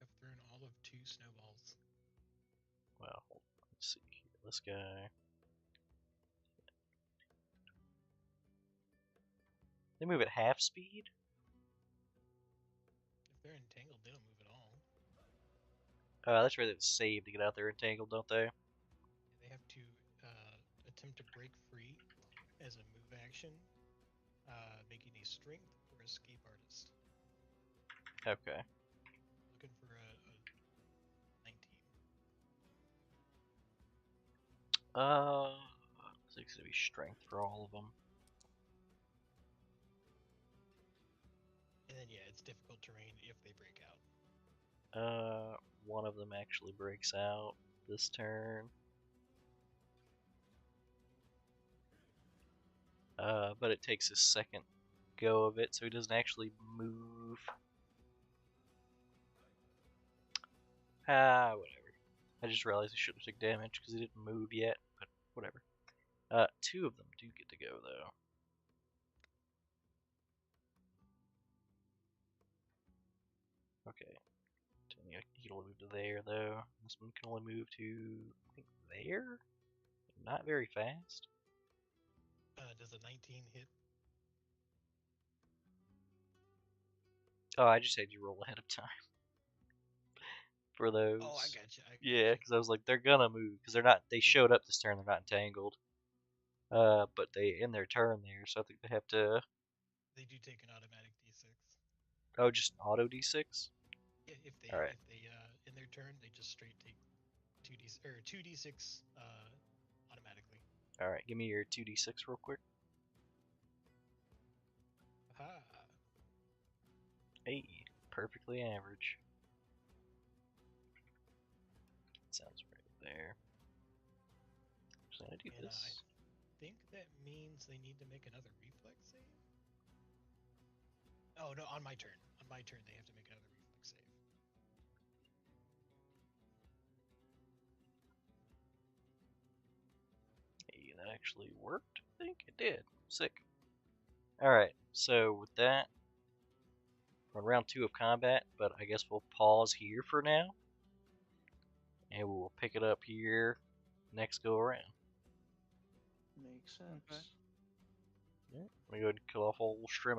I've thrown all of 2 snowballs. Well, let's see here. This guy. They move at half speed? If they're entangled, they don't move at all. That's right, they have to save to get out there entangled, don't they? They have to attempt to break free as a move action, making a strength or escape artist. Okay. Looking for a 19. It's gonna be strength for all of them. And then yeah, it's difficult terrain if they break out. One of them actually breaks out this turn. But it takes his second go of it, so he doesn't actually move. Whatever. I just realized he should have took damage because he didn't move yet, but whatever. 2 of them do get to go though. Okay. He can only move to there though. This one can only move to, I think, there? Not very fast. Does a 19 hit? Oh, I just had you roll ahead of time for those. Oh, I got you. Yeah, because I was like, they're gonna move because they're not. They showed up this turn. They're not entangled. But they in their turn there, so I think they have to. They do take an automatic d6. Oh, just auto d6. Yeah, if they All right. in their turn they just straight take 2d6 automatically. All right, give me your 2d6 real quick. Aha. Hey, perfectly average. Sounds right there. So I do And this. I think that means they need to make another reflex save. Oh no, on my turn. On my turn they have to make another reflex save. Hey, that actually worked. I think it did. Sick. Alright, so with that, we're on round 2 of combat, but I guess we'll pause here for now. And we'll pick it up here next go around. Makes sense. Okay. Yeah, let me go ahead and kill off old Strim